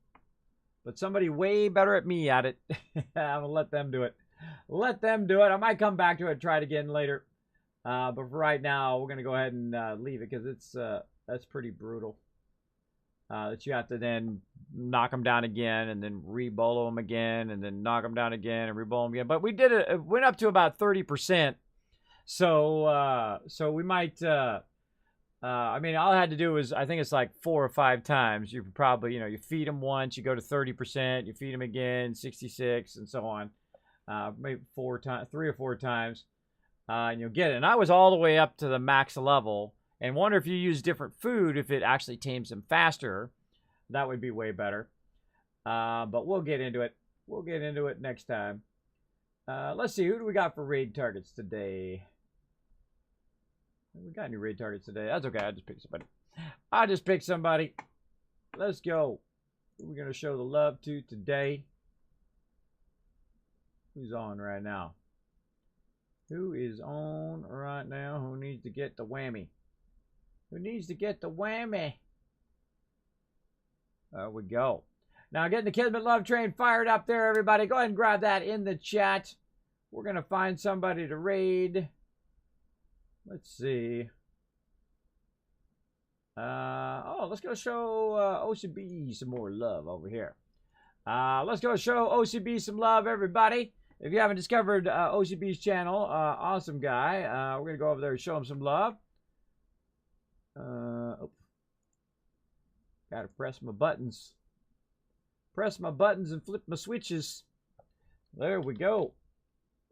But somebody way better at me at it. I'm going to let them do it. Let them do it. I might come back to it and try it again later. But for right now, we're going to go ahead and leave it because it's that's pretty brutal. That you have to then knock them down again and then re-bolo them again and then knock them down again and re-bolo them again. But we did it. It went up to about 30%. So we might... I mean, all I had to do was, I think it's like 4 or 5 times. You probably, you know, you feed them once, you go to 30%, you feed them again, 66, and so on. Maybe 3 or 4 times, and you'll get it. And I was all the way up to the max level, and wonder if you use different food, if it actually tames them faster. That would be way better. But we'll get into it. We'll get into it next time. Let's see, who do we got for raid targets today? We got any raid targets today? That's okay. I just picked somebody. I just picked somebody. Let's go. Who are we going to show the love to today? Who's on right now? Who is on right now? Who needs to get the whammy? Who needs to get the whammy? There we go. Now getting the Kismet Love Train fired up there, everybody. Go ahead and grab that in the chat. We're going to find somebody to raid. Let's see. Let's go show OCB some more love over here. Let's go show OCB some love, everybody. If you haven't discovered OCB's channel, awesome guy. We're going to go over there and show him some love. Gotta press my buttons. Press my buttons and flip my switches. There we go.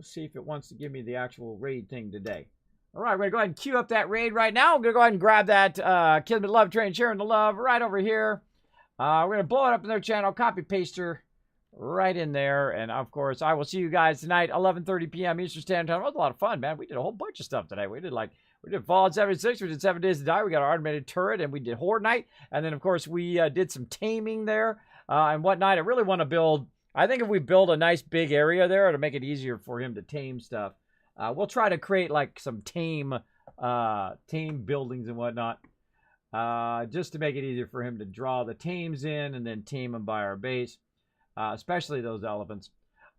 Let's see if it wants to give me the actual raid thing today. All right, we're going to go ahead and queue up that raid right now. I'm going to go ahead and grab that Kismet Love Train, sharing the love right over here. We're going to blow it up in their channel, copy paste her right in there. And, of course, I will see you guys tonight, 11:30 p.m. Eastern Standard Time. It was a lot of fun, man. We did a whole bunch of stuff today. We did Fallout 76. We did 7 Days to Die. We got our automated turret, and we did Horde Night. And then, of course, we did some taming there and whatnot. I really want to build... I think if we build a nice big area there, it'll make it easier for him to tame stuff. We'll try to create like some tame buildings and whatnot, just to make it easier for him to draw the tames in and then tame them by our base, especially those elephants.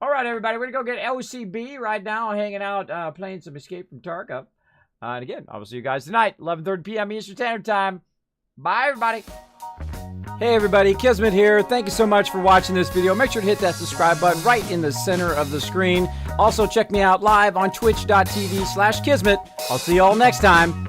All right, everybody, we're going to go get OCB right now, hanging out, playing some Escape from Tarkov. And again, I will see you guys tonight, 11:30 p.m. Eastern Standard Time. Bye, everybody. Hey everybody, Kismet here. Thank you so much for watching this video. Make sure to hit that subscribe button right in the center of the screen. Also check me out live on twitch.tv/Kismet. I'll see you all next time.